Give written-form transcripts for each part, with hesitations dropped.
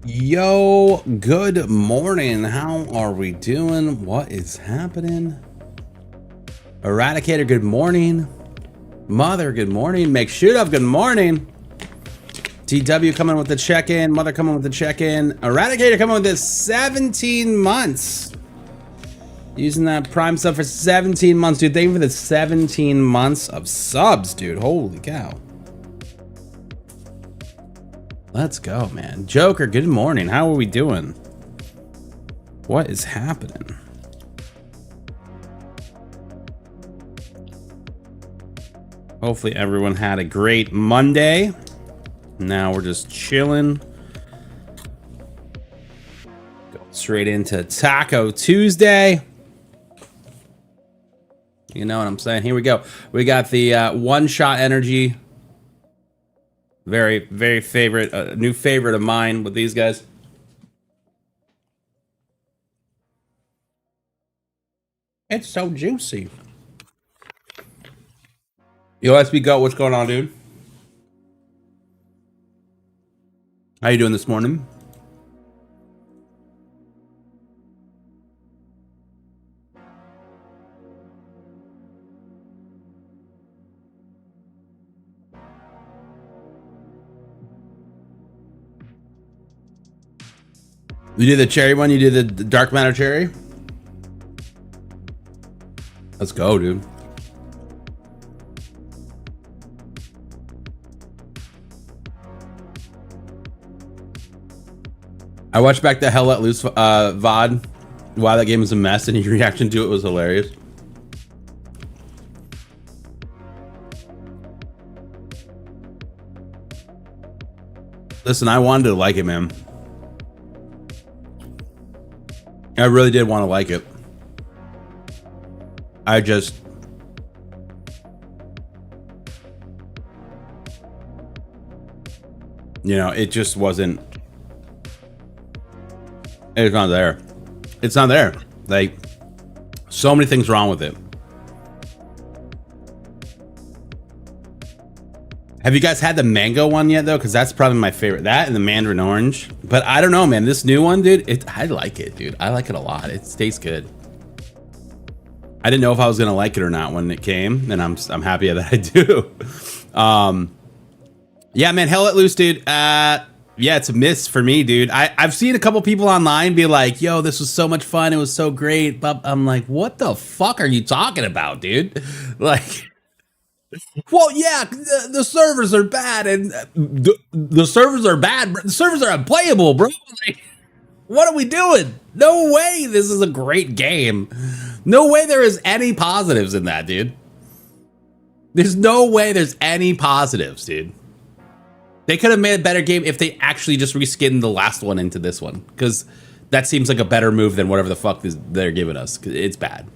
Yo, good morning. How are we doing? What is happening? Eradicator, good morning. Mother, good morning. Make shoot up, good morning. TW coming with the check-in. Mother coming with the check-in. Eradicator coming with this 17 months. Using that Prime sub for 17 months, dude. Thank you for the 17 months of subs, dude. Holy cow. Let's go, man. Joker, good morning. How are we doing? What is happening? Hopefully everyone had a great Monday. Now we're just chilling. Go straight into Taco Tuesday. You know what I'm saying? Here we go. We got the one-shot energy. Very, very favorite, new favorite of mine with these guys. It's so juicy. Yo, SB Go, what's going on, dude? How you doing this morning? You do the cherry one? You do the dark matter cherry? Let's go, dude. I watched back the Hell Let Loose VOD. Wow, that game was a mess, and your reaction to it was hilarious. Listen, I wanted to like it, man. I really did want to like it. I just... You know, it just wasn't... It's not there. It's not there. Like, so many things wrong with it. Have you guys had the mango one yet, though? Because that's probably my favorite. That and the mandarin orange. But I don't know, man. This new one, dude, I like it, dude. I like it a lot. It tastes good. I didn't know if I was gonna like it or not when it came, and I'm happy that I do. Yeah, man, Hell Let Loose, dude. Yeah, it's a miss for me, dude. I've seen a couple people online be like, "Yo, this was so much fun. It was so great." But I'm like, "What the fuck are you talking about, dude?" Like. Well, yeah, the servers are bad, and the servers are bad. The servers are unplayable, bro. Like, what are we doing? No way this is a great game. No way there is any positives in that, dude. There's no way there's any positives, dude. They could have made a better game if they actually just reskinned the last one into this one, because that seems like a better move than whatever the fuck they're giving us. It's bad.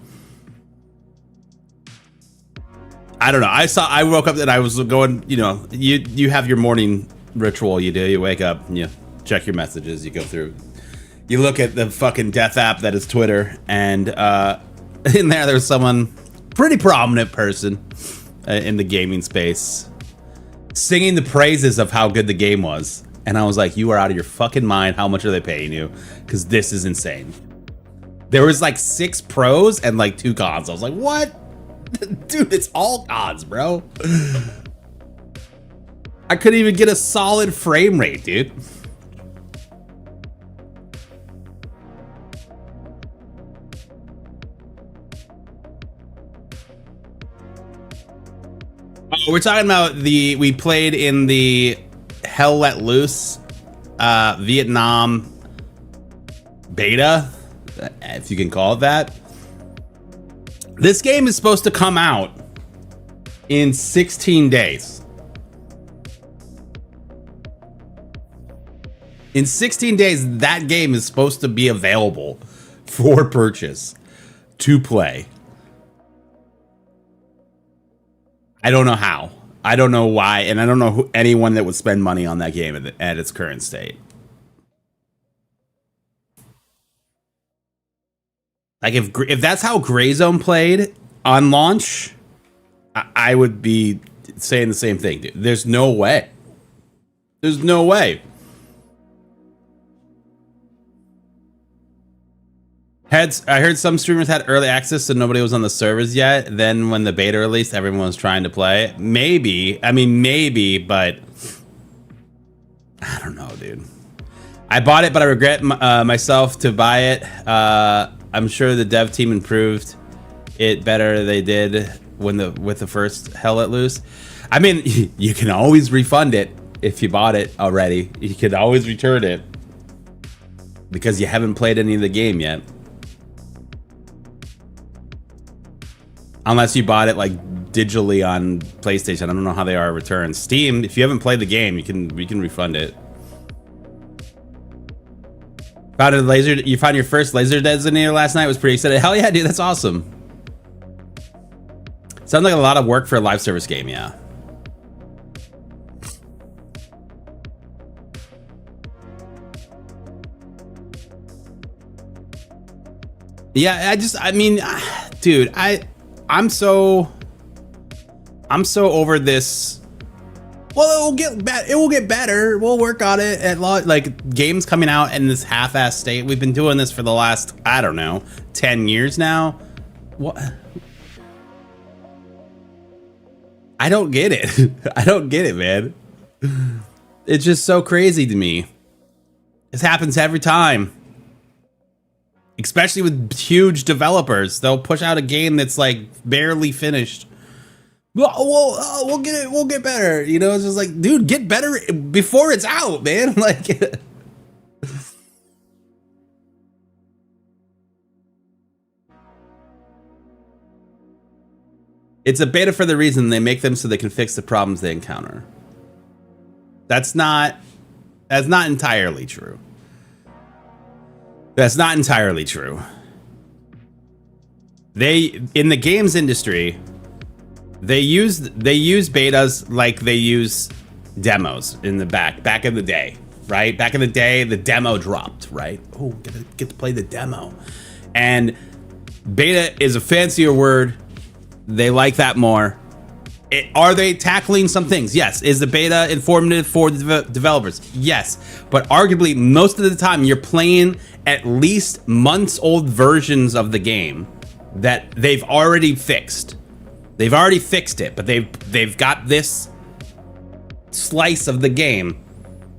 I don't know. I woke up and I was going, you know, you have your morning ritual you do. You wake up and you check your messages. You go through. You look at the fucking death app that is Twitter. And in there's someone, pretty prominent person in the gaming space, singing the praises of how good the game was. And I was like, you are out of your fucking mind. How much are they paying you? Because this is insane. There was like 6 pros and like 2 cons. I was like, what? Dude, it's all odds, bro. I couldn't even get a solid frame rate, dude. Oh, we're talking about we played in the Hell Let Loose Vietnam beta, if you can call it that. This game is supposed to come out in 16 days. In 16 days, that game is supposed to be available for purchase to play. I don't know how. I don't know why, and I don't know anyone that would spend money on that game at its current state. Like if that's how Gray Zone played on launch, I would be saying the same thing, dude. There's no way. There's no way. I heard some streamers had early access, so nobody was on the servers yet. Then when the beta released, everyone was trying to play. Maybe. I mean, maybe, but I don't know, dude. I bought it, but I regret myself to buy it. I'm sure the dev team improved it better they did with the first Hell Let Loose. I mean, you can always refund it if you bought it already. You can always return it because you haven't played any of the game yet. Unless you bought it like digitally on PlayStation. I don't know how they are returned. Steam, if you haven't played the game, you can refund it. Found a laser. You found your first laser designator last night. Was pretty excited. Hell yeah, dude, that's awesome. Sounds like a lot of work for a live service game, yeah. Yeah, I mean, dude, I'm so over this. Well, it will get better. We'll work on it at like games coming out in this half-ass state. We've been doing this for the last, I don't know, 10 years now. What? I don't get it. I don't get it, man. It's just so crazy to me. This happens every time. especially with huge developers. They'll push out a game that's like barely finished. We'll get it. We'll get better. You know, it's just like, dude, get better before it's out, man. Like, it's a beta for the reason they make them so they can fix the problems they encounter. That's not entirely true. That's not entirely true. They, in the games industry, they use betas like they use demos in the back in the day, right? Back in the day, the demo dropped, right? Oh, get to play the demo. And beta is a fancier word. They like that more. Are they tackling some things? Yes. Is the beta informative for the developers? Yes. But arguably, most of the time, you're playing at least months old versions of the game that they've already fixed. They've already fixed it, but they've got this slice of the game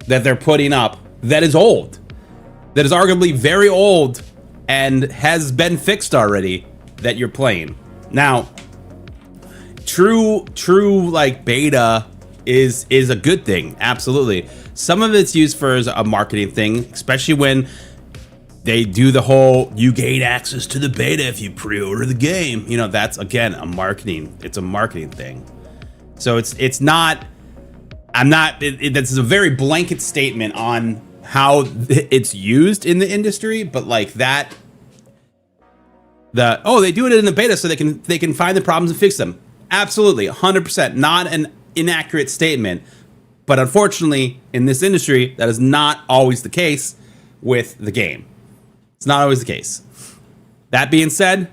that they're putting up that is old, that is arguably very old and has been fixed already that you're playing. Now, true like beta is a good thing, absolutely. Some of it's used for a marketing thing, especially when they do the whole you gain access to the beta if you pre-order the game. You know, that's again it's a marketing thing. So it's not, this is a very blanket statement on how it's used in the industry, but like that, they do it in the beta so they can find the problems and fix them. Absolutely, 100%, not an inaccurate statement, but unfortunately in this industry that is not always the case with the game. It's not always the case. That being said,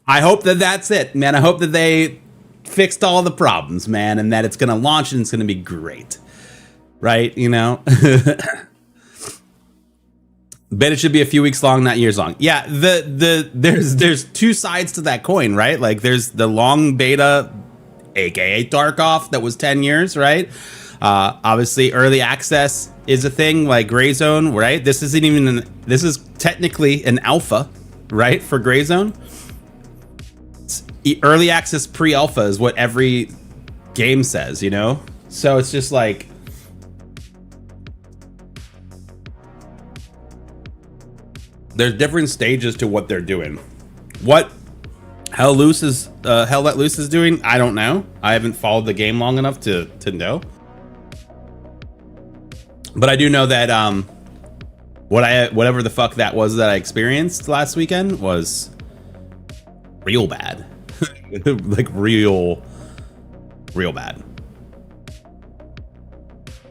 I hope that that's it, man. I hope that they fixed all the problems, man, and that it's going to launch and it's going to be great. Right? You know? Beta should be a few weeks long, not years long. Yeah, there's two sides to that coin, right? Like there's the long beta, aka Darkoff, that was 10 years, right? Obviously early access is a thing, like Gray Zone, right? This is technically an alpha, right, for Gray Zone. Early access pre-alpha is what every game says, you know? So it's just like, there's different stages to what they're doing. What Hell Let Loose is doing, I don't know. I haven't followed the game long enough to know. But I do know that whatever the fuck that was that I experienced last weekend was real bad. Like real bad.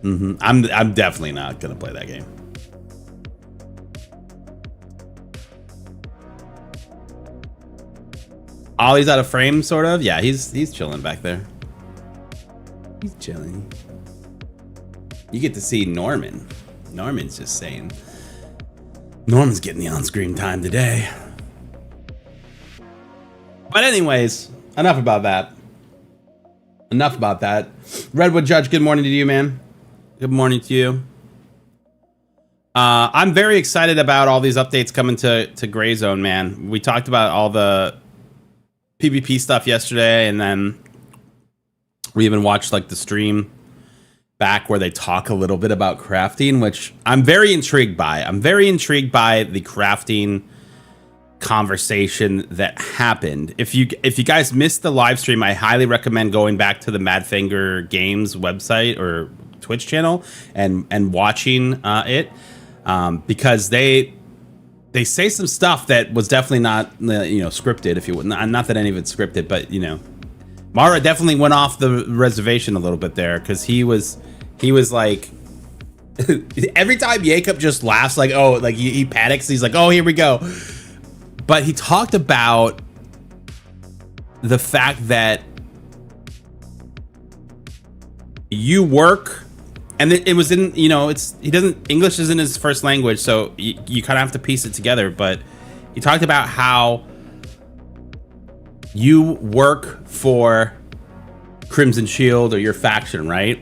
I'm definitely not gonna play that game. Ollie's out of frame, sort of. Yeah, he's chilling back there. He's chilling. You get to see Norman. Norman's just saying. Norman's getting the on-screen time today. But anyways, enough about that. Enough about that. Redwood Judge, good morning to you, man. Good morning to you. I'm very excited about all these updates coming to Gray Zone, man. We talked about all the PvP stuff yesterday, and then we even watched like the stream back where they talk a little bit about crafting, which I'm very intrigued by. I'm very intrigued by the crafting conversation that happened. If you guys missed the live stream, I highly recommend going back to the Madfinger Games website or Twitch channel and watching it, because they say some stuff that was definitely not scripted. If you would, not that any of it's scripted, but Mara definitely went off the reservation a little bit there, because he was like every time Jacob just laughs, like, oh, like he panics. He's like, oh, here we go. But he talked about the fact that you work, and it was in, English isn't his first language, so you kind of have to piece it together. But he talked about how you work for Crimson Shield or your faction, right?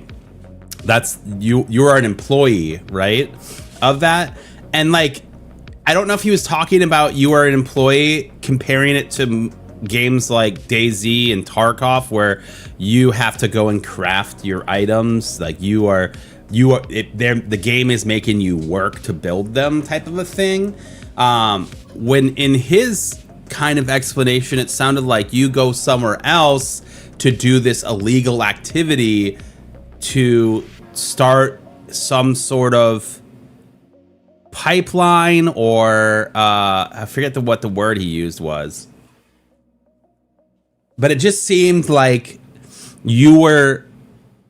That's you are an employee, right, of that. And like, I don't know if he was talking about you are an employee, comparing it to games like DayZ and Tarkov, where you have to go and craft your items. Like the game is making you work to build them, type of a thing. When in his kind of explanation, it sounded like you go somewhere else to do this illegal activity to start some sort of pipeline, or I forget what the word he used was, but it just seemed like you were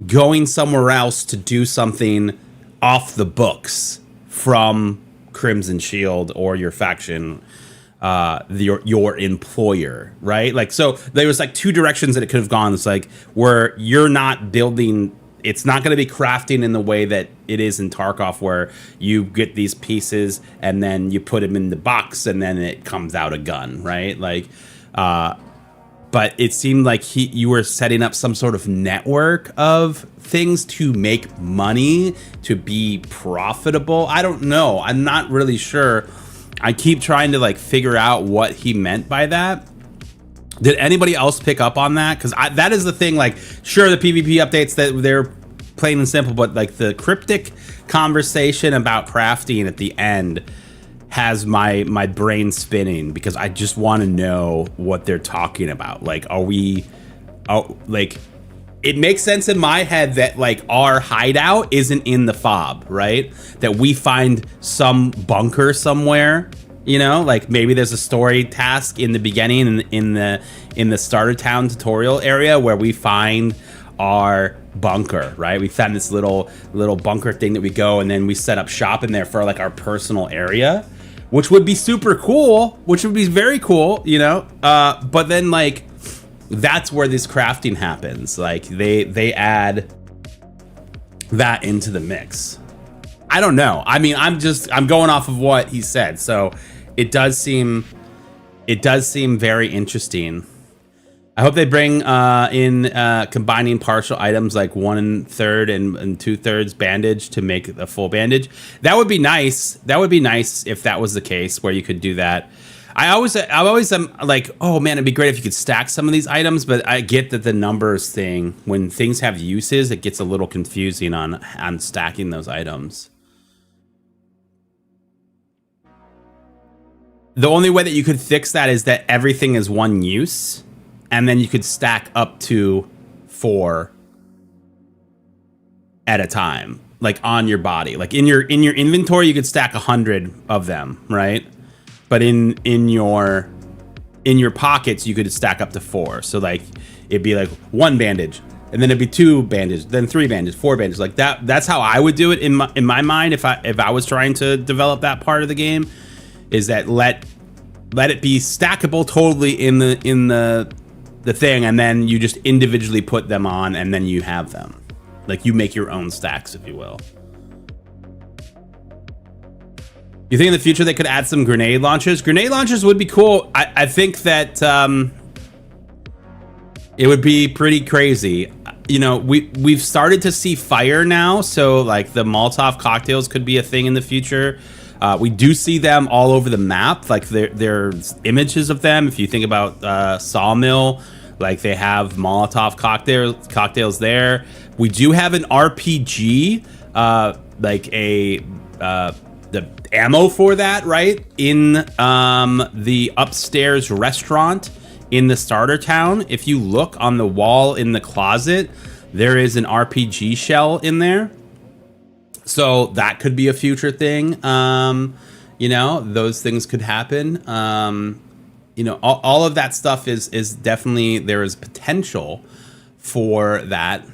going somewhere else to do something off the books from Crimson Shield or your faction, your employer, right? Like, so there was like two directions that it could have gone. It's like where you're not building. It's not going to be crafting in the way that it is in Tarkov, where you get these pieces and then you put them in the box and then it comes out a gun, right? Like, but it seemed like you were setting up some sort of network of things to make money, to be profitable. I don't know. I'm not really sure. I keep trying to like figure out what he meant by that. Did anybody else pick up on that? Because that is the thing. Like, sure, the PvP updates, that they're plain and simple, but like the cryptic conversation about crafting at the end has my brain spinning, because I just want to know what they're talking about. Like, like, it makes sense in my head that like our hideout isn't in the fob, right? That we find some bunker somewhere. You know, like maybe there's a story task in the beginning in the starter town tutorial area where we find our bunker, right? We found this little bunker thing that we go, and then we set up shop in there for like our personal area, which would be super cool, which would be very cool, you know? But then like that's where this crafting happens. Like they add that into the mix. I don't know. I mean, I'm going off of what he said. So it does seem very interesting. I hope they bring in combining partial items like 1/3 and 2/3 bandage to make a full bandage. That would be nice. That would be nice if that was the case, where you could do that. I always am like, oh man, it'd be great if you could stack some of these items, but I get that the numbers thing, when things have uses, it gets a little confusing on stacking those items. The only way that you could fix that is that everything is one use, and then you could stack up to 4 at a time, like on your body. Like in your inventory, you could stack 100 of them, right? But in your pockets, you could stack up to 4. So like it'd be like 1 bandage, and then it'd be 2 bandage, then 3 bandage, 4 bandage. Like that. That's how I would do it in my mind if I was trying to develop that part of the game. Is that let it be stackable totally in the thing, and then you just individually put them on, and then you have them. Like you make your own stacks, if you will. You think in the future they could add some grenade launchers? Grenade launchers would be cool. I think that it would be pretty crazy. You know, we've started to see fire now, so like the Molotov cocktails could be a thing in the future. We do see them all over the map. Like there's images of them. If you think about Sawmill, like they have Molotov cocktails there. We do have an RPG, like the ammo for that, right? In the upstairs restaurant in the starter town. If you look on the wall in the closet, there is an RPG shell in there. So that could be a future thing. You know, those things could happen. You know, all of that stuff is definitely, there is potential for that.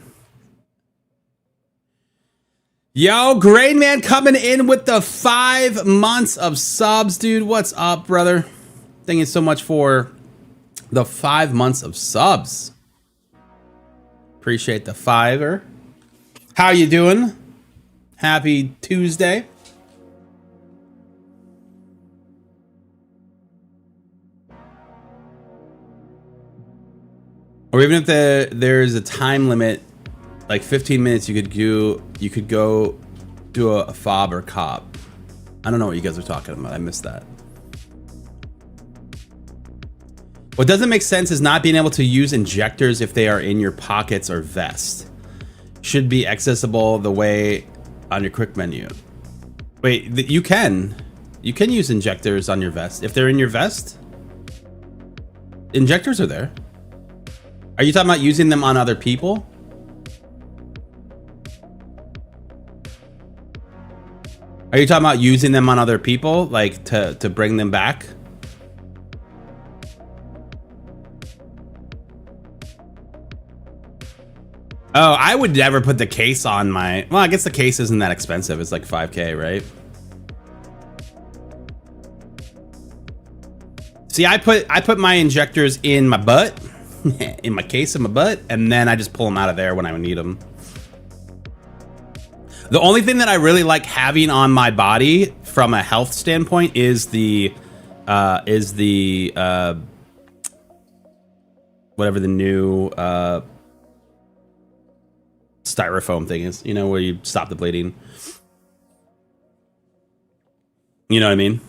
Yo, Grain Man coming in with the 5 months of subs, dude. What's up, brother? Thank you so much for the 5 months of subs. Appreciate the fiver. How you doing? Happy Tuesday. Or even if there's a time limit, like 15 minutes, you could go do a fob or cop. I don't know what you guys are talking about. I missed that. What doesn't make sense is not being able to use injectors if they are in your pockets or vest. Should be accessible the way on your quick menu. Wait, you can use injectors on your vest. If they're in your vest, injectors are there. Are you talking about using them on other people? Are you talking about using them on other people, like to bring them back? Oh, I would never put the case on my... Well, I guess the case isn't that expensive. It's like 5K, right? See, I put my injectors in my butt, in my case in my butt, and then I just pull them out of there when I need them. The only thing that I really like having on my body from a health standpoint is the whatever the new styrofoam thing is, you know, where you stop the bleeding. You know what I mean?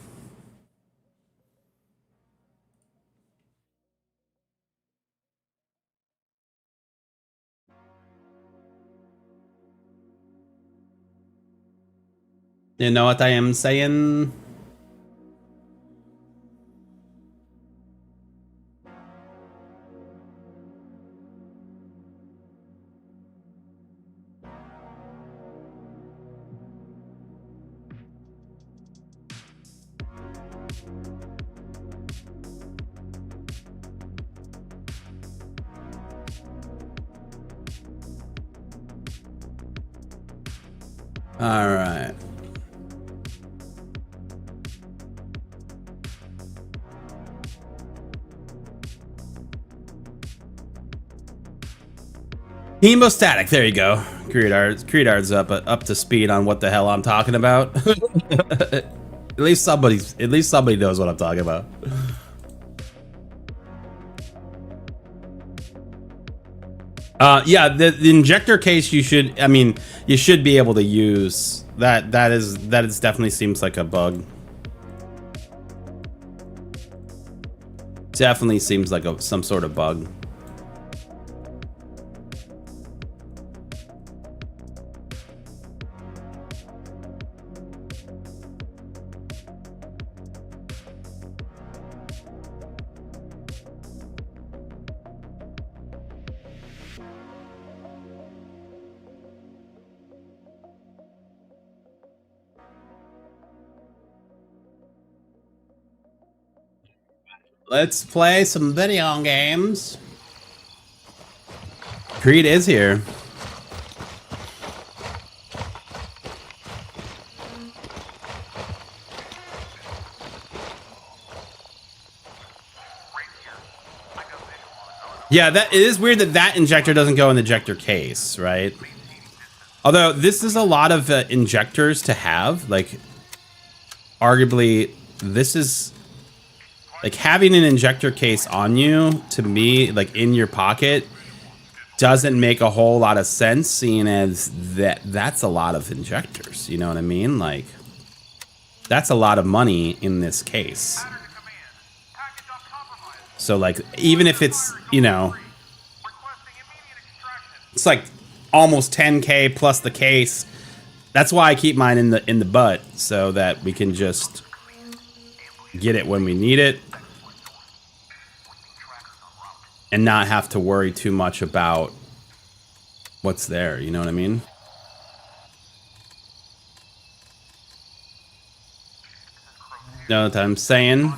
You know what I am saying? All right. Hemostatic, there you go. Creedard's up to speed on what the hell I'm talking about. At least somebody knows what I'm talking about. Yeah, the injector case you should be able to use. That is definitely seems like a bug. Definitely seems like some sort of bug. Let's play some video games. Creed is here. Yeah, it is weird that injector doesn't go in the injector case, right? Although this is a lot of injectors to have. Like, arguably, this is... Like, having an injector case on you, to me, like, in your pocket, doesn't make a whole lot of sense, seeing as that's a lot of injectors, you know what I mean? Like, that's a lot of money in this case. So, like, even if it's, you know, it's like almost 10K plus the case, that's why I keep mine in the butt, so that we can just get it when we need it and not have to worry too much about what's there, you know what I mean? Know what I'm saying?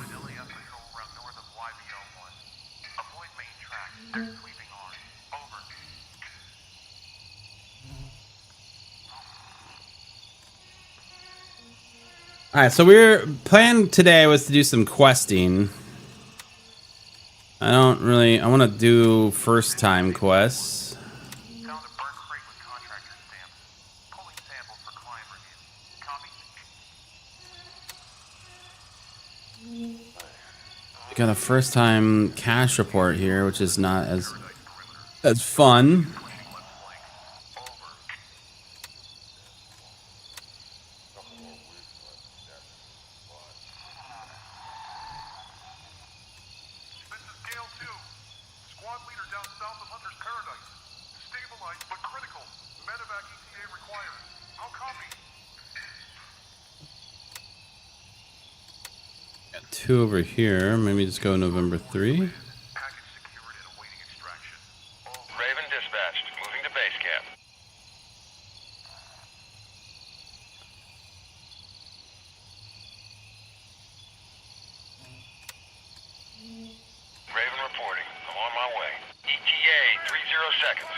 Alright, so plan today was to do some questing. I want to do first time quests. Got a first time cash report here, which is not as fun. 2 over here. Maybe just go November 3. Raven dispatched. Moving to base camp. Raven reporting. I'm on my way. ETA 30 seconds.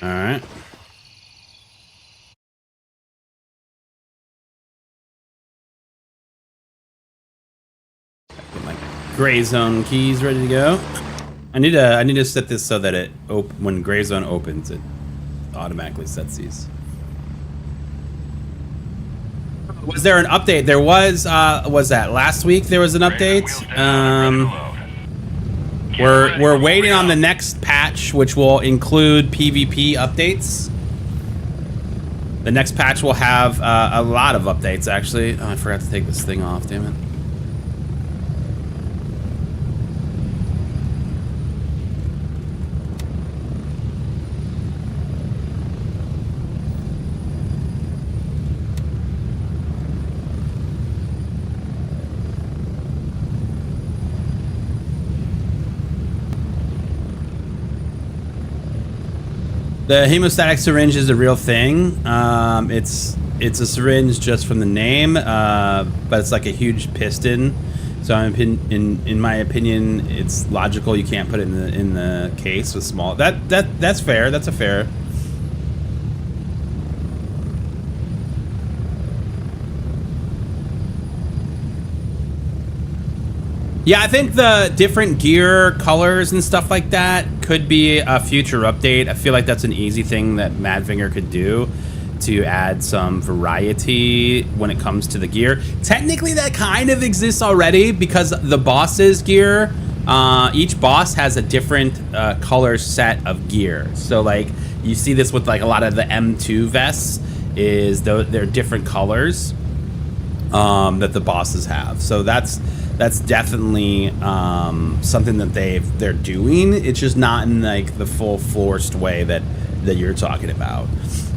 All right. Get my gray zone keys ready to go. I need to set this so that it when gray zone opens, it automatically sets these. Was there an update? There was that last week there was an update? We're waiting on the next patch, which will include PvP updates. The next patch will have a lot of updates, actually. Oh, I forgot to take this thing off, damn it. The hemostatic syringe is a real thing. It's a syringe just from the name, but it's like a huge piston. So in my opinion, it's logical you can't put it in the case with small. That's fair. That's a fair. Yeah, I think the different gear colors and stuff like that could be a future update. I feel like that's an easy thing that Madfinger could do to add some variety when it comes to the gear. Technically, that kind of exists already because the boss's gear, each boss has a different color set of gear. So, like, you see this with, like, a lot of the M2 vests is they're different colors that the bosses have. So that's definitely something that they're doing. It's just not in like the full forced way that you're talking about.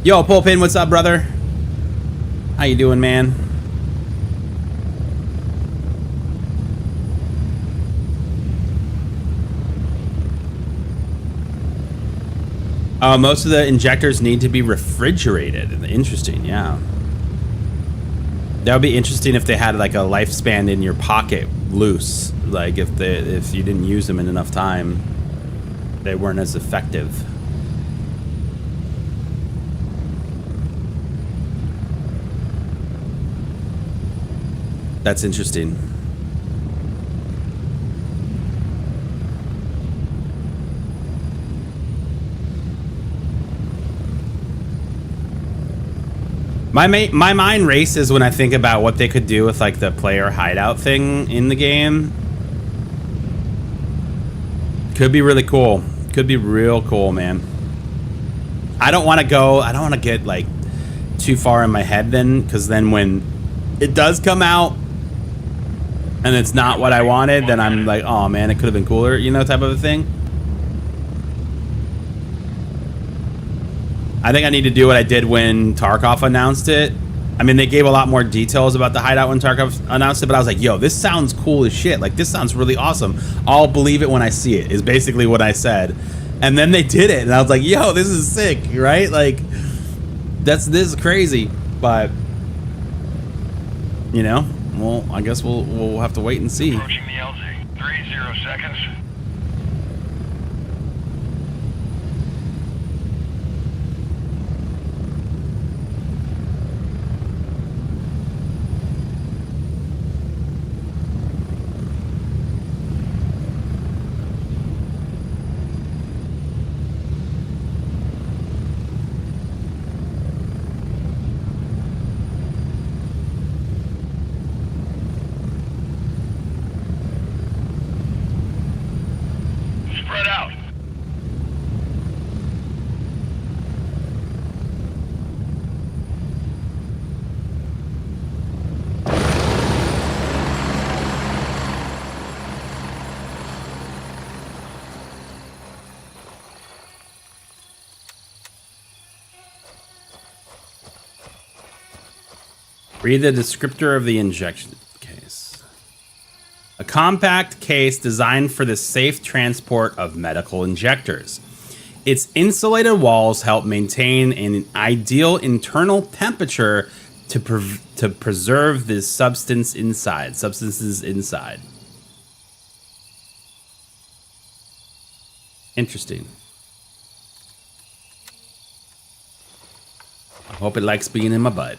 Yo, Pulpin, what's up, brother? How you doing, man? Most of the injectors need to be refrigerated. Interesting, yeah. That would be interesting if they had like a lifespan in your pocket loose. Like if you didn't use them in enough time, they weren't as effective. That's interesting. My mind races when I think about what they could do with like the player hideout thing in the game. Could be really cool. Could be real cool, man. I don't want to get like too far in my head then, because then when it does come out and it's not what I wanted, then I'm like, oh man, it could have been cooler, you know, type of a thing. I think I need to do what I did when Tarkov announced it. I mean, they gave a lot more details about the hideout when Tarkov announced it, but I was like, yo, this sounds cool as shit. Like, this sounds really awesome. I'll believe it when I see it, is basically what I said. And then they did it, and I was like, yo, this is sick, right? Like, this is crazy. But, you know, well, I guess we'll have to wait and see. Approaching the LZ. 30 seconds. Read the descriptor of the injection case. A compact case designed for the safe transport of medical injectors. Its insulated walls help maintain an ideal internal temperature to preserve the substances inside. Interesting. I hope it likes being in my butt.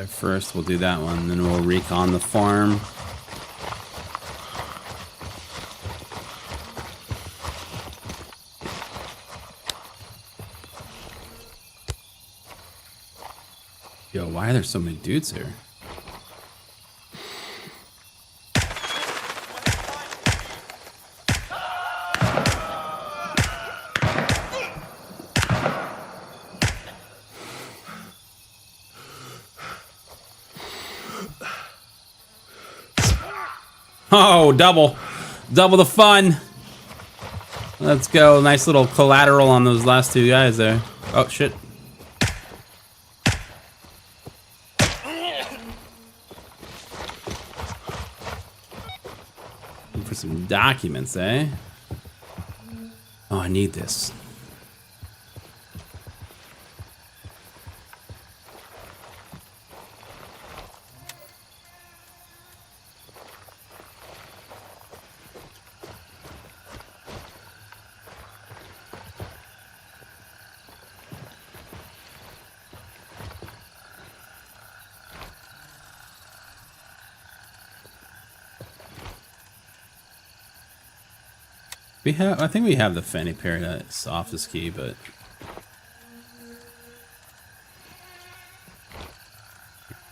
First, we'll do that one, then we'll recon the farm. Yo, why are there so many dudes here? Oh, double the fun. Let's go. Nice little collateral on those last two guys there. Oh, shit. Looking for some documents, eh? Oh, I need this. I think we have the Fanny Paradise office key, but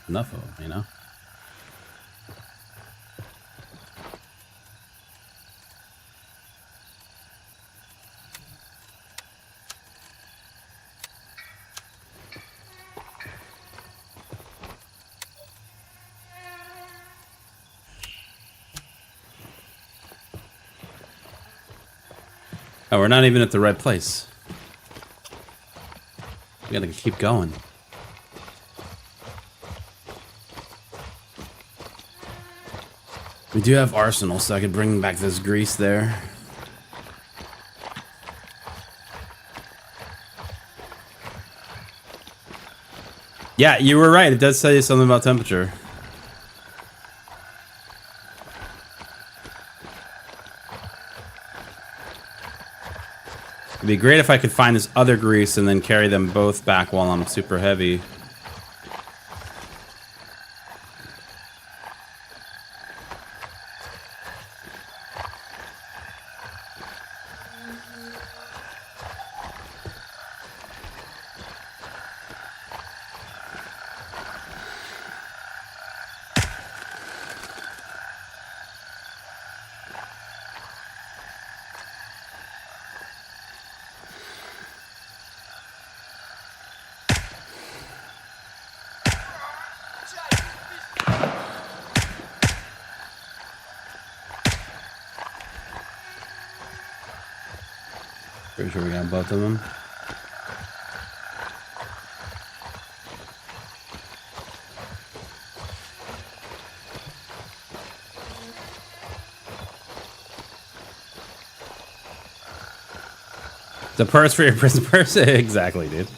enough of them, you know? Oh, we're not even at the right place. We gotta keep going. We do have arsenal, so I could bring back this grease there. Yeah, you were right. It does say something about temperature. It'd be great if I could find this other grease and then carry them both back while I'm super heavy. Pretty sure we got both of them. The purse for your prison purse? Exactly, dude.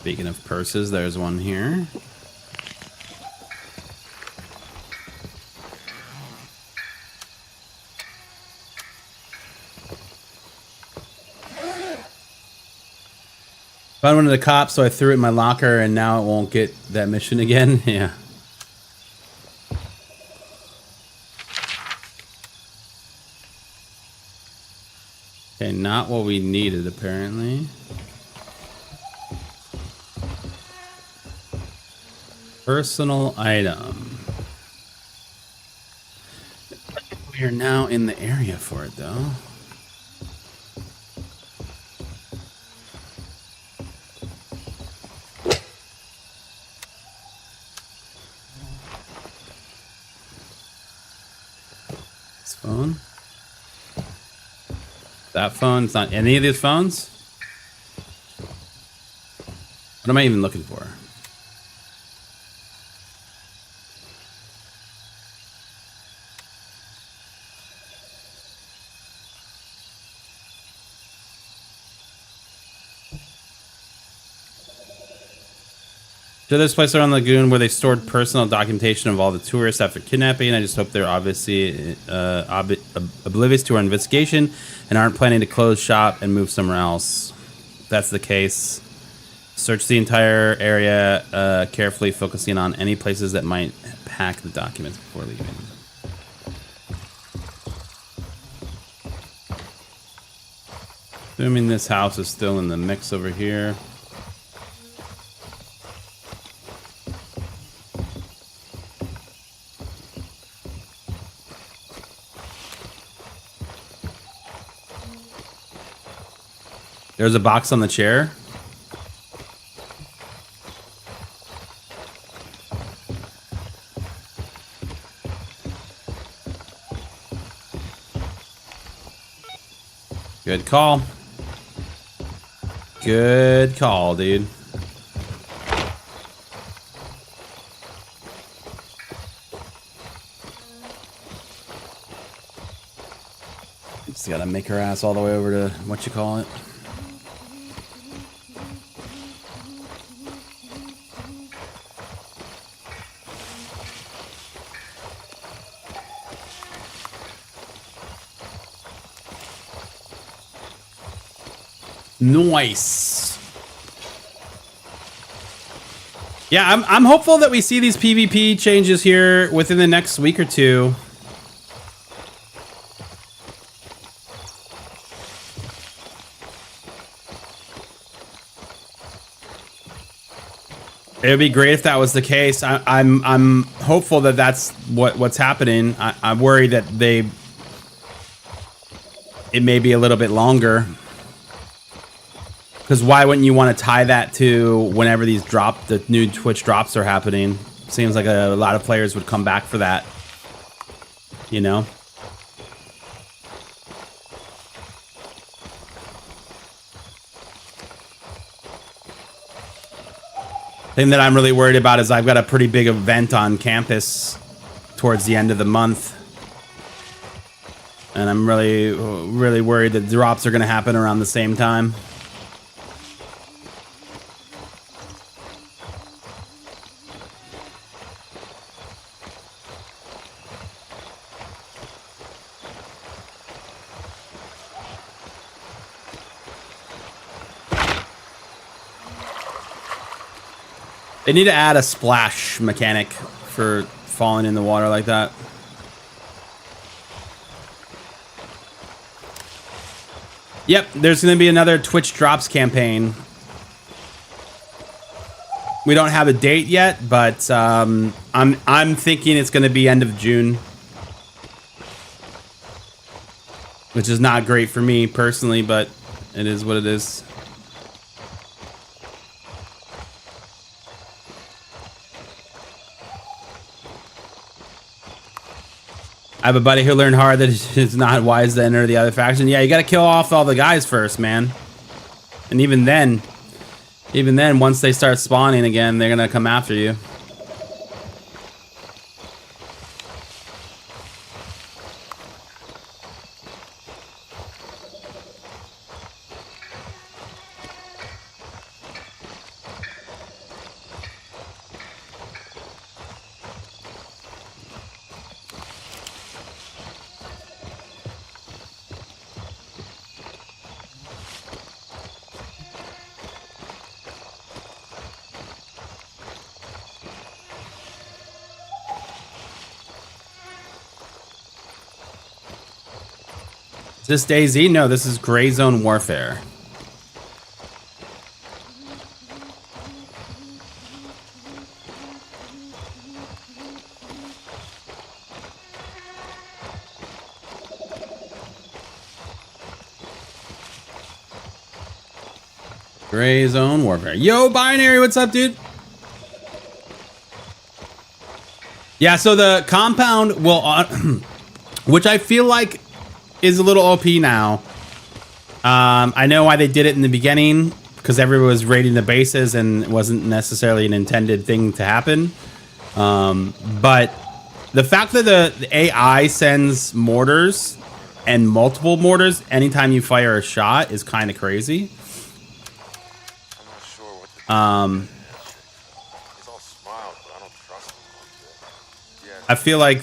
Speaking of purses, there's one here. Found one of the cops, so I threw it in my locker, and now it won't get that mission again. Yeah. Okay, not what we needed, apparently. Personal item. We are now in the area for it, though. This phone. That phone. It's not any of these phones. What am I even looking for? So this place around the lagoon where they stored personal documentation of all the tourists after kidnapping. I just hope they're obviously oblivious to our investigation and aren't planning to close shop and move somewhere else. If that's the case, search the entire area carefully, focusing on any places that might pack the documents before leaving. Assuming this house is still in the mix over here. There's a box on the chair. Good call. Good call, dude. Just gotta make her ass all the way over to what you call it. Nice. Yeah, I'm hopeful that we see these PvP changes here within the next week or two. It would be great if that was the case. I'm hopeful that that's what's happening. I'm worried that it may be a little bit longer. Because why wouldn't you want to tie that to whenever these the new Twitch drops are happening? Seems like a lot of players would come back for that. You know? Thing that I'm really worried about is I've got a pretty big event on campus towards the end of the month. And I'm really, really worried that drops are going to happen around the same time. They need to add a splash mechanic for falling in the water like that. Yep, there's going to be another Twitch Drops campaign. We don't have a date yet, but I'm thinking it's going to be end of June, which is not great for me personally, but it is what it is. I have a buddy who learned hard that it's not wise to enter the other faction. Yeah, you got to kill off all the guys first, man. And even then, once they start spawning again, they're gonna come after you. Is this DayZ? No, this is Gray Zone Warfare. Gray Zone Warfare. Yo, Binary, what's up, dude? Yeah, so the compound will, which I feel like is a little OP now. I know why they did it in the beginning, because everyone was raiding the bases and it wasn't necessarily an intended thing to happen. But the fact that the AI sends mortars and multiple mortars anytime you fire a shot is kind of crazy. He's all smiles, but I don't trust him. I feel like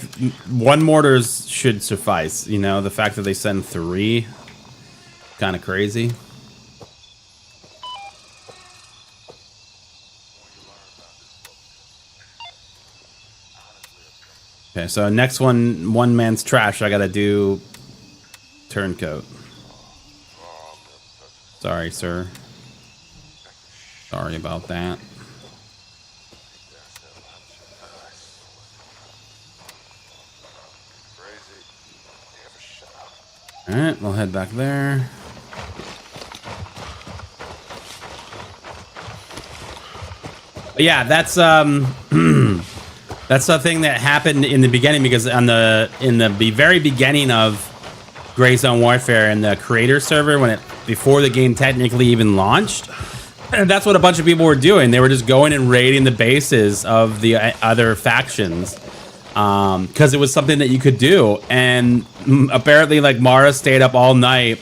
one mortars should suffice. You know, the fact that they send 3, kind of crazy. Okay, so next one man's trash. I gotta do turncoat. Sorry, sir. Sorry about that. All right, we'll head back there. But yeah, that's that's the thing that happened in the beginning, because on in the very beginning of Gray Zone Warfare and the creator server, before the game technically even launched, that's what a bunch of people were doing. They were just going and raiding the bases of the other factions, because it was something that you could do. And apparently, like, Mara stayed up all night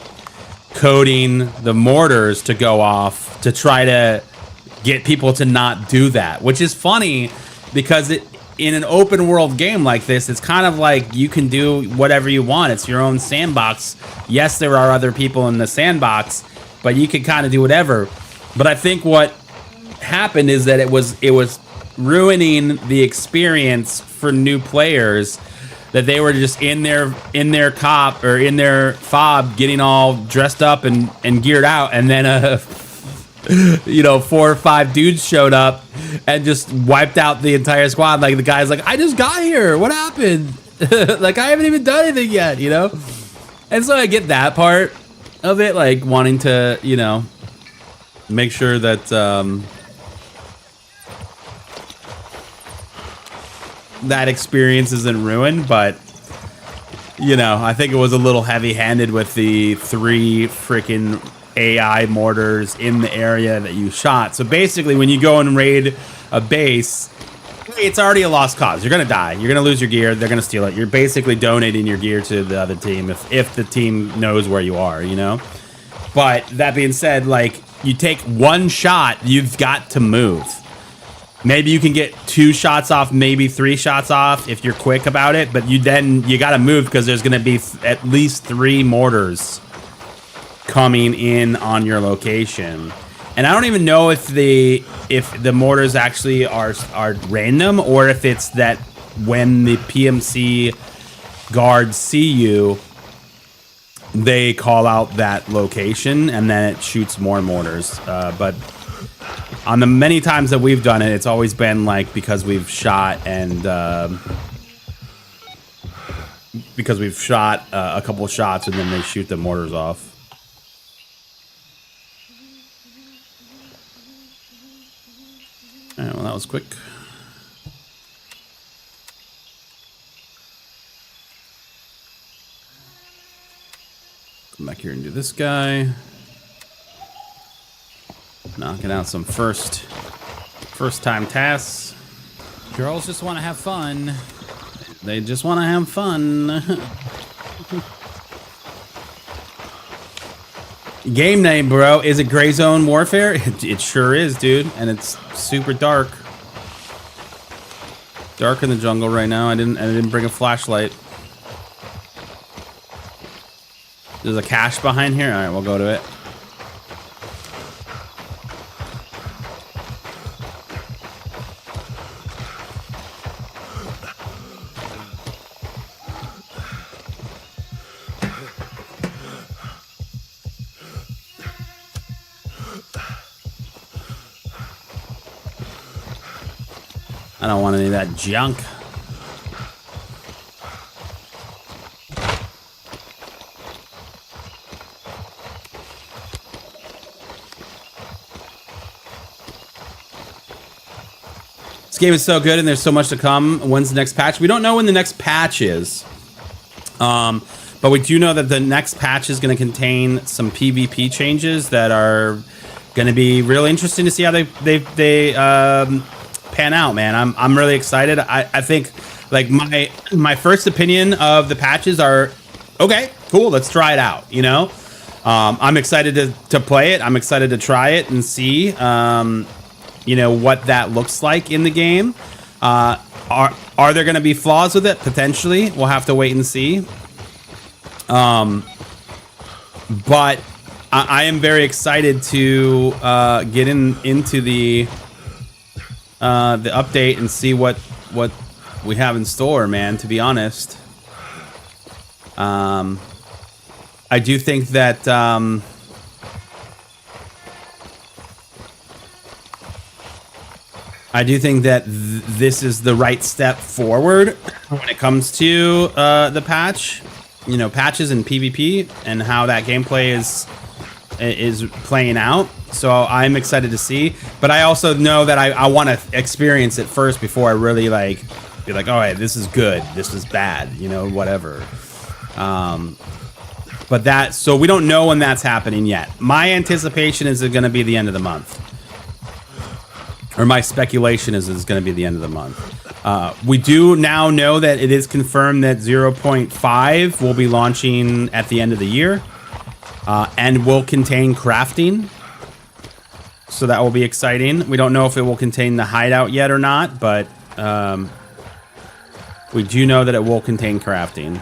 coding the mortars to go off to try to get people to not do that, which is funny because in an open world game like this, it's kind of like you can do whatever you want. It's your own sandbox. Yes, there are other people in the sandbox, but you can kind of do whatever. But I think what happened is that it was ruining the experience for new players, that they were just in their cop or in their fob getting all dressed up and geared out, and then 4 or 5 dudes showed up and just wiped out the entire squad. Like, the guy's like, I just got here, what happened? Like, I haven't even done anything yet, you know? And so I get that part of it, like wanting to, make sure that that experience isn't ruined. But I think it was a little heavy-handed with the 3 freaking AI mortars in the area that you shot. So basically, when you go and raid a base, it's already a lost cause. You're gonna die. You're gonna lose your gear. They're gonna steal it. You're basically donating your gear to the other team if the team knows where you are, But that being said, like, you take 1 shot, you've got to move. Maybe you can get 2 shots off, maybe 3 shots off if you're quick about it, but you got to move, because there's going to be at least 3 mortars coming in on your location. And I don't even know if the mortars actually are random, or if it's that when the PMC guards see you, they call out that location and then it shoots more mortars. But on the many times that we've done it, it's always been like because we've shot a couple shots and then they shoot the mortars off. All right, well, that was quick. Come back here and do this guy. Knocking out some first time tasks. Girls just want to have fun. They just want to have fun. Game name, bro. Is it Gray Zone Warfare? It sure is, dude. And it's super dark. Dark in the jungle right now. I didn't bring a flashlight. There's a cache behind here. All right, we'll go to it. I don't want any of that junk. This game is so good and there's so much to come. When's the next patch? We don't know when the next patch is. But we do know that the next patch is going to contain some PvP changes that are going to be really interesting to see how they pan out, man. I'm really excited. I think like my first opinion of the patches are okay, cool, let's try it out, you know? I'm excited to play it. I'm excited to try it and see you know, what that looks like in the game. Are there going to be flaws with it? Potentially. We'll have to wait and see. But I am very excited to get into the update and see what we have in store, man, to be honest. I do think that this is the right step forward when it comes to the patch, you know, patches and PvP and how that gameplay is playing out. So I'm excited to see, but I also know that I want to experience it first before I really like be like, oh, hey, this is good, this is bad, you know, whatever. But that, so we don't know when that's happening yet. My anticipation is it's going to be the end of the month. Or my speculation is it's going to be the end of the month. We do now know that it is confirmed that 0.5 will be launching at the end of the year. And will contain crafting. So that will be exciting. We don't know if it will contain the hideout yet or not, but we do know that it will contain crafting.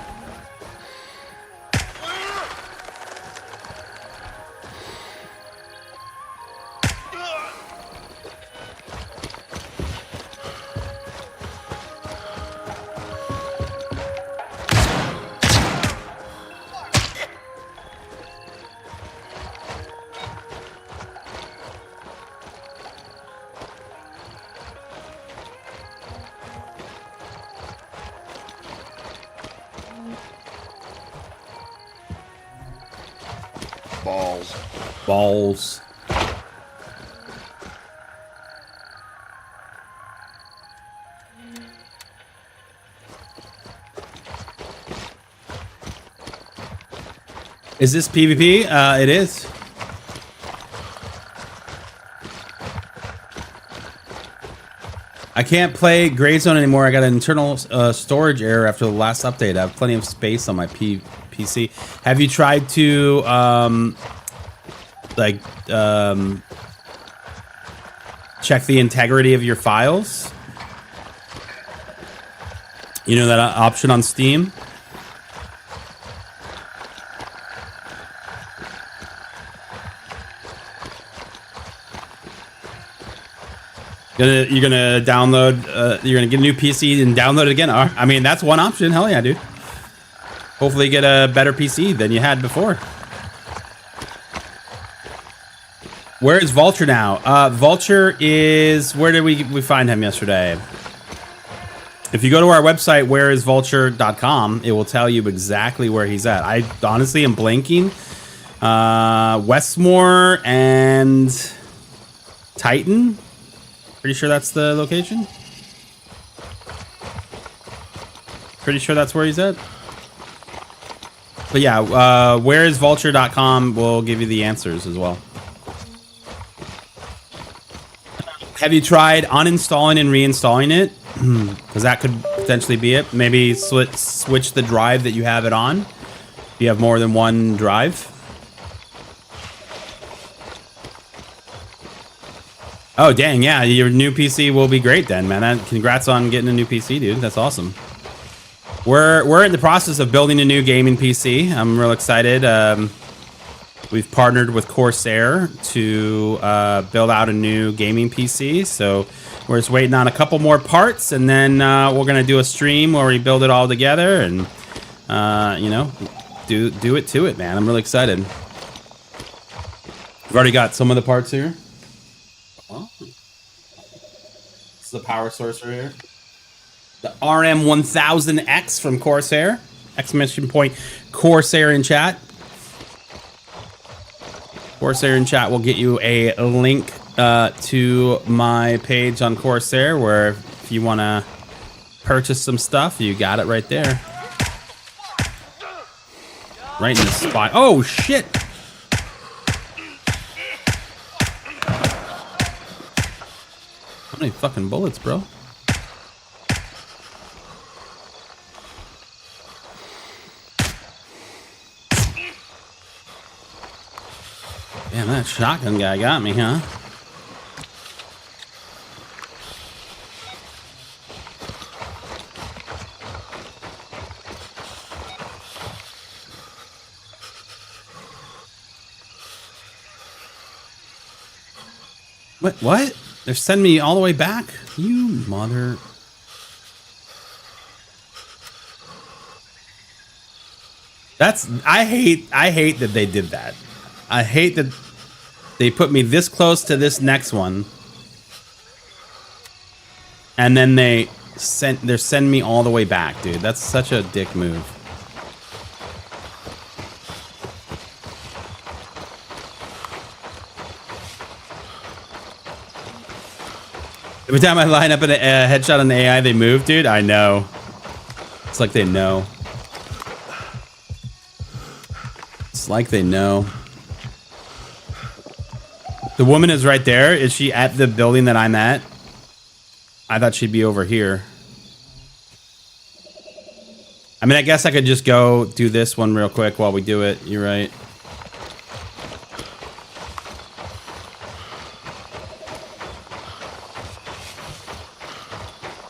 Balls. Is this PvP? It is. I can't play Gray Zone anymore. I got an internal storage error after the last update. I have plenty of space on my PC. Have you tried to check the integrity of your files? You know that option on Steam? You're gonna download, you're gonna get a new PC and download it again. I mean, that's one option. Hell yeah, dude. Hopefully you get a better PC than you had before. Where is Vulture now? Vulture is, where did we find him yesterday? If you go to our website, whereisvulture.com, it will tell you exactly where he's at. I honestly am blanking. Westmore and Titan. Pretty sure that's the location. Pretty sure that's where he's at. But yeah, whereisvulture.com will give you the answers as well. Have you tried uninstalling and reinstalling it? Because that could potentially be it. Maybe switch the drive that you have it on. If you have more than one drive. Oh, dang, yeah, your new PC will be great then, man. Congrats on getting a new PC, dude. That's awesome. We're in the process of building a new gaming PC. I'm real excited. We've partnered with Corsair to build out a new gaming PC. So we're just waiting on a couple more parts, and then we're gonna do a stream where we build it all together and you know, do it to it, man. I'm really excited. We've already got some of the parts here. is the power source right here. The RM1000X from Corsair. Exclamation point Corsair in chat. Corsair in chat will get you a link to my page on Corsair, where if you want to purchase some stuff, you got it right there. Right in the spot. Oh, shit! How many fucking bullets, bro? Damn, that shotgun guy got me, huh? What? They're sending me all the way back? You mother... I hate that they did that. I hate that they put me this close to this next one. And then they're sending me all the way back, dude. That's such a dick move. Every time I line up in a headshot on the AI, they move, dude. I know. It's like they know. It's like they know. The woman is right there. Is she at the building that I'm at? I thought she'd be over here. I mean, I guess I could just go do this one real quick while we do it. You're right.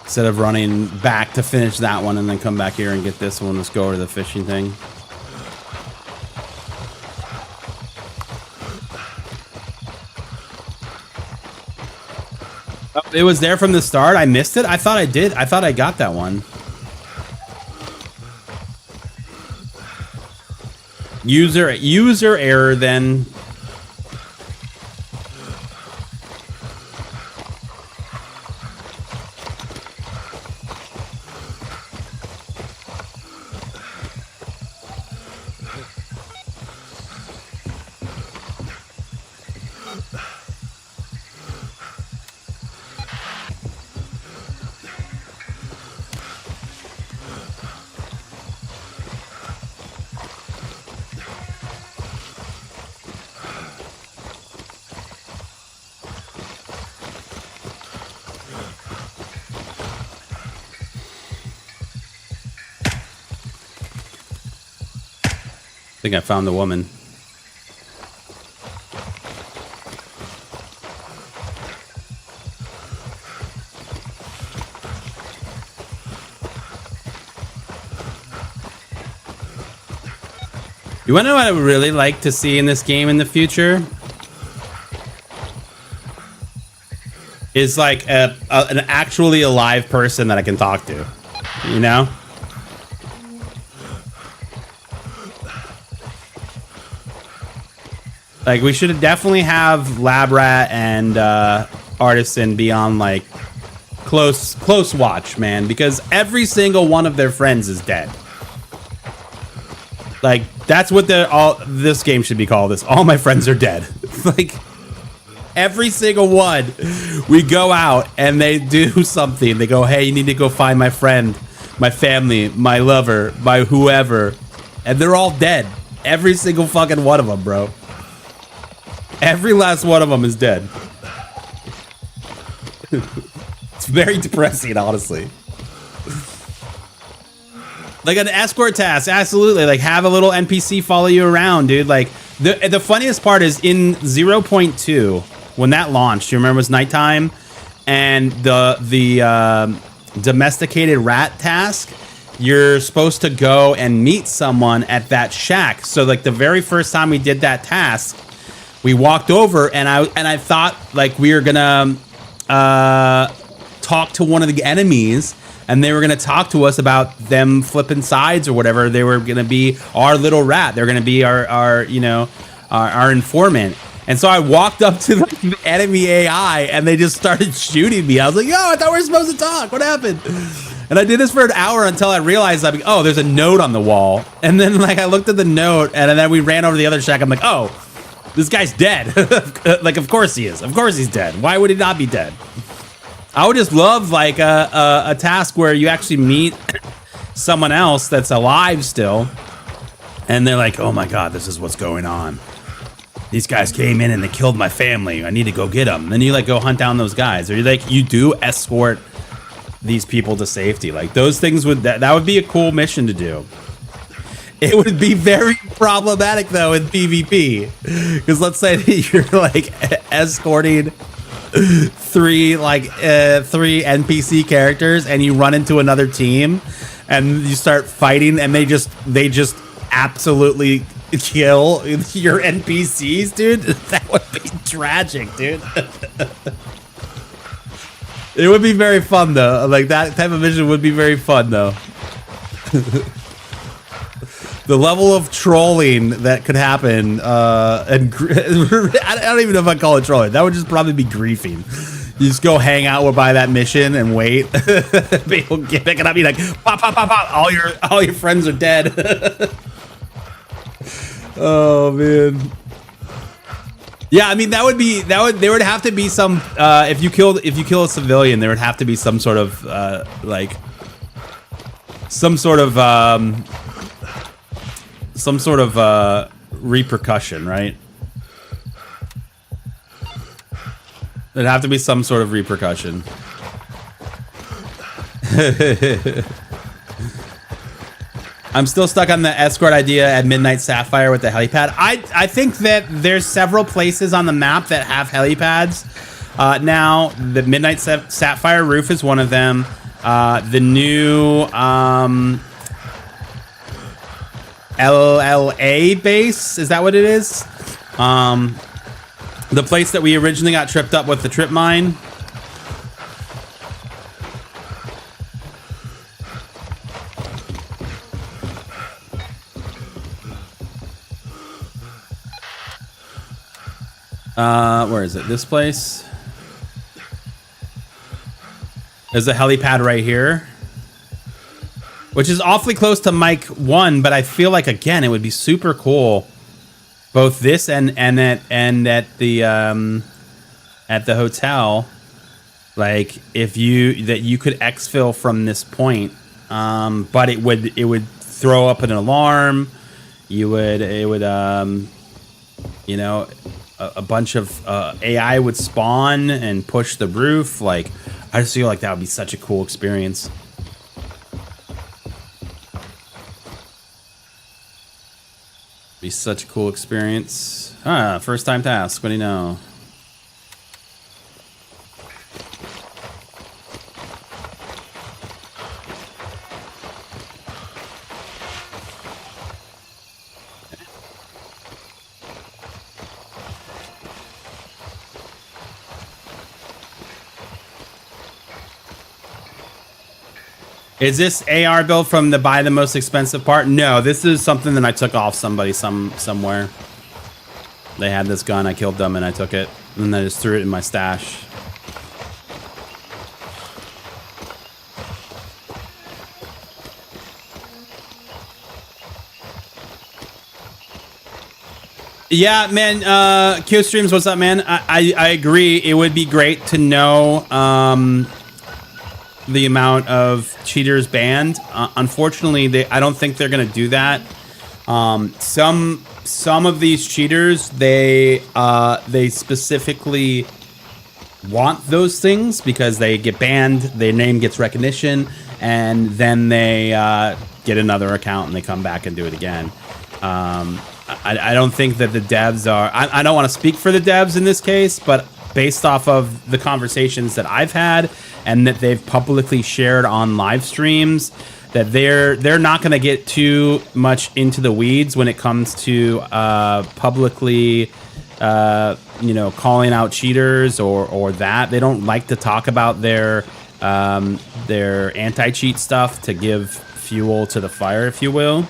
Instead of running back to finish that one and then come back here and get this one, let's go over to the fishing thing. Oh, it was there from the start. I missed it. I thought I did. I thought I got that one. User error then. I think I found the woman. You want to know what I would really like to see in this game in the future? Is like an actually alive person that I can talk to, you know? Like, we should definitely have Lab Rat and Artisan be on, like, close watch, man. Because every single one of their friends is dead. Like, that's what this game should be called. All my friends are dead. Like, every single one. We go out and they do something. They go, hey, you need to go find my friend, my family, my lover, my whoever. And they're all dead. Every single fucking one of them, bro. Every last one of them is dead. It's very depressing, honestly. Like an escort task, absolutely. Like, have a little NPC follow you around, dude. Like, the funniest part is in 0.2, when that launched, you remember it was nighttime, and the domesticated rat task, you're supposed to go and meet someone at that shack. So, like, the very first time we did that task, we walked over, and I thought, like, we were gonna talk to one of the enemies, and they were gonna talk to us about them flipping sides or whatever. They were gonna be our little rat. They're gonna be our informant. And so I walked up to the enemy AI and they just started shooting me. I was like, yo, I thought we were supposed to talk. What happened? And I did this for an hour until I realized, like, oh, there's a note on the wall. And then like I looked at the note and then we ran over to the other shack. I'm like, oh, this guy's dead. Like, of course he is. Of course he's dead. Why would he not be dead? I would just love like a task where you actually meet someone else that's alive still. And they're like, oh my God, this is what's going on. These guys came in and they killed my family. I need to go get them. Then you like go hunt down those guys. Or you like you do escort these people to safety. Like those things would that would be a cool mission to do. It would be very problematic though in PvP. Because let's say that you're like escorting three NPC characters and you run into another team and you start fighting and they just absolutely kill your NPCs, dude. That would be tragic, dude. It would be very fun though. Like that type of mission would be very fun though. The level of trolling that could happen, and I don't even know if I call it trolling. That would just probably be griefing. You just go hang out by that mission and wait. People get pick it up. Be like, pop, pop, pop, pop. All your friends are dead. Oh man. Yeah, I mean there would have to be some if you kill a civilian, there would have to be some sort of repercussion, right? There'd have to be some sort of repercussion. I'm still stuck on the escort idea at Midnight Sapphire with the helipad. I think that there's several places on the map that have helipads. Now, the Midnight Sapphire roof is one of them. The new LLA base, is that what it is? The place that we originally got tripped up with the trip mine. Where is it? This place? There's a helipad right here, which is awfully close to Mike 1, but I feel like, again, it would be super cool. Both this and at the hotel, like if you could exfil from this point, but it would throw up an alarm. It would you know, a bunch of AI would spawn and push the roof. Like, I just feel like that would be such a cool experience. Be such a cool experience. First time task. What do you know? Is this AR build from the buy the most expensive part? No, this is something that I took off somebody somewhere. They had this gun, I killed them and I took it. And I just threw it in my stash. Yeah, man, Q Streams, what's up, man? I agree. It would be great to know the amount of cheaters banned. Unfortunately, I don't think they're going to do that. Some of these cheaters, they specifically want those things because they get banned, their name gets recognition, and then they get another account and they come back and do it again. I don't think that the devs are... I don't want to speak for the devs in this case, but based off of the conversations that I've had and that they've publicly shared on live streams, that they're not going to get too much into the weeds when it comes to publicly calling out cheaters or that. They don't like to talk about their anti-cheat stuff to give fuel to the fire, if you will.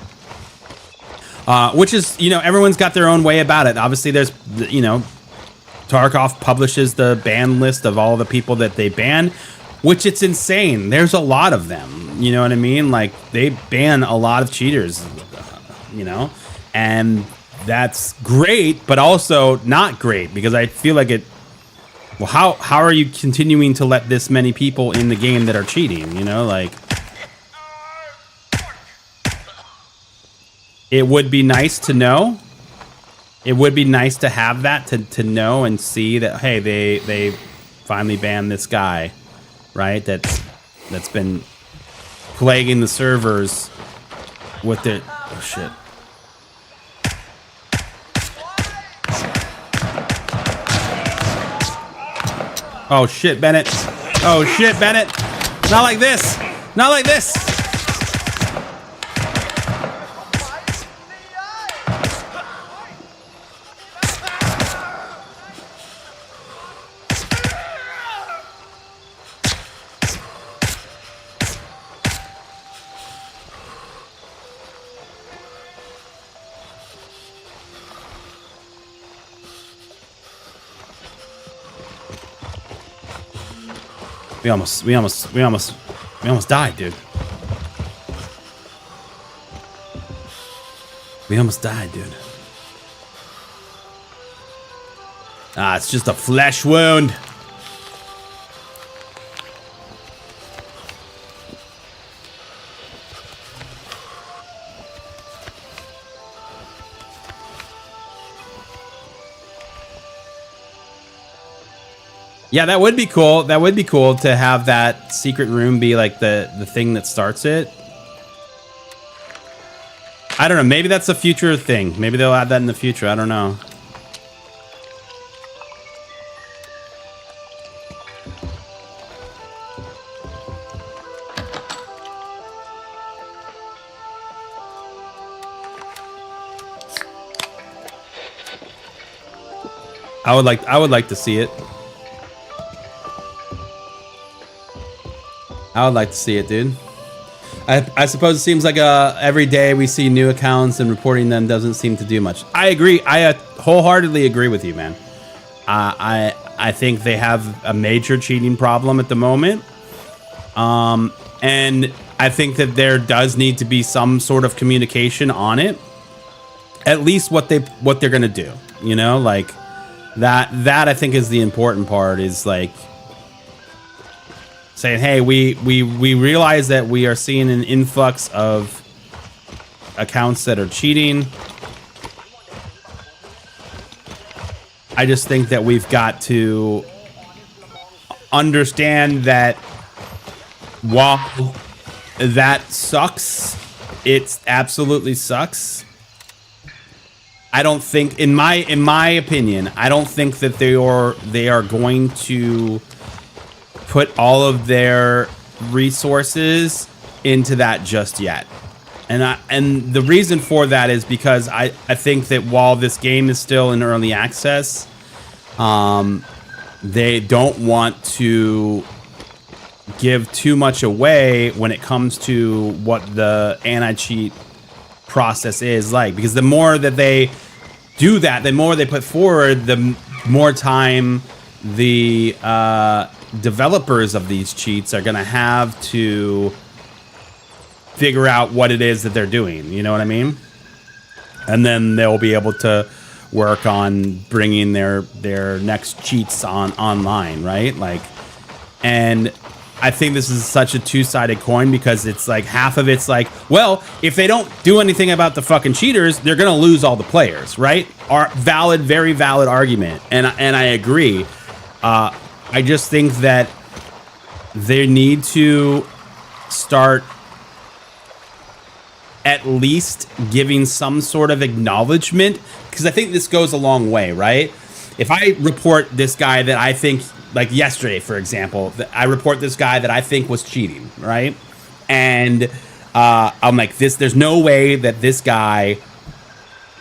Which is, everyone's got their own way about it. Obviously, there's, Tarkov publishes the ban list of all the people that they ban, which it's insane. There's a lot of them. You know what I mean? Like, they ban a lot of cheaters, you know? And that's great, but also not great, because I feel like it... Well, how are you continuing to let this many people in the game that are cheating, you know? Like... It would be nice to know. It would be nice to have that, to know and see that, hey, they finally banned this guy, right? That's been plaguing the servers with the... Oh, shit. Oh, shit, Bennett. Oh, shit, Bennett. Not like this. Not like this. We almost died, dude. We almost died, dude. Ah, it's just a flesh wound. Yeah, that would be cool. That would be cool to have that secret room be like the thing that starts it. I don't know. Maybe that's a future thing. Maybe they'll add that in the future. I don't know. I would like to see it. I would like to see it, dude. I suppose it seems like every day we see new accounts and reporting them doesn't seem to do much. I agree. I wholeheartedly agree with you, man. I think they have a major cheating problem at the moment. And I think that there does need to be some sort of communication on it. At least what they're gonna do. You know, like that I think is the important part, is like saying, hey, we realize that we are seeing an influx of accounts that are cheating. I just think that we've got to understand that while that sucks, it absolutely sucks. I don't think, in my opinion, I don't think that they are going to put all of their resources into that just yet. And the reason for that is because I think that while this game is still in early access, they don't want to give too much away when it comes to what the anti-cheat process is like. Because the more that they do that, the more they put forward, the more time the developers of these cheats are going to have to figure out what it is that they're doing. You know what I mean? And then they'll be able to work on bringing their next cheats online, right? Like, and I think this is such a two-sided coin, because it's like half of it's like, well, if they don't do anything about the fucking cheaters, they're gonna lose all the players, right? Very valid argument, and I agree. I just think that they need to start at least giving some sort of acknowledgement, because I think this goes a long way, right? If I report this guy that I think, like yesterday, for example, I report this guy that I think was cheating, right? And I'm like, there's no way that this guy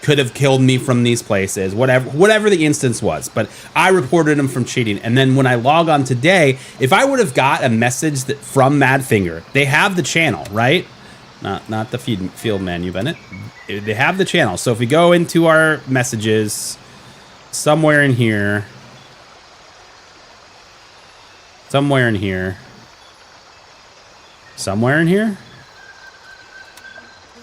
could have killed me from these places, whatever the instance was, but I reported him from cheating. And then when I log on today, if I would have got a message from Madfinger, they have the channel, right? Not the field menu, Bennett. They have the channel. So if we go into our messages, somewhere in here, Somewhere in here. Somewhere in here?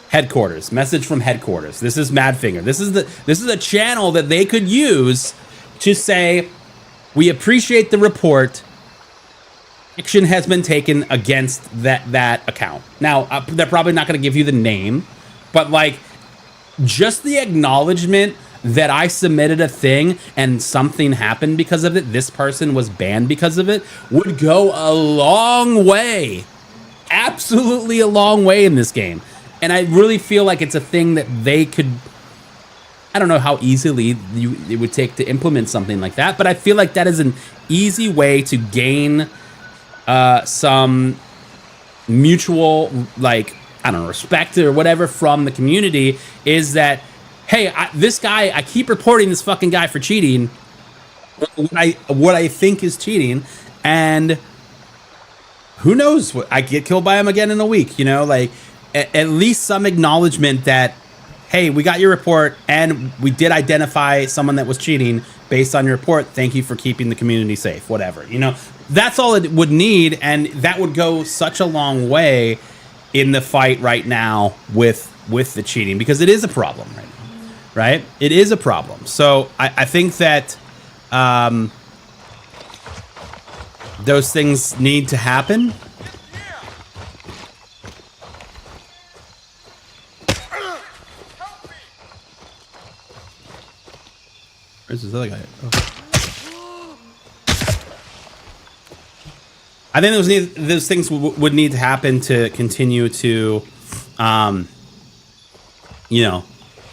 Headquarters. Message from headquarters. This is Madfinger. This is a channel that they could use to say, we appreciate the report. Action has been taken against that account. Now, they're probably not going to give you the name, but like just the acknowledgement that I submitted a thing and something happened because of it, this person was banned because of it, would go a long way. Absolutely a long way in this game. And I really feel like it's a thing that they could, I don't know how easily it would take to implement something like that, but I feel like that is an easy way to gain some mutual, like, I don't know, respect or whatever from the community, is that, hey, this guy, I keep reporting this fucking guy for cheating, what I think is cheating, and who knows, what I get killed by him again in a week, you know, like, at least some acknowledgement that, hey, we got your report and we did identify someone that was cheating based on your report. Thank you for keeping the community safe, whatever, you know, that's all it would need. And that would go such a long way in the fight right now with the cheating, because it is a problem right now, right? It is a problem. So I think that those things need to happen. Where's this other guy? Oh. I think those things would need to happen to continue to, you know,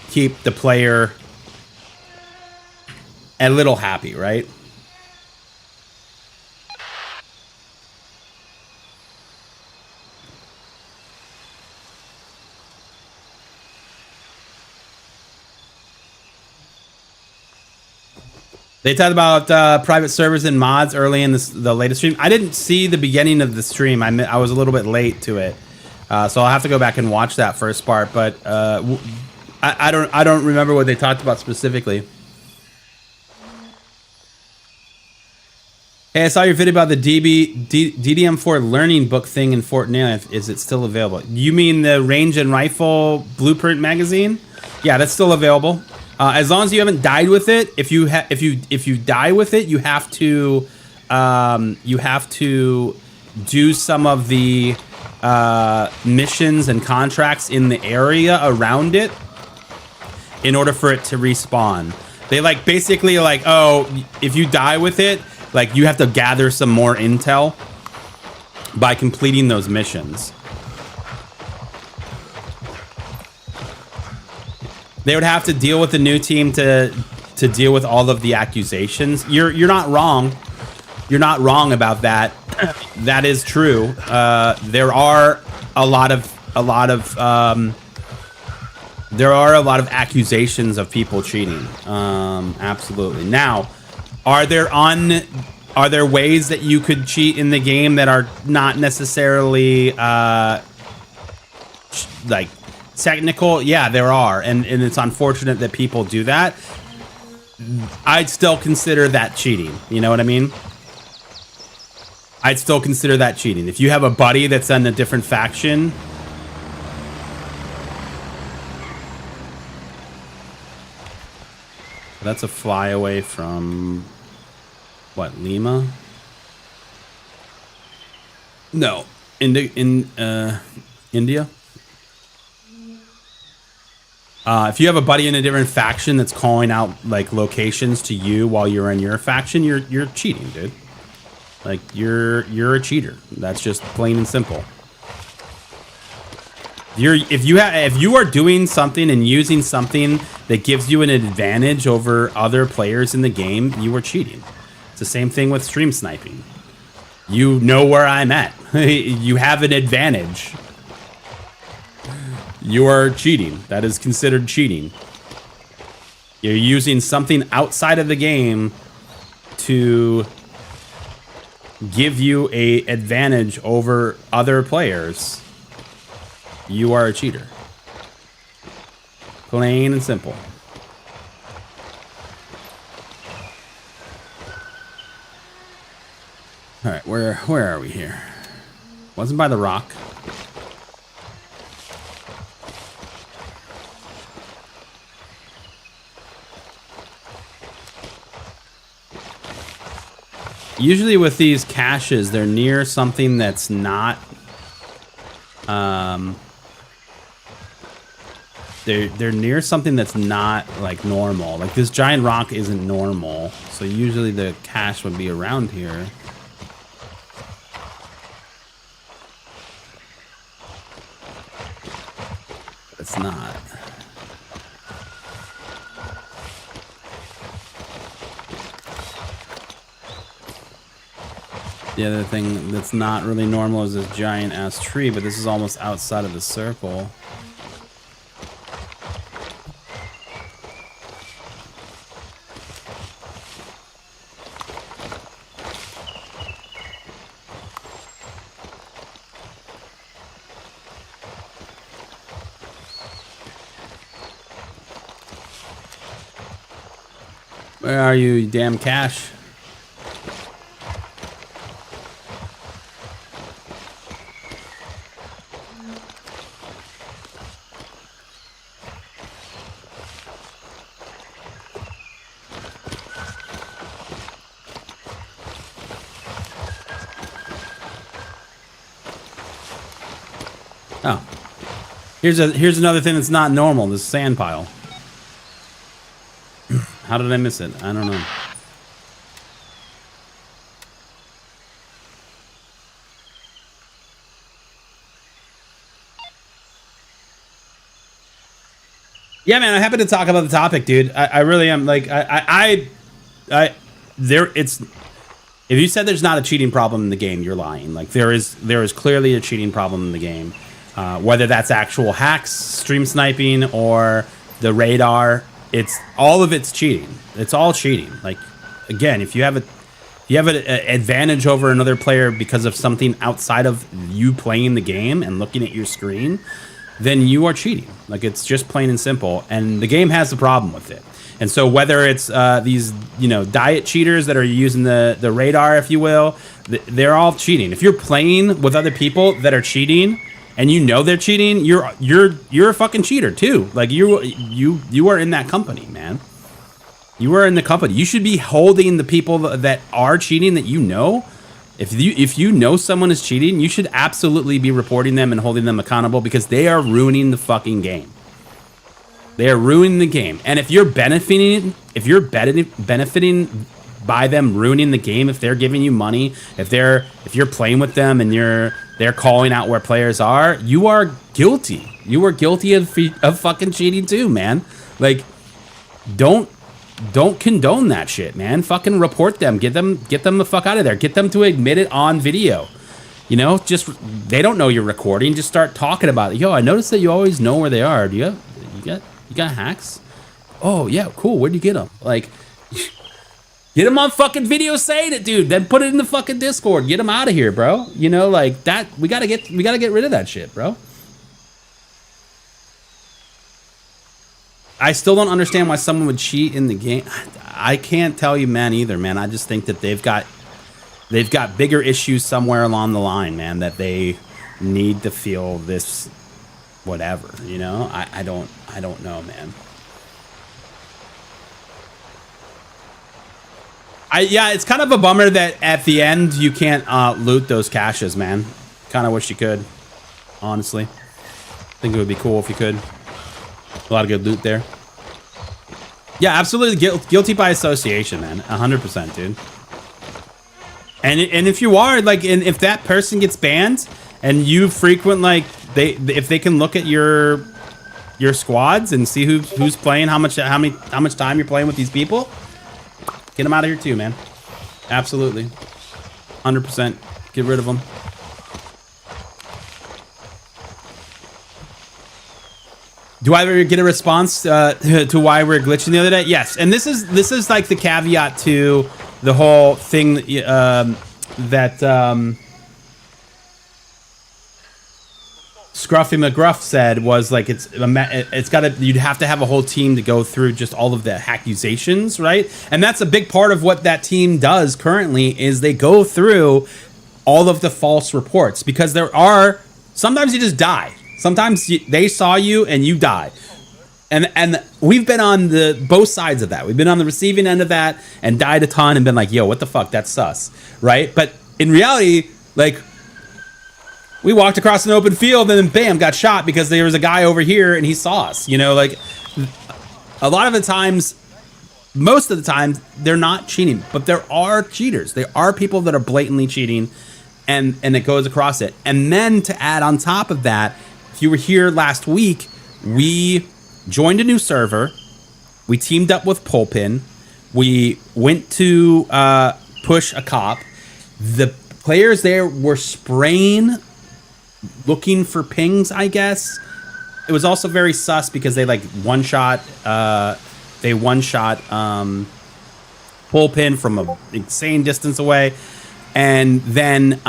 keep the player a little happy, right? They talked about private servers and mods early in the latest stream. I didn't see the beginning of the stream. I was a little bit late to it, so I'll have to go back and watch that first part. But I don't remember what they talked about specifically. Hey, I saw your video about the DDM4 learning book thing in Fortnite. Is it still available? You mean the range and rifle blueprint magazine? Yeah, that's still available. As long as you haven't died with it, if you die with it, you have to do some of the missions and contracts in the area around it in order for it to respawn. They like basically like, oh, if you die with it, like you have to gather some more intel by completing those missions. They would have to deal with the new team to deal with all of the accusations. You're not wrong. You're not wrong about that. That is true. There are a lot of accusations of people cheating. Absolutely. Now, are there ways that you could cheat in the game that are not necessarily like technical? Yeah, there are, and it's unfortunate that people do that. I'd still consider that cheating. You know what I mean? I'd still consider that cheating. If you have a buddy that's in a different faction, that's a fly away from what, Lima? No, India. If you have a buddy in a different faction that's calling out like locations to you while you're in your faction, you're cheating, dude. Like you're a cheater. That's just plain and simple. If you are doing something and using something that gives you an advantage over other players in the game, you are cheating. It's the same thing with stream sniping. You know where I'm at. You have an advantage. You are cheating. That is considered cheating. You're using something outside of the game to give you a advantage over other players. You are a cheater. Plain and simple. All right, where are we here? Wasn't by the rock. Usually with these caches, they're near something that's not, they're near something that's not like normal. Like this giant rock isn't normal, so usually the cache would be around here. It's not. The other thing that's not really normal is this giant ass tree, but this is almost outside of the circle. Where are you, you damn cache? Oh. Here's another thing that's not normal, this sand pile. How did I miss it? I don't know. Yeah, man, I'm happy to talk about the topic, dude. I really am. Like, it's. If you said there's not a cheating problem in the game, you're lying. Like, there is clearly a cheating problem in the game. Whether that's actual hacks, stream sniping, or the radar, all of it's cheating. It's all cheating. Like, again, if you have an advantage over another player because of something outside of you playing the game and looking at your screen, then you are cheating. Like, it's just plain and simple. And the game has a problem with it. And so whether it's these, diet cheaters that are using the radar, if you will, they're all cheating. If you're playing with other people that are cheating and you know they're cheating, you're a fucking cheater too. Like you are in that company, man. You are in the company. You should be holding the people that are cheating that you know. If you know someone is cheating, you should absolutely be reporting them and holding them accountable because they are ruining the fucking game. They are ruining the game. And if you're benefiting by them ruining the game, if they're giving you money, if you're playing with them and they're calling out where players are, you are guilty. You are guilty of fucking cheating too, man. Like, don't condone that shit, man. Fucking report them. Get them the fuck out of there. Get them to admit it on video. Just they don't know you're recording. Just start talking about it. Yo, I noticed that you always know where they are. You got hacks? Oh yeah, cool. Where'd you get them? Like, get them on fucking video saying it, dude. Then put it in the fucking Discord. Get them out of here, bro. Like that. We gotta get rid of that shit, bro. I still don't understand why someone would cheat in the game. I can't tell you, man, either, man. I just think that they've got bigger issues somewhere along the line, man, that they need to feel this whatever, I don't know, man. Yeah, it's kind of a bummer that at the end you can't loot those caches, man. Kind of wish you could, honestly. I think it would be cool if you could. A lot of good loot there. Yeah, absolutely guilty by association, man. 100%, dude. And if you are, like, and if that person gets banned and you frequent, like, if they can look at your squads and see who's playing, how much time you're playing with these people, get them out of here too, man. Absolutely. 100%. Get rid of them. Do I ever get a response to why we're glitching the other day? Yes, and this is like the caveat to the whole thing that Scruffy McGruff said was like it's got to, you'd have to have a whole team to go through just all of the accusations, right? And that's a big part of what that team does currently is they go through all of the false reports, because there are sometimes you just die. Sometimes they saw you and you die. And we've been on the both sides of that. We've been on the receiving end of that and died a ton and been like, yo, what the fuck? That's sus, right? But in reality, like, we walked across an open field and then bam, got shot because there was a guy over here and he saw us. You know, like, a lot of the times, most of the time, they're not cheating, but there are cheaters. There are people that are blatantly cheating, and it goes across it. And then to add on top of that, if you were here last week, we joined a new server. We teamed up with Pulpin. We went to push a cop. The players there were spraying, looking for pings, I guess. It was also very sus because they like one-shot Pulpin from an insane distance away. And then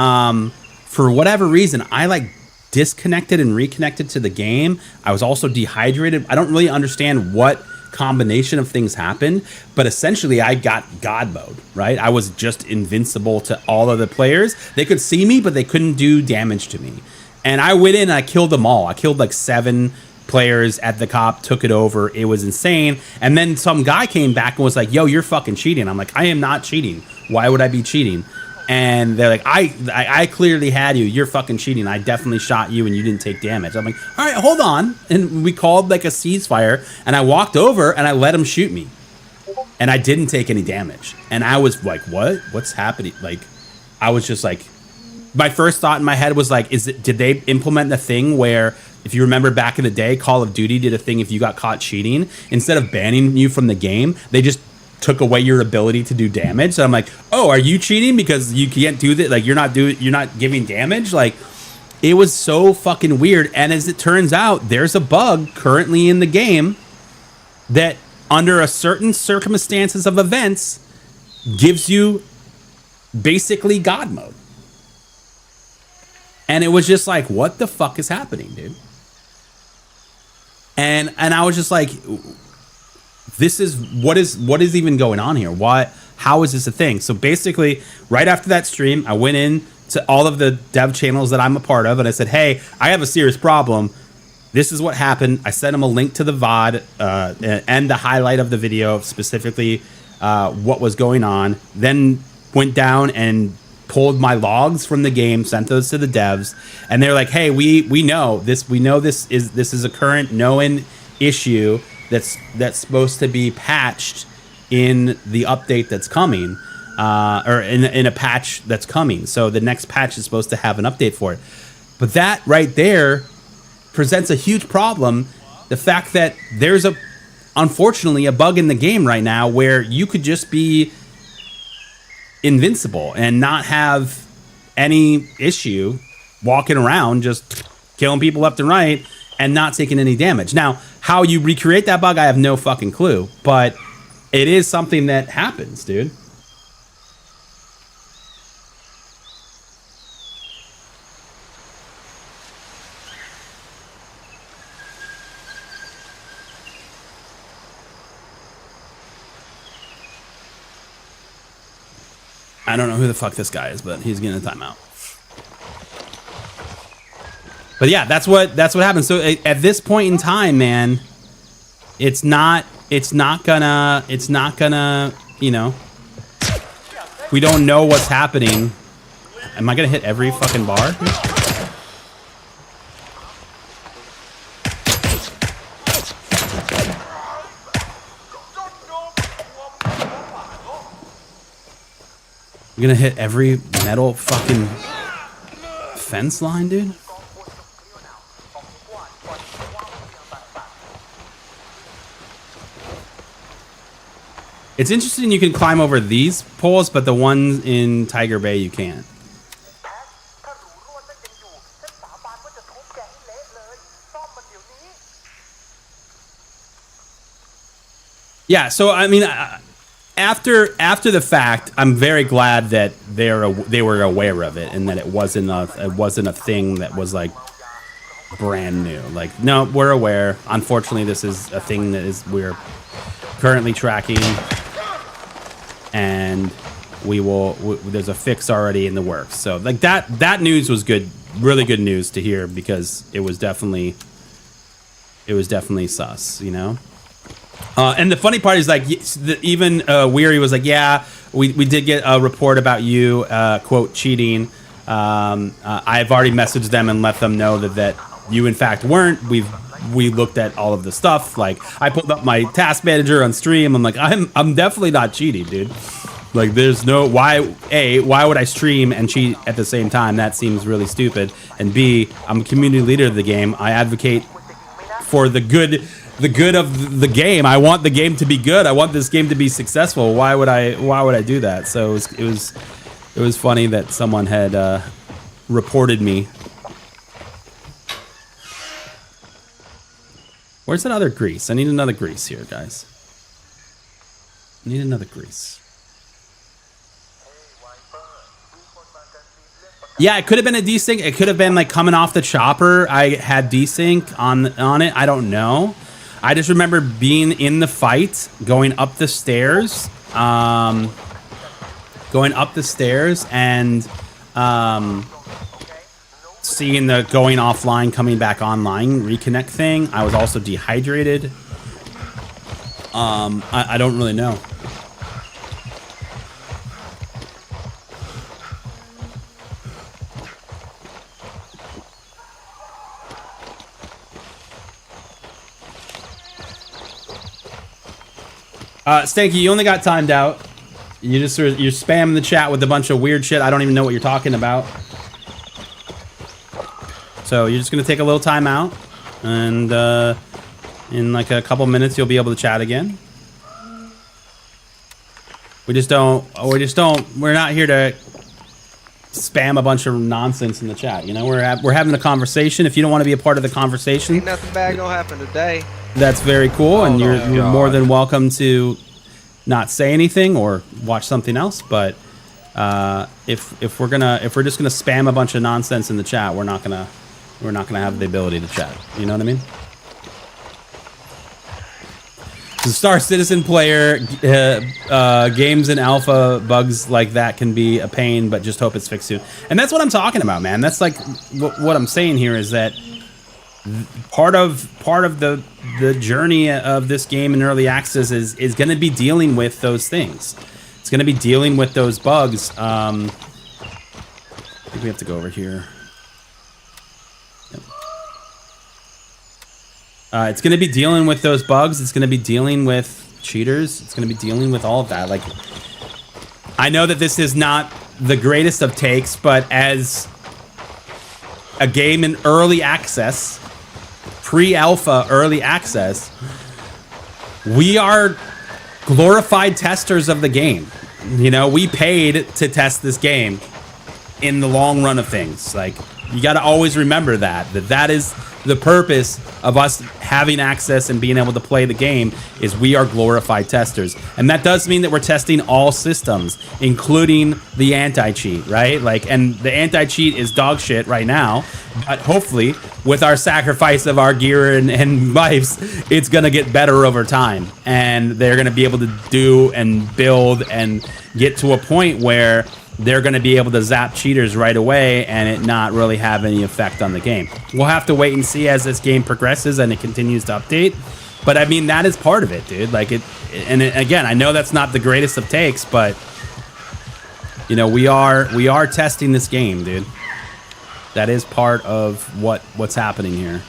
for whatever reason, I like disconnected and reconnected to the game. I was also dehydrated. I don't really understand what combination of things happened, but essentially I got God mode, right? I was just invincible to all of the players. They could see me, but they couldn't do damage to me. And I went in and I killed them all. I killed like 7 players at the cop, took it over. It was insane. And then some guy came back and was like, yo, you're fucking cheating. I'm like, I am not cheating. Why would I be cheating? And they're like, I clearly had you. You're fucking cheating. I definitely shot you and you didn't take damage. I'm like, all right, hold on. And we called like a ceasefire, and I walked over and I let him shoot me. And I didn't take any damage. And I was like, what? What's happening? Like, I was just like, my first thought in my head was like, did they implement the thing where, if you remember back in the day, Call of Duty did a thing if you got caught cheating, instead of banning you from the game, they just took away your ability to do damage. So I'm like, oh, are you cheating because you can't do that? Like, you're not giving damage? Like, it was so fucking weird. And as it turns out, there's a bug currently in the game that under a certain circumstances of events gives you basically God mode. And it was just like, what the fuck is happening, dude? And I was just like, this is what is even going on here? How is this a thing? So basically, right after that stream, I went in to all of the dev channels that I'm a part of, and I said, hey, I have a serious problem. This is what happened. I sent them a link to the VOD and the highlight of the video, specifically what was going on. Then went down and pulled my logs from the game, sent those to the devs, and they're like, hey, we know this. We know this is a current known issue that's supposed to be patched in the update that's coming, or in a patch that's coming. So the next patch is supposed to have an update for it. But that right there presents a huge problem. The fact that there's unfortunately a bug in the game right now where you could just be invincible and not have any issue walking around just killing people left and right and not taking any damage. Now, how you recreate that bug, I have no fucking clue, but it is something that happens, dude. I don't know who the fuck this guy is, but he's getting a timeout. But yeah, that's what happens. So at this point in time, man, it's not gonna, you know, we don't know what's happening. Am I gonna hit every fucking bar? I'm gonna hit every metal fucking fence line, dude. It's interesting you can climb over these poles, but the ones in Tiger Bay you can't. Yeah, so I mean, after the fact, I'm very glad that they were aware of it and that it wasn't a thing that was like brand new. Like, no, we're aware. Unfortunately, this is a thing that we're currently tracking, and there's a fix already in the works. So like that news was good, really good news to hear, because it was definitely sus, you know. And the funny part is, like, even Weary was like, yeah, we did get a report about you, quote, cheating. I've already messaged them and let them know that you in fact weren't. We looked at all of the stuff. Like, I pulled up my task manager on stream. I'm like, I'm definitely not cheating, dude. Like, there's no why would I stream and cheat at the same time? That seems really stupid. And B, I'm a community leader of the game. I advocate for the good of the game. I want the game to be good. I want this game to be successful. Why would I do that? So it was funny that someone had reported me. Where's that other grease? I need another grease here, guys. I need another grease. Yeah, it could have been a desync. It could have been like coming off the chopper. I had desync on it. I don't know. I just remember being in the fight, going up the stairs, and seeing the going offline, coming back online, reconnect thing. I was also dehydrated. I don't really know. Stanky, you only got timed out. You're spamming the chat with a bunch of weird shit. I don't even know what you're talking about. So you're just gonna take a little time out, and in like a couple minutes you'll be able to chat again. We're not here to spam a bunch of nonsense in the chat. You know, we're having a conversation. If you don't want to be a part of the conversation, ain't nothing bad gonna happen today. That's very cool, and you're more than welcome to not say anything or watch something else. But if we're just gonna spam a bunch of nonsense in the chat, we're not gonna have the ability to chat. You know what I mean? The Star Citizen player, games in alpha, bugs like that can be a pain, but just hope it's fixed soon. And that's what I'm talking about, man. That's like what I'm saying here is that part of the journey of this game in early access is going to be dealing with those things. It's going to be dealing with those bugs. I think we have to go over here. It's going to be dealing with those bugs. It's going to be dealing with cheaters. It's going to be dealing with all of that. Like, I know that this is not the greatest of takes, but as a game in early access, pre-alpha early access, we are glorified testers of the game. You know, we paid to test this game in the long run of things. Like, you got to always remember that is the purpose of us having access and being able to play the game, is we are glorified testers. And that does mean that we're testing all systems, including the anti-cheat, right? Like, and the anti-cheat is dog shit right now, but hopefully with our sacrifice of our gear and lives, it's gonna get better over time. And they're gonna be able to do and build and get to a point where they're going to be able to zap cheaters right away and it not really have any effect on the game. We'll have to wait and see as this game progresses and it continues to update. But I mean, that is part of it, dude. Like, again, I know that's not the greatest of takes, but you know, we are testing this game, dude. That is part of what's happening here.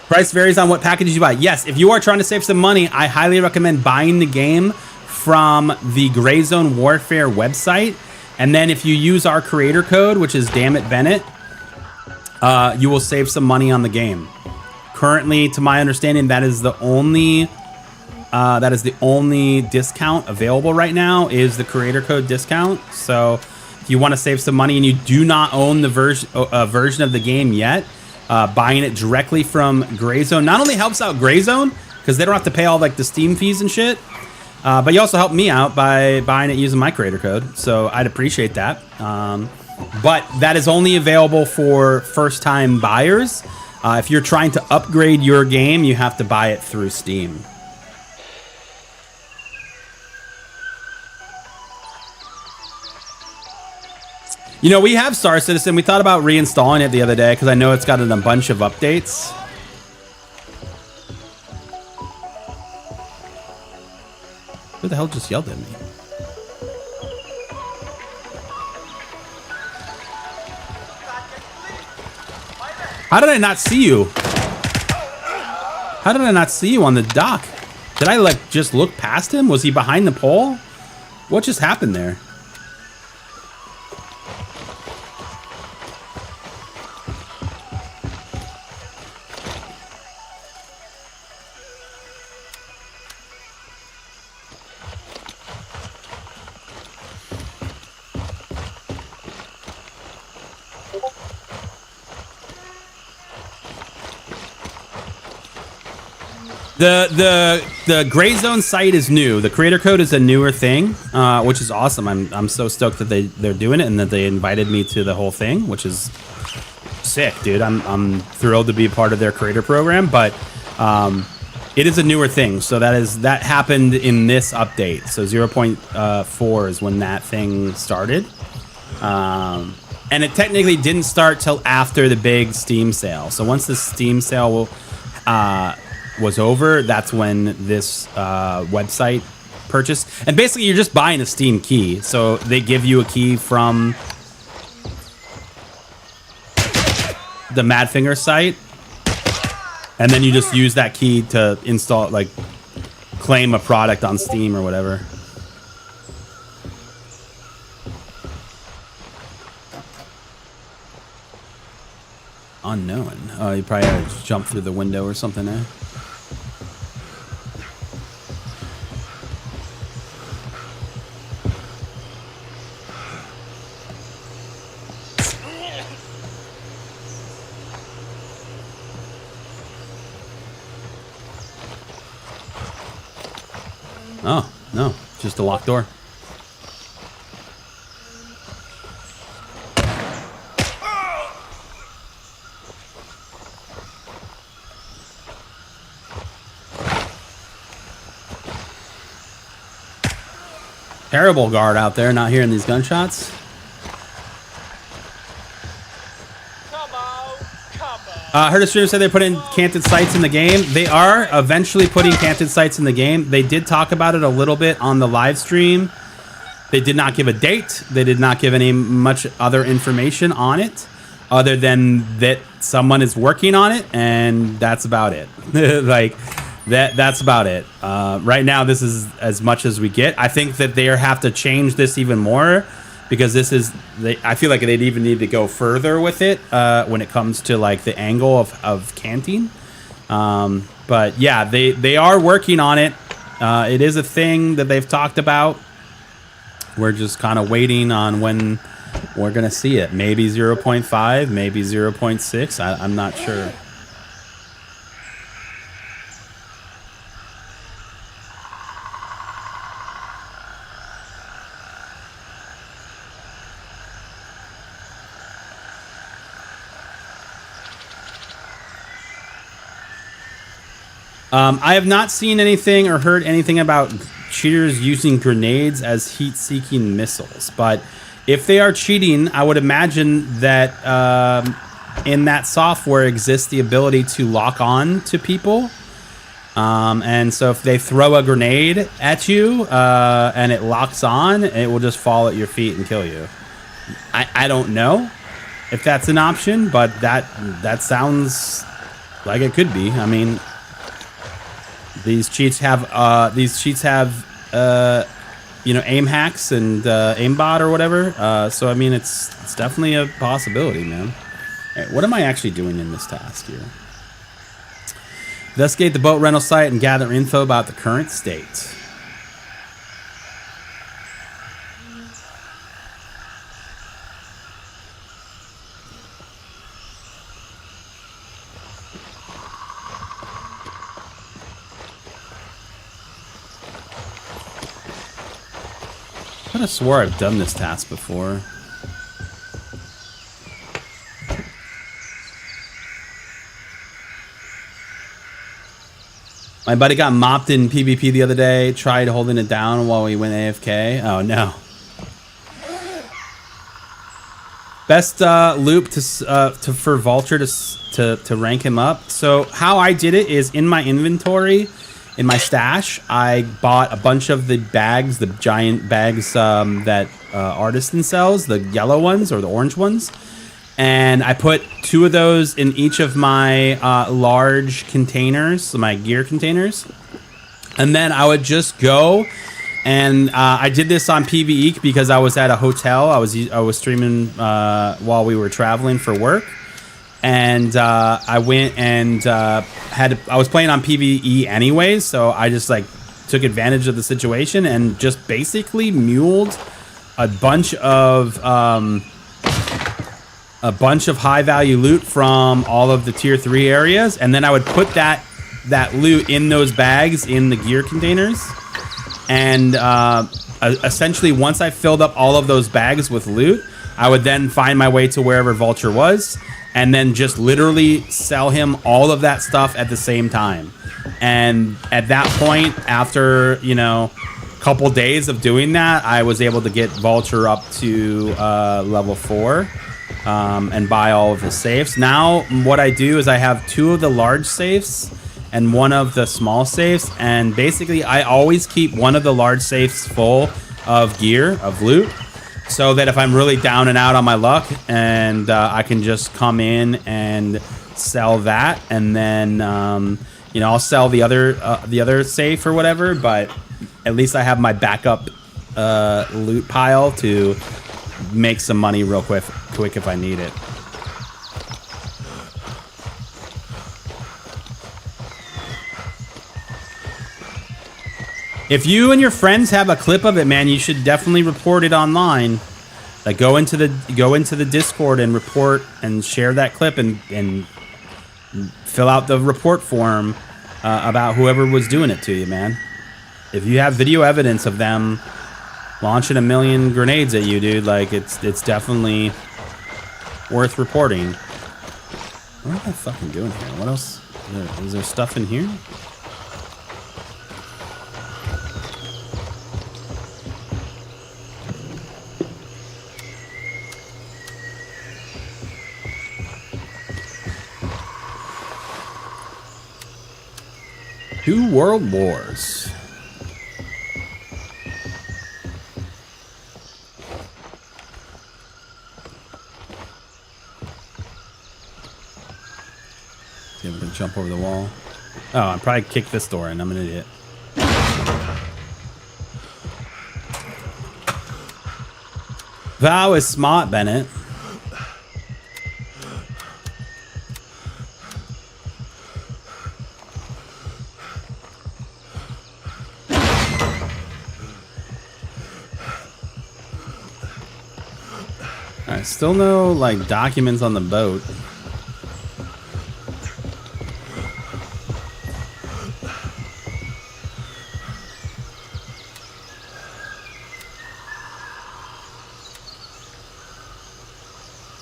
Price varies on what packages you buy. Yes, if you are trying to save some money, I highly recommend buying the game from the Gray Zone Warfare website. And then if you use our creator code, which is dammit Bennett, you will save some money on the game. Currently, to my understanding, that is the only discount available right now, is the creator code discount. So if you want to save some money and you do not own the version of the game yet, buying it directly from Gray Zone not only helps out Gray Zone, because they don't have to pay all like the Steam fees and shit. But you also help me out by buying it using my creator code, so I'd appreciate that. But that is only available for first-time buyers. If you're trying to upgrade your game, you have to buy it through Steam. You know, we have Star Citizen. We thought about reinstalling it the other day because I know it's gotten a bunch of updates. Who the hell just yelled at me? How did I not see you? How did I not see you on the dock? Did I like just look past him? Was he behind the pole? What just happened there? The Gray Zone site is new. The creator code is a newer thing, which is awesome. I'm so stoked that they're doing it and that they invited me to the whole thing, which is sick, dude. I'm thrilled to be a part of their creator program, but it is a newer thing. So that happened in this update. So 0.4 is when that thing started. And it technically didn't start till after the big Steam sale. So once the Steam sale was over, that's when this website purchased. And basically, you're just buying a Steam key. So they give you a key from the Madfinger site, and then you just use that key to install, like, claim a product on Steam or whatever. Unknown. Oh, you probably had to jump through the window or something, eh? Oh, no. Just a locked door. Terrible guard out there, not hearing these gunshots. Heard a streamer say they're putting canted sights in the game. They are eventually putting canted sights in the game. They did talk about it a little bit on the live stream. They did not give a date. They did not give any much other information on it, other than that someone is working on it, and that's about it. Like, that's about it. Right now, this is as much as we get. I think that they have to change this even more, because this is, I feel like they'd even need to go further with it when it comes to like the angle of canting. But yeah, they are working on it. It is a thing that they've talked about. We're just kind of waiting on when we're gonna see it. Maybe 0.5, maybe 0.6. I'm not sure. I have not seen anything or heard anything about cheaters using grenades as heat-seeking missiles. But if they are cheating, I would imagine that in that software exists the ability to lock on to people. And so if they throw a grenade at you and it locks on, it will just fall at your feet and kill you. I don't know if that's an option, but that sounds like it could be. I mean, these cheats have you know, aim hacks and aimbot or whatever. So I mean, it's definitely a possibility, man. Right, what am I actually doing in this task here? Investigate the boat rental site and gather info about the current state. could have swore I've done this task before. My buddy got mopped in PvP the other day. Tried holding it down while we went AFK. Oh no. Best loop for Vulture to rank him up. So how I did it is in my inventory, in my stash, I bought a bunch of the bags, the giant bags that Artisan sells, the yellow ones or the orange ones. And I put 2 of those in each of my large containers, my gear containers. And then I would just go, and I did this on PvE because I was at a hotel. I was streaming while we were traveling for work. And I went and I was playing on PvE anyways, so I just like took advantage of the situation and just basically muled a bunch of high value loot from all of the tier 3 areas, and then I would put that loot in those bags in the gear containers, and essentially once I filled up all of those bags with loot, I would then find my way to wherever Vulture was and then just literally sell him all of that stuff at the same time. And at that point, after, you know, a couple days of doing that, I was able to get Vulture up to level 4 and buy all of the safes. Now what I do is I have 2 of the large safes and 1 of the small safes, and basically I always keep 1 of the large safes full of gear, of loot, so that if I'm really down and out on my luck, and I can just come in and sell that, and then you know, I'll sell the other safe or whatever, but at least I have my backup loot pile to make some money real quick if I need it. If you and your friends have a clip of it, man, you should definitely report it online. Like go into the Discord and report and share that clip and fill out the report form about whoever was doing it to you, man. If you have video evidence of them launching a million grenades at you, dude, like it's definitely worth reporting. What am I fucking doing here? What else? Is there stuff in here? Two world wars. See if I can jump over the wall. Oh, I probably kicked this door in. I'm an idiot. That was smart, Bennett. Alright, still no, like, documents on the boat.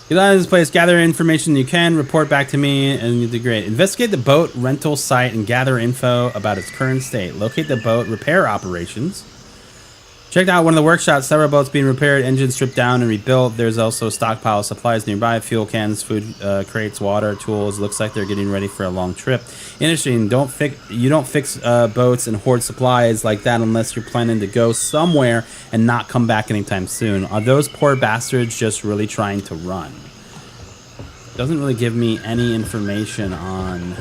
Get out of this place, gather information you can, report back to me, and you do great. Investigate the boat rental site and gather info about its current state. Locate the boat repair operations. Checked out one of the workshops, several boats being repaired, engines stripped down and rebuilt. There's also a stockpile of supplies nearby, fuel cans, food crates, water, tools. Looks like they're getting ready for a long trip. Interesting, you don't fix boats and hoard supplies like that unless you're planning to go somewhere and not come back anytime soon. Are those poor bastards just really trying to run? Doesn't really give me any information on...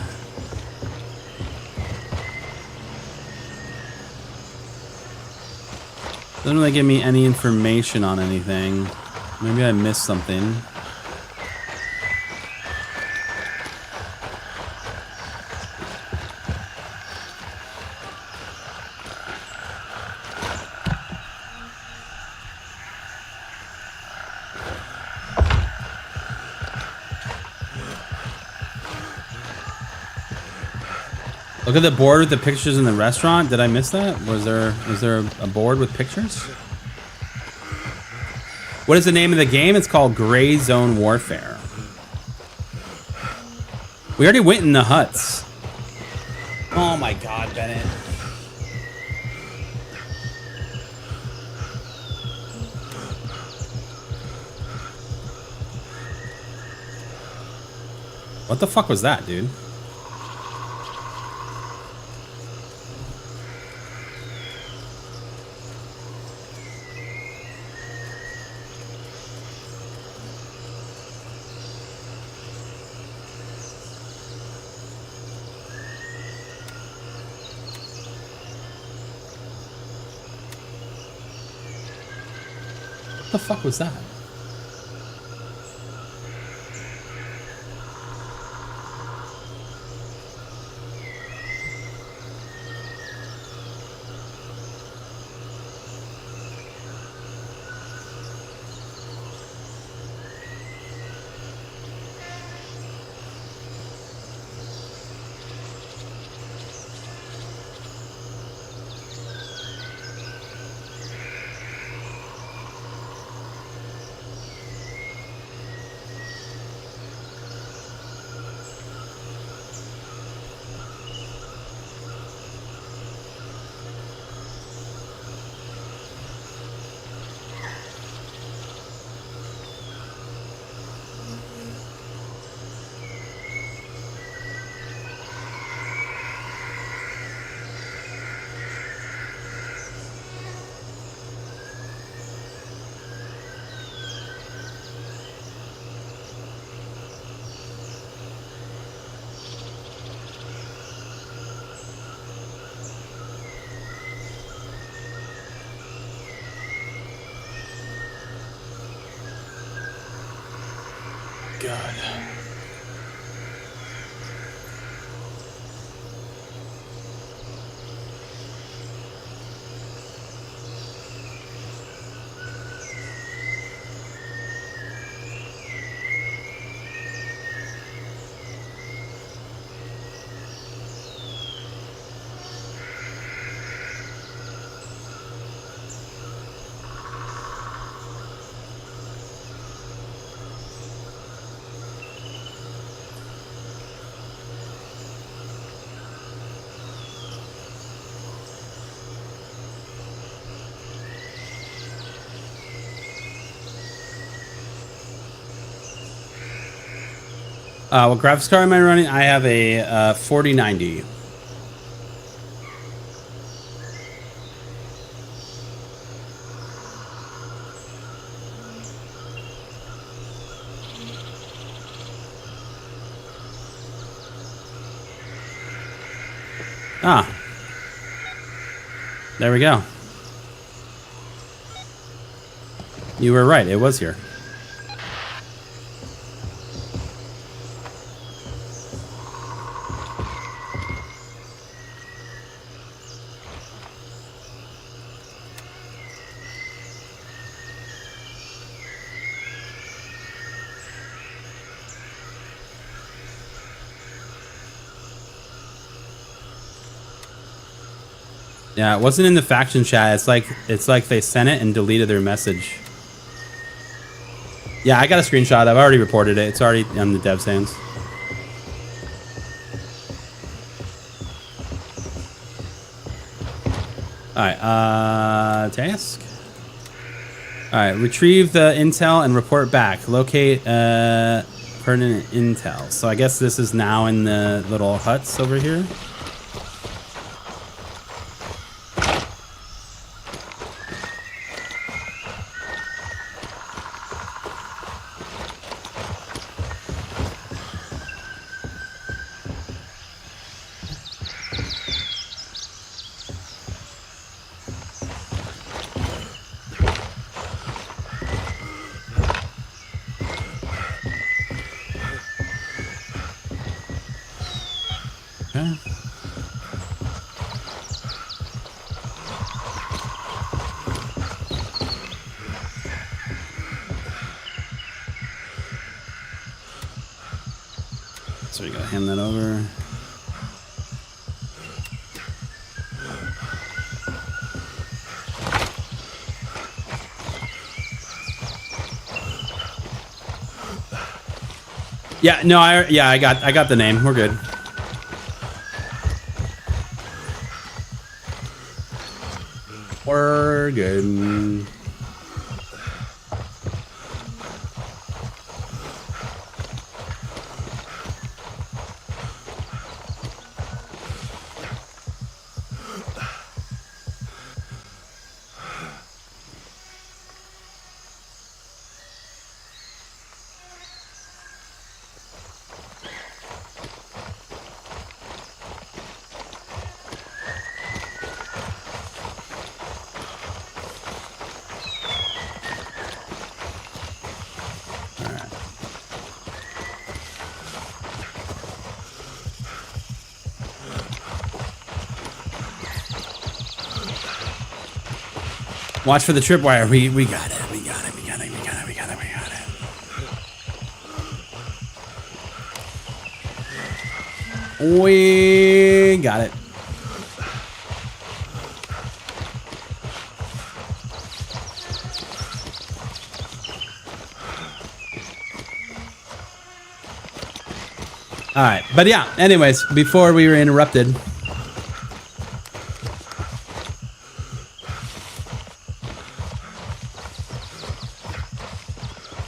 Doesn't really give me any information on anything. Maybe I missed something. Look at the board with the pictures in the restaurant. Did I miss that? Was there a board with pictures? What is the name of the game? It's called Gray Zone Warfare. We already went in the huts. Oh my God, Bennett. What the fuck was that, dude? What the fuck was that? God. What graphics card am I running? I have a 4090. Ah. There we go. You were right. It was here. Yeah, it wasn't in the faction chat. It's like they sent it and deleted their message. Yeah, I got a screenshot. I've already reported it. It's already on the dev's hands. Alright, task. Alright, retrieve the intel and report back. Locate pertinent intel. So I guess this is now in the little huts over here. Okay. So we gotta hand that over. Yeah, no, I got the name. We're good. We're good. Watch for the tripwire. We got it. We got it. We got it. We got it. We got it. We got it. We got it. All right. But yeah, anyways, before we were interrupted.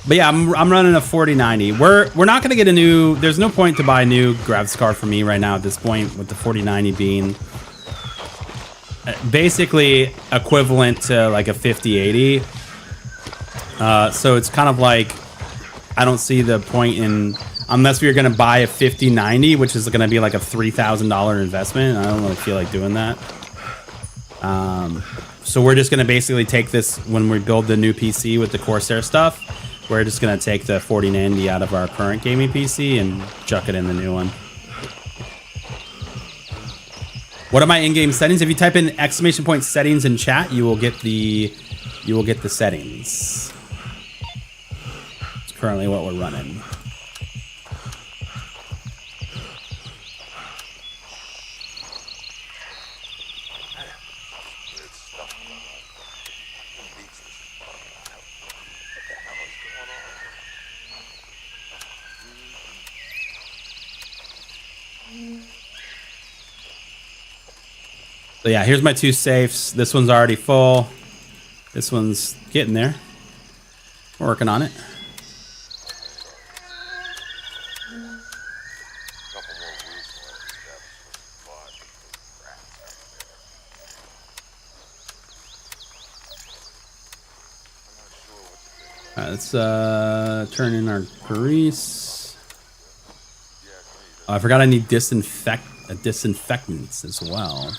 But yeah, I'm running a 4090. We're not gonna get a new. There's no point to buy a new grav scar for me right now at this point, with the 4090 being basically equivalent to like a 5080. So it's kind of like I don't see the point in, unless we were gonna buy a 5090, which is gonna be like a $3,000 investment. I don't really feel like doing that. So we're just gonna basically take this when we build the new PC with the Corsair stuff. We're just going to take the 4090 out of our current gaming PC and chuck it in the new one. What are my in-game settings? If you type in ! settings in chat, you will get the settings. It's currently what we're running. So yeah, here's my two safes. This one's already full. This one's getting there. We're working on it. All right, let's turn in our grease. Oh, I forgot I need disinfectants as well.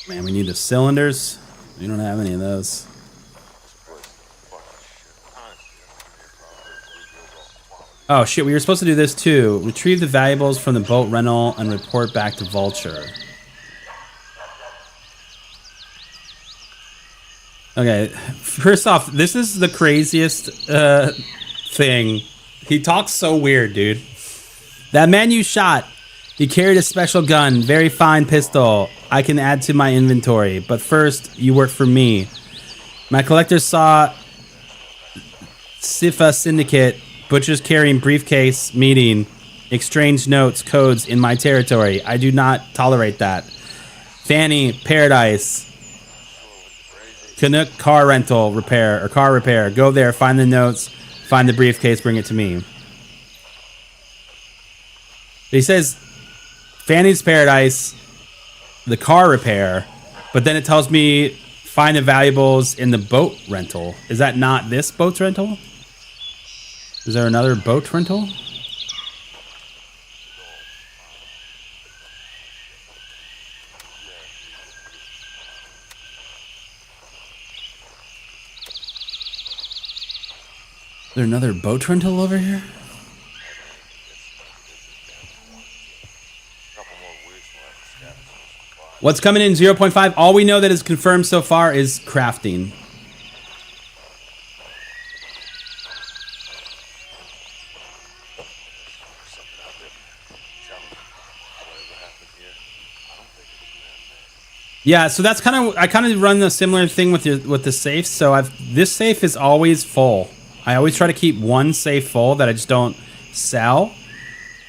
Man, we need the cylinders. We don't have any of those. Oh shit, we were supposed to do this too. Retrieve the valuables from the boat rental and report back to Vulture. Okay, first off, this is the craziest thing. He talks so weird, dude. That man you shot, he carried a special gun, very fine pistol. I can add to my inventory, but first, you work for me. My collectors saw Sifa Syndicate, butchers carrying briefcase, meeting, exchange notes, codes in my territory. I do not tolerate that. Fanny, Paradise, Canuck car rental repair, or car repair. Go there, find the notes, find the briefcase, bring it to me. He says Fanny's Paradise, the car repair, but then it tells me find the valuables in the boat rental. Is that not this boat rental? Is there another boat rental? Is there another boat rental over here? What's coming in 0.5? All we know that is confirmed so far is crafting. Yeah, so that's I kind of run the similar thing with the safes. So this safe is always full. I always try to keep one safe full that I just don't sell,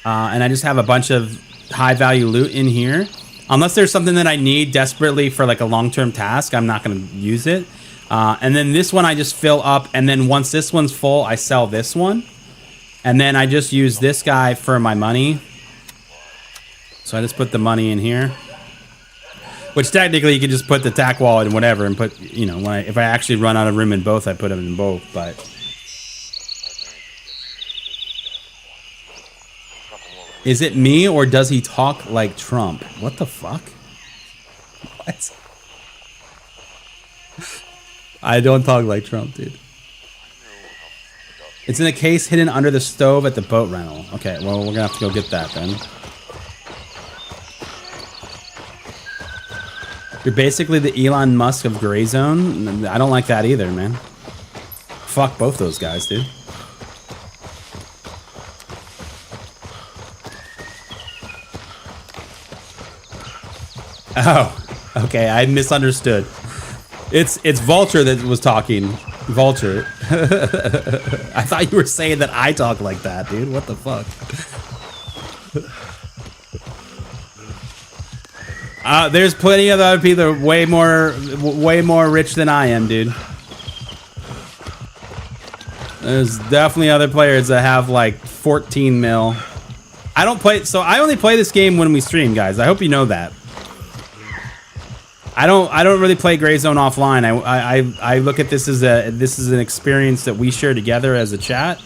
and I just have a bunch of high value loot in here. Unless there's something that I need desperately for like a long-term task, I'm not going to use it. And then this one I just fill up, and then once this one's full, I sell this one, and then I just use this guy for my money. So I just put the money in here. Which technically you could just put the tack wallet and whatever and put, you know, if I actually run out of room in both, I put them in both, but. Is it me or does he talk like Trump? What the fuck? What? I don't talk like Trump, dude. It's in a case hidden under the stove at the boat rental. Okay, well, we're gonna have to go get that then. You're basically the Elon Musk of Gray Zone. I don't like that either, man. Fuck both those guys, dude. Oh, okay. I misunderstood. It's Vulture that was talking. Vulture. I thought you were saying that I talk like that, dude. What the fuck? There's plenty of other people that are way more rich than I am, dude. There's definitely other players that have like 14 mil. I don't play, so I only play this game when we stream, guys. I hope you know that. I don't really play Gray Zone offline. I look at this as an experience that we share together as a chat.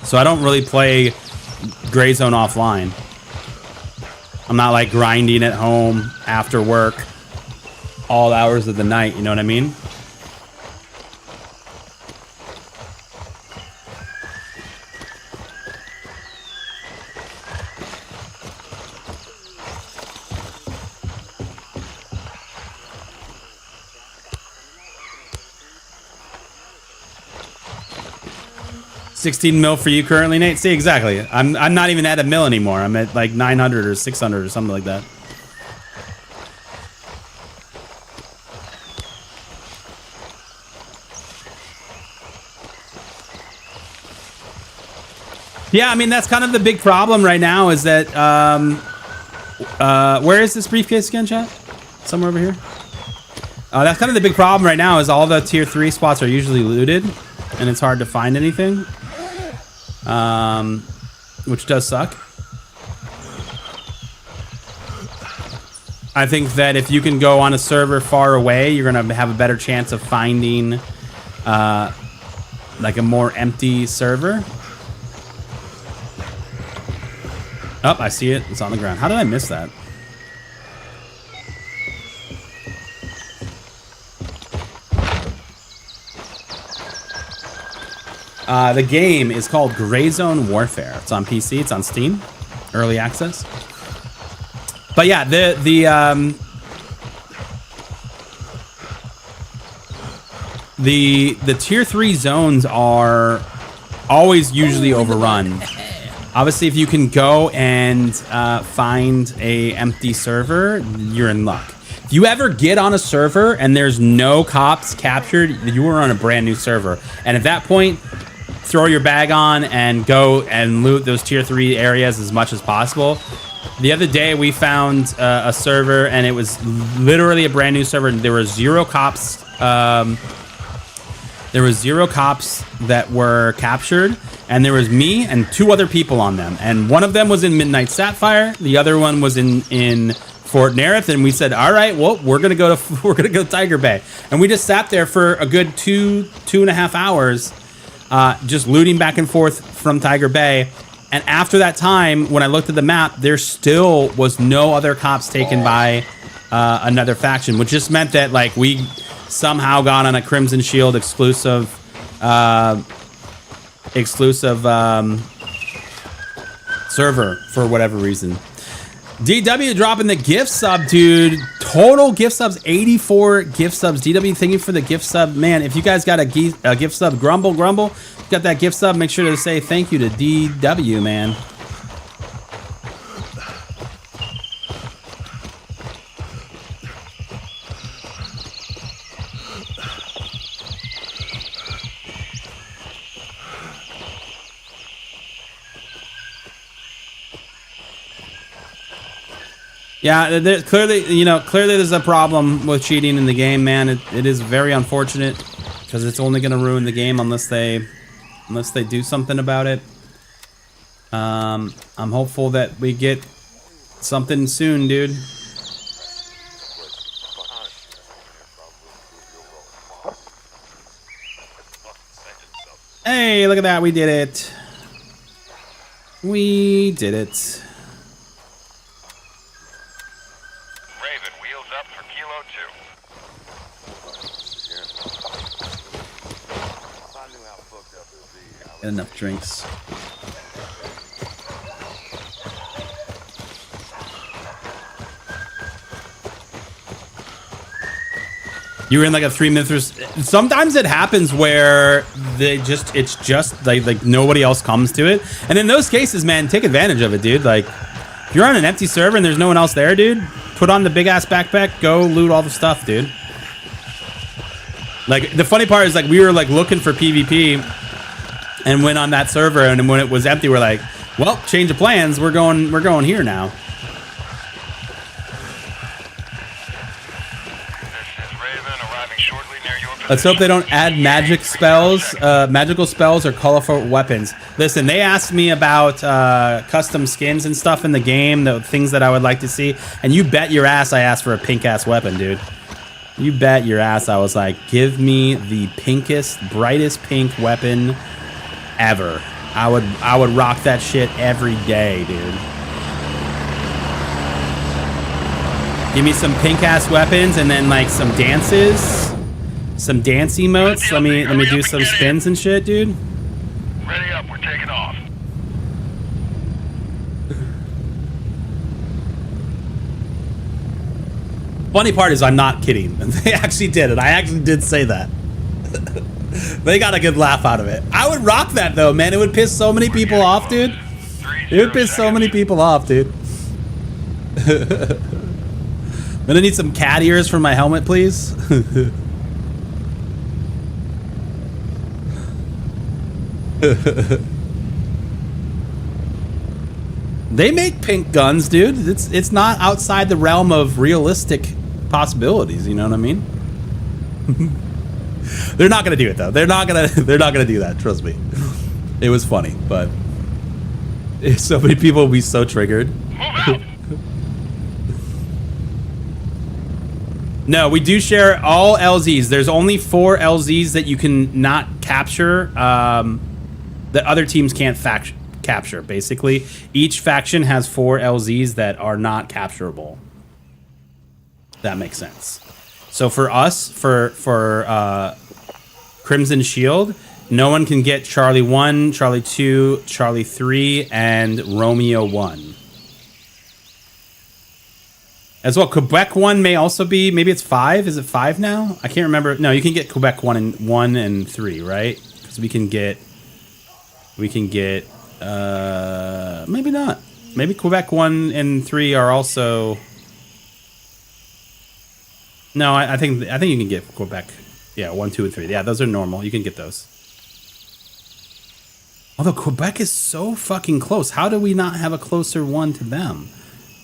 So I don't really play Gray Zone offline. I'm not like grinding at home after work all hours of the night, you know what I mean? $16 mil for you currently, Nate? See, exactly. I'm not even at a mil anymore. I'm at like 900 or 600 or something like that. Yeah, I mean, that's kind of the big problem right now is that, where is this briefcase again, chat? Somewhere over here? That's kind of the big problem right now is all the tier 3 spots are usually looted and it's hard to find anything. Which does suck. I think that if you can go on a server far away, you're gonna have a better chance of finding like a more empty server. Oh, I see it. It's on the ground. How did I miss that? The game is called Gray Zone Warfare. It's on PC. It's on Steam, early access. But yeah, the tier 3 zones are always usually overrun. Obviously, if you can go and find a empty server, you're in luck. If you ever get on a server and there's no cops captured, you are on a brand new server. And at that point, throw your bag on and go and loot those tier 3 areas as much as possible. The other day we found a server and it was literally a brand new server. There were 0 cops. There was 0 cops that were captured, and there was me and 2 other people on them. And one of them was in Midnight Sapphire. The other one was in Fort Nerith. And we said, all right, well, we're gonna go to Tiger Bay. And we just sat there for a good 2.5 hours. Just looting back and forth from Tiger Bay. And after that time, when I looked at the map, there still was no other cops taken by another faction, which just meant that like we somehow got on a Crimson Shield exclusive server for whatever reason. DW dropping the gift sub, dude. Total gift subs, 84 gift subs. DW, thank you for the gift sub. Man, if you guys got a gift sub, grumble. Got that gift sub, make sure to say thank you to DW, man. Yeah, clearly, you know, clearly there's a problem with cheating in the game, man. It is very unfortunate because it's only going to ruin the game unless they do something about it. I'm hopeful that we get something soon, dude. Hey, look at that. We did it. We did it. Raven, wheels up for Kilo 2. Get enough drinks. You're in like a 3-minute. Sometimes it happens where it's just like nobody else comes to it, and in those cases, man, take advantage of it, dude. Like, if you're on an empty server and there's no one else there, dude, put on the big ass backpack, go loot all the stuff, dude. Like, the funny part is, like, we were like looking for PvP and went on that server, and when it was empty, we're like, well, change of plans. We're going here now. Let's hope they don't add magic spells, magical spells or colorful weapons. Listen, they asked me about custom skins and stuff in the game, the things that I would like to see, and you bet your ass I asked for a pink-ass weapon, dude. You bet your ass I was like, give me the pinkest, brightest pink weapon ever. I would rock that shit every day, dude. Give me some pink-ass weapons and then like some dances. Some dance emotes. Let me do some spins and shit, dude. Ready up, we're taking off. Funny part is I'm not kidding. They actually did it. I actually did say that. They got a good laugh out of it. I would rock that though, man. It would piss so many people off, dude. It would piss so many people off, dude. I'm gonna need some cat ears for my helmet, please. They make pink guns, dude. It's not outside the realm of realistic possibilities. You know what I mean? They're not gonna do it though. They're not gonna do that. Trust me. It was funny, but so many people will be so triggered. No, we do share all LZs. There's only 4 LZs that you can not capture. That other teams can't capture, basically. Each faction has 4 LZs that are not capturable. That makes sense. So for us, for Crimson Shield, no one can get Charlie 1, Charlie 2, Charlie 3, and Romeo 1. As well, Quebec 1 may also be, maybe it's 5. Is it 5 now? I can't remember. No, you can get Quebec 1 and 3, right? Because we can get, maybe not. Maybe Quebec 1 and 3 are also. No, I think you can get Quebec. Yeah, 1, 2, and 3. Yeah, those are normal. You can get those. Although Quebec is so fucking close. How do we not have a closer one to them?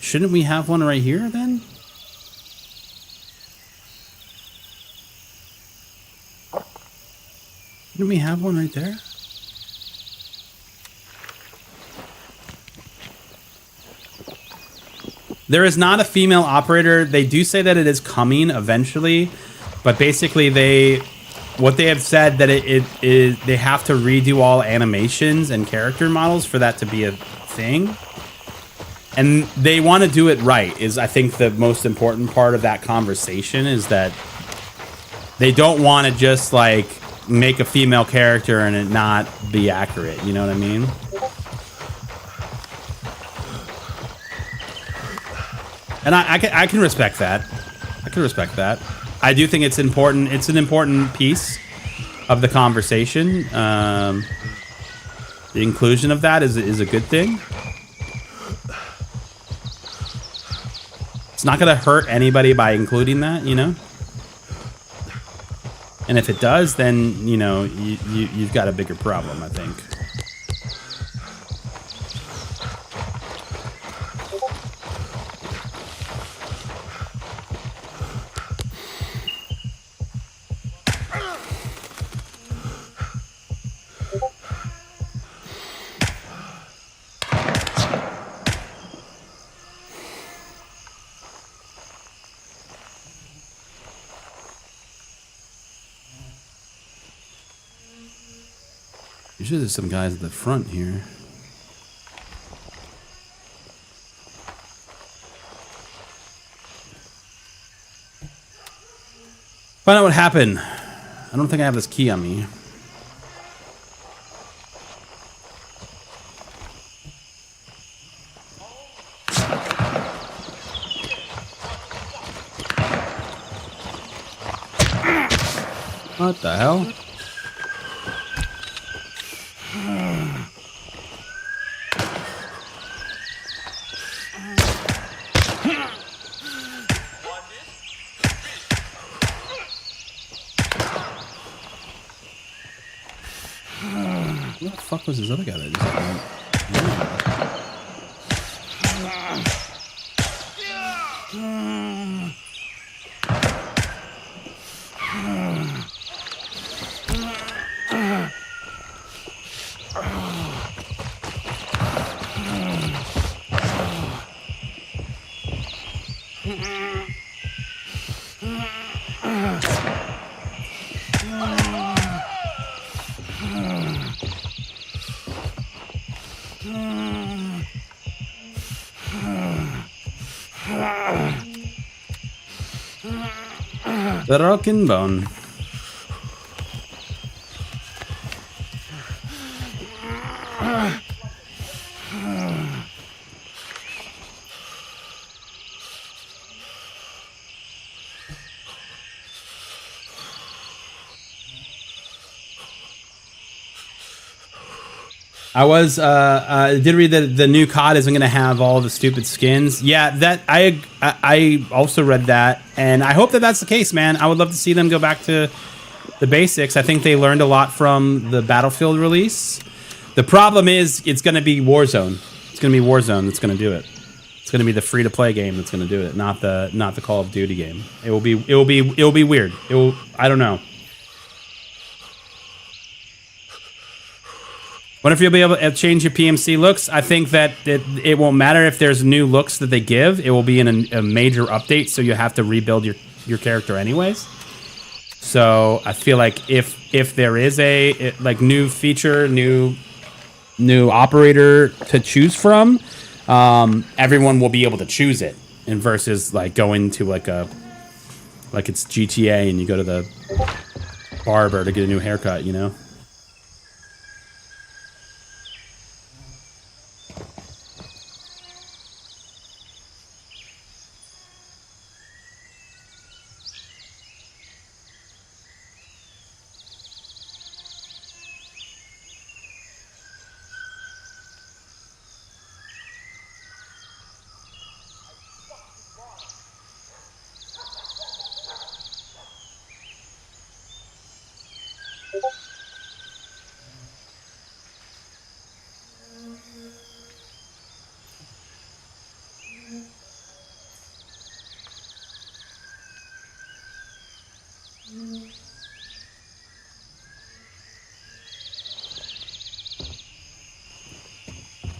Shouldn't we have one right here then? Shouldn't we have one right there? There is not a female operator. They do say that it is coming eventually, but basically what they have said that it is they have to redo all animations and character models for that to be a thing. And they want to do it right is, I think, the most important part of that conversation is that they don't want to just, like, make a female character and it not be accurate. You know what I mean? And I can respect that. I can respect that. I do think it's important. It's an important piece of the conversation. The inclusion of that is a good thing. It's not going to hurt anybody by including that, you know? And if it does, then, you know, you've got a bigger problem, I think. Usually there's some guys at the front here. Find out what happened. I don't think I have this key on me. What the hell? What the fuck was this other guy that just went? The Rockin' Bone. I did read that the new COD isn't going to have all the stupid skins. Yeah, that I also read that, and I hope that that's the case, man. I would love to see them go back to the basics. I think they learned a lot from the Battlefield release. The problem is it's going to be Warzone. It's going to be Warzone that's going to do it. It's going to be the free-to-play game that's going to do it, not the Call of Duty game. It'll be weird. I don't know. Wonder if you'll be able to change your PMC looks. I think that it won't matter if there's new looks that they give. It will be in a major update, so you have to rebuild your character anyways. So I feel like if there is a new feature, new operator to choose from, everyone will be able to choose it. And versus like going to like it's GTA and you go to the barber to get a new haircut, you know.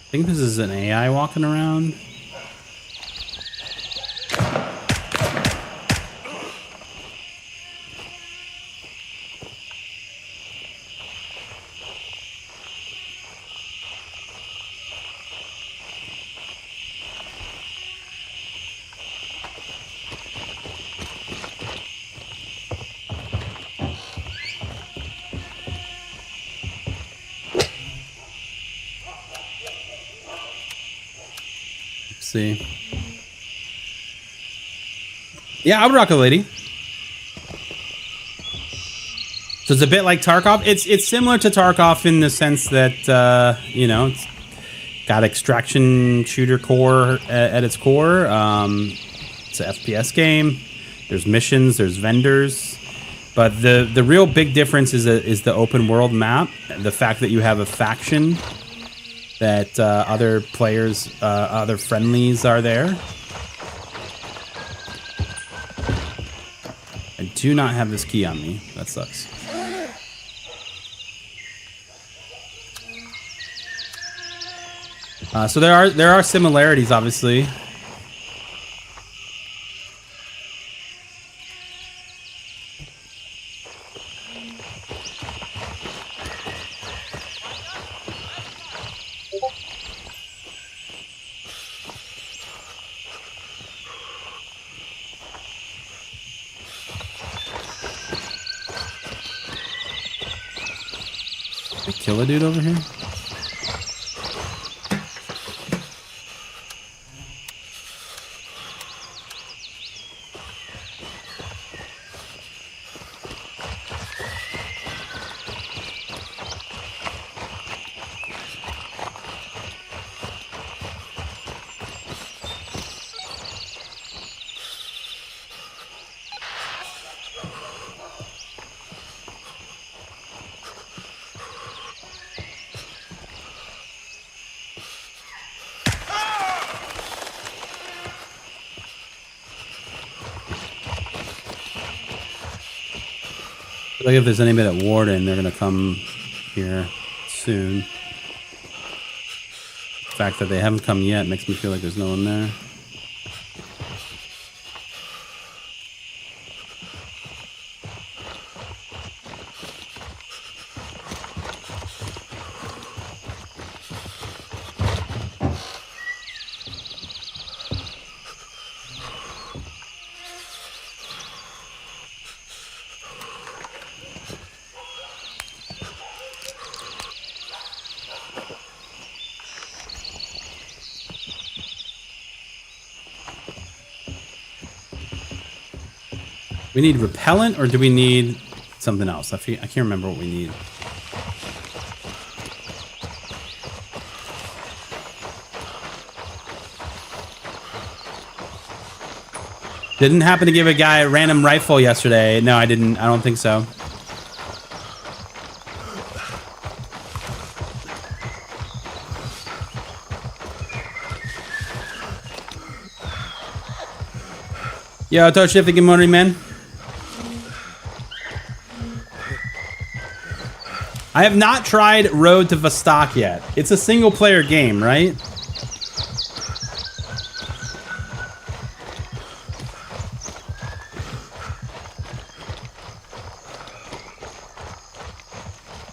I think this is an AI walking around. See. Yeah, I would rock a lady. So it's a bit like Tarkov. It's similar to Tarkov in the sense that it's got extraction shooter core at its core. It's an FPS game. There's missions. There's vendors. But the real big difference is the open world map. The fact that you have a faction. That other players, other friendlies are there. I do not have this key on me. That sucks. So there are similarities, obviously. kill a dude over here? Like if there's anybody at Warden, they're gonna come here soon. The fact that they haven't come yet makes me feel like there's no one there. We need repellent, or do we need something else? I can't remember what we need. Didn't happen to give a guy a random rifle yesterday. No, I didn't. I don't think so. Yo, Touch Shifty, good morning, man. I have not tried Road to Vostok yet. It's a single player game, right?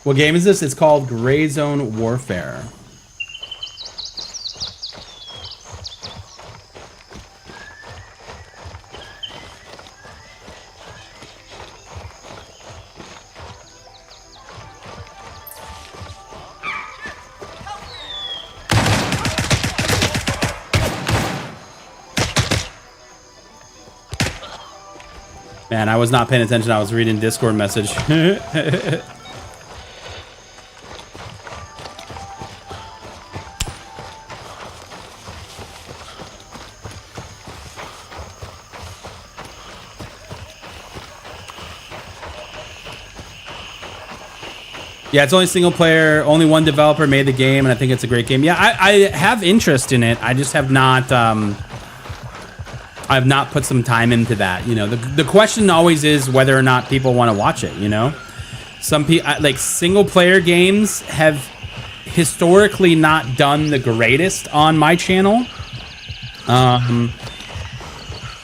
What game is this? It's called Gray Zone Warfare. Man, I was not paying attention. I was reading Discord message. Yeah, it's only single player. Only one developer made the game, and I think it's a great game. Yeah, I have interest in it. I just have not. I've not put some time into that. You know, the question always is whether or not people want to watch it. You know, some people like single player games have historically not done the greatest on my channel. And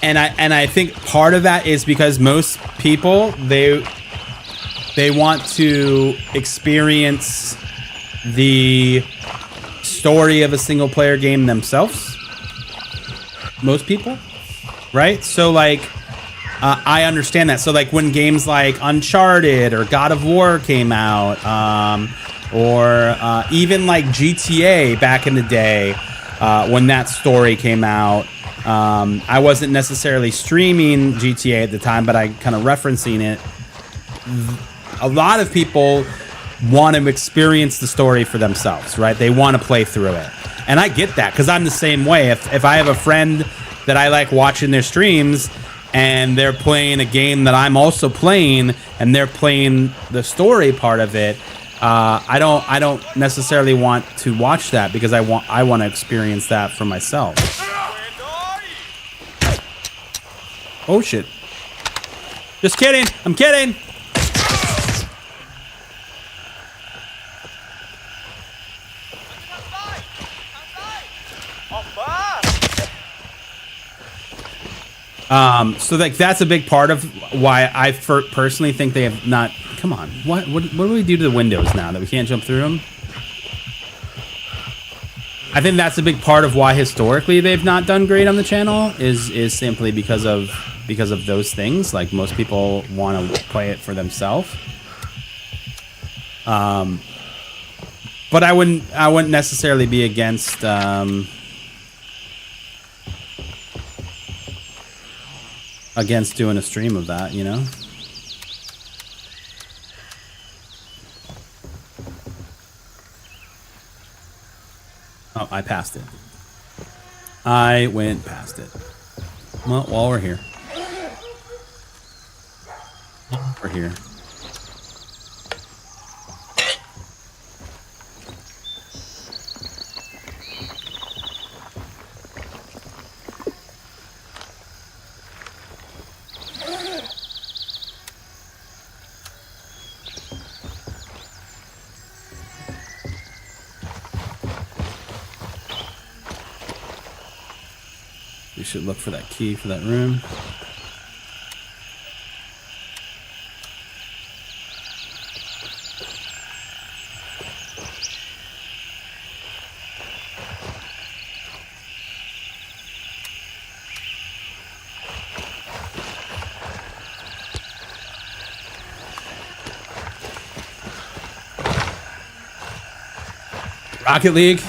I think part of that is because most people they want to experience the story of a single player game themselves. Most people, right? So like, I understand that. So like when games like Uncharted or God of War came out, or even like GTA back in the day, when that story came out, I wasn't necessarily streaming GTA at the time, but I kind of referencing it. A lot of people want to experience the story for themselves, right? They want to play through it. And I get that because I'm the same way. If I have a friend that I like watching their streams and they're playing a game that I'm also playing and they're playing the story part of it, I don't necessarily want to watch that because I want to experience that for myself. Oh shit. Just kidding. I'm kidding. So like that's a big part of why I personally think they have not. Come on, what do we do to the windows now that we can't jump through them? I think that's a big part of why historically they've not done great on the channel is simply because of those things. Like most people want to play it for themselves. But I wouldn't necessarily be against against doing a stream of that, you know? Oh, I passed it. I went past it. Well, while we're here. We're here. We should look for that key for that room. Rocket League.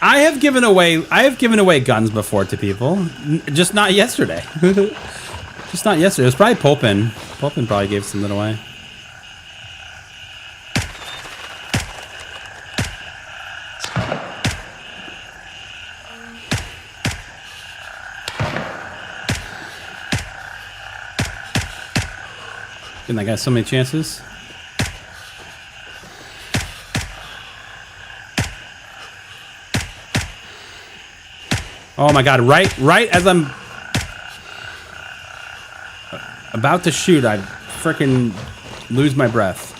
I have given away guns before to people, just not yesterday. Just not yesterday. It was probably Pulpin. Pulpin probably gave something away. Didn't that guy so many chances? Oh my god, right as I'm about to shoot, I frickin' lose my breath.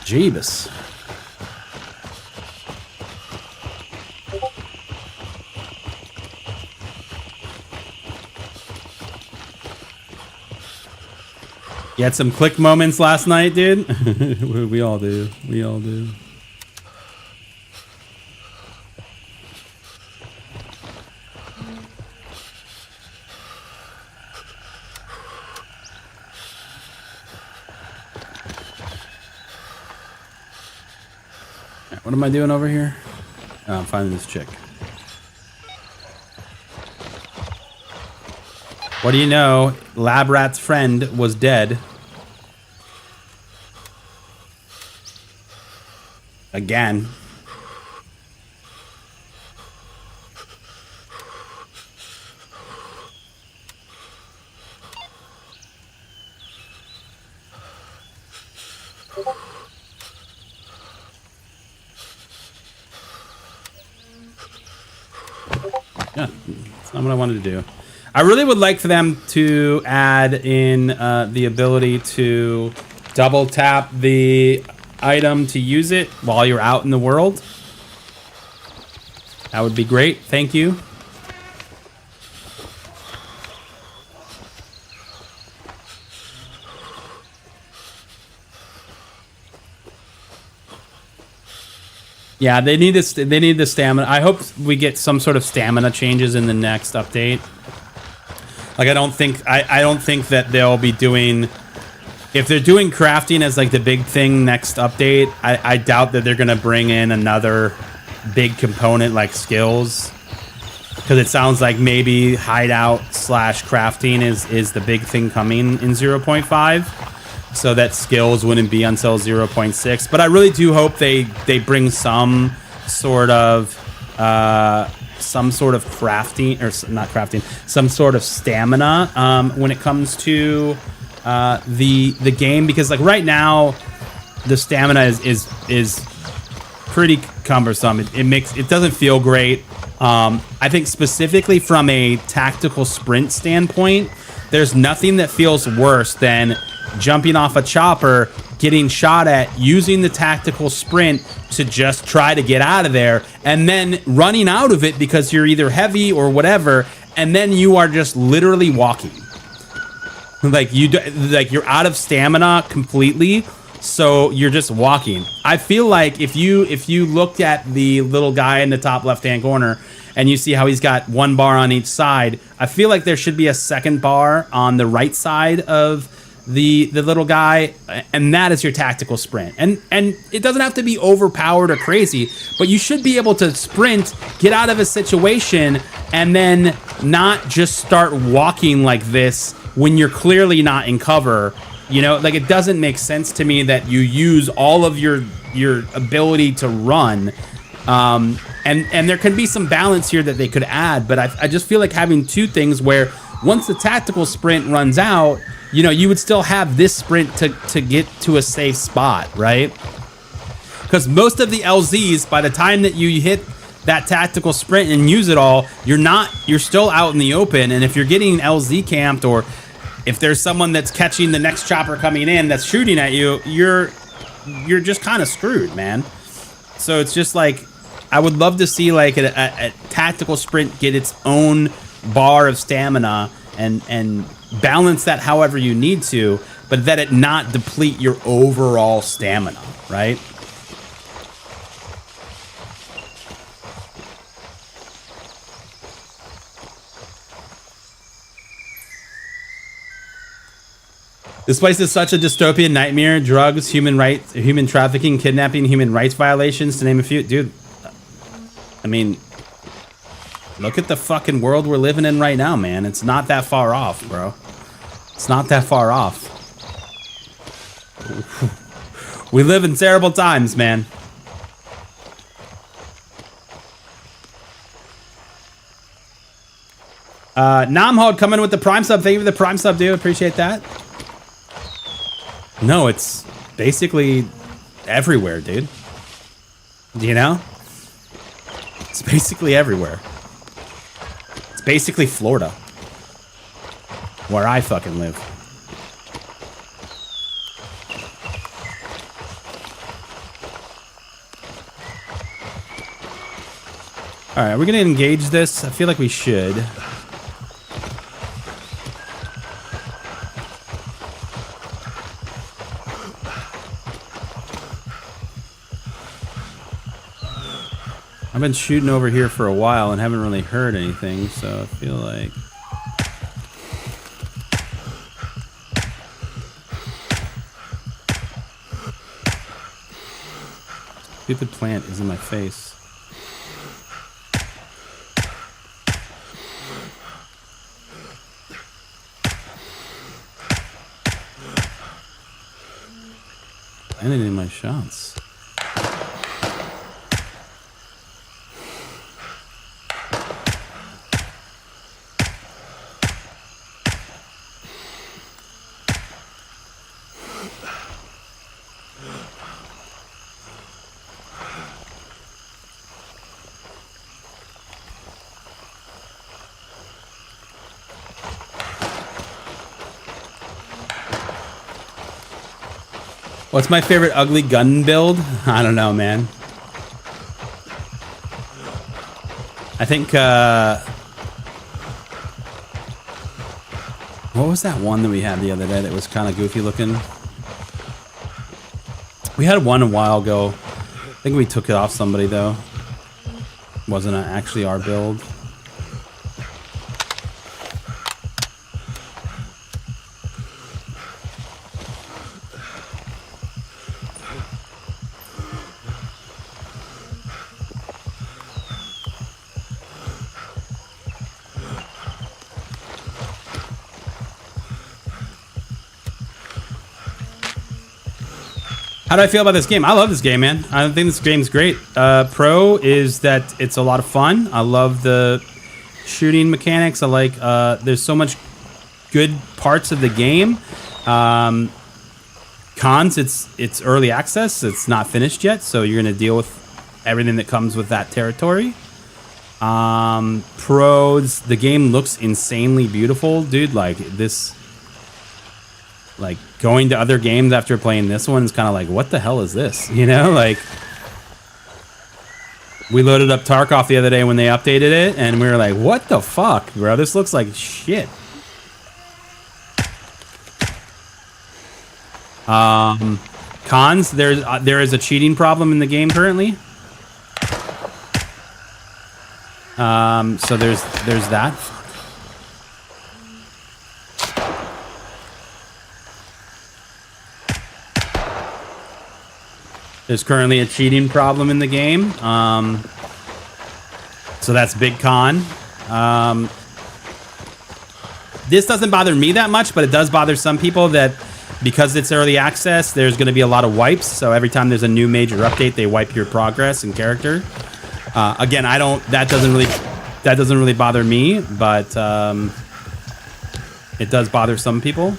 Jeebus. You had some click moments last night, dude. We all do. We all do. What am I doing over here? Oh, I'm finding this chick. What do you know? Lab Rat's friend was dead. Again. Yeah, that's not what I wanted to do. I really would like for them to add in the ability to double tap the item to use it while you're out in the world. That would be great. Thank you. Yeah, they need this. They need the stamina. I hope we get some sort of stamina changes in the next update. Like, I don't think that they'll be doing, if they're doing crafting as like the big thing next update, I doubt that they're gonna bring in another big component like skills, because it sounds like maybe hideout / crafting is the big thing coming in 0.5, so that skills wouldn't be until 0.6. But I really do hope they bring some sort of crafting, or not crafting, some sort of stamina when it comes to the game, because like right now the stamina is pretty cumbersome. It doesn't feel great. I think specifically from a tactical sprint standpoint, there's nothing that feels worse than jumping off a chopper getting shot at, using the tactical sprint to just try to get out of there, and then running out of it because you're either heavy or whatever, and then you are just literally walking. Like you're out of stamina completely, so you're just walking. I feel like if you looked at the little guy in the top left-hand corner and you see how he's got 1 bar on each side, I feel like there should be a second bar on the right side of the little guy, and that is your tactical sprint. And it doesn't have to be overpowered or crazy, but you should be able to sprint, get out of a situation, and then not just start walking like this when you're clearly not in cover. You know, like, it doesn't make sense to me that you use all of your ability to run. And there can be some balance here that they could add, but I just feel like having 2 things where once the tactical sprint runs out, you know, you would still have this sprint to get to a safe spot, right? Because most of the LZs, by the time that you hit that tactical sprint and use it all, you're still out in the open. And if you're getting LZ camped, or if there's someone that's catching the next chopper coming in that's shooting at you, you're just kind of screwed, man. So it's just like, I would love to see like a tactical sprint get its own bar of stamina and balance that however you need to, but that it not deplete your overall stamina, right? This place is such a dystopian nightmare. Drugs, human trafficking, kidnapping, human rights violations, to name a few. Dude, I mean, look at the fucking world we're living in right now, man. It's not that far off, bro. It's not that far off. We live in terrible times, man. Namhod coming with the Prime sub. Thank you for the Prime sub, dude. Appreciate that. No, it's basically everywhere, dude. You know? It's basically everywhere. It's basically Florida. Where I fucking live. Alright, are we gonna engage this? I feel like we should. I've been shooting over here for a while and haven't really heard anything, so I feel like... Stupid plant is in my face. Landed in my shots. What's my favorite ugly gun build? I don't know, man. I think, what was that one that we had the other day that was kind of goofy looking? We had one a while ago. I think we took it off somebody, though. Wasn't actually our build. How do I feel about this game? I love this game, man. I think this game's great. Pro is that it's a lot of fun. I love the shooting mechanics. I like, there's so much good parts of the game. Cons, it's early access. It's not finished yet, so you're gonna deal with everything that comes with that territory. Pros, the game looks insanely beautiful, dude. Like this, like going to other games after playing this one is kind of like, what the hell is this? You know, like, we loaded up Tarkov the other day when they updated it, and we were like, what the fuck, bro? This looks like shit. Cons, there is a cheating problem in the game currently. So there's that. There's currently a cheating problem in the game. So that's big con. This doesn't bother me that much, but it does bother some people that because it's early access, there's going to be a lot of wipes. So every time there's a new major update, they wipe your progress and character. Again, that doesn't really bother me, but it does bother some people.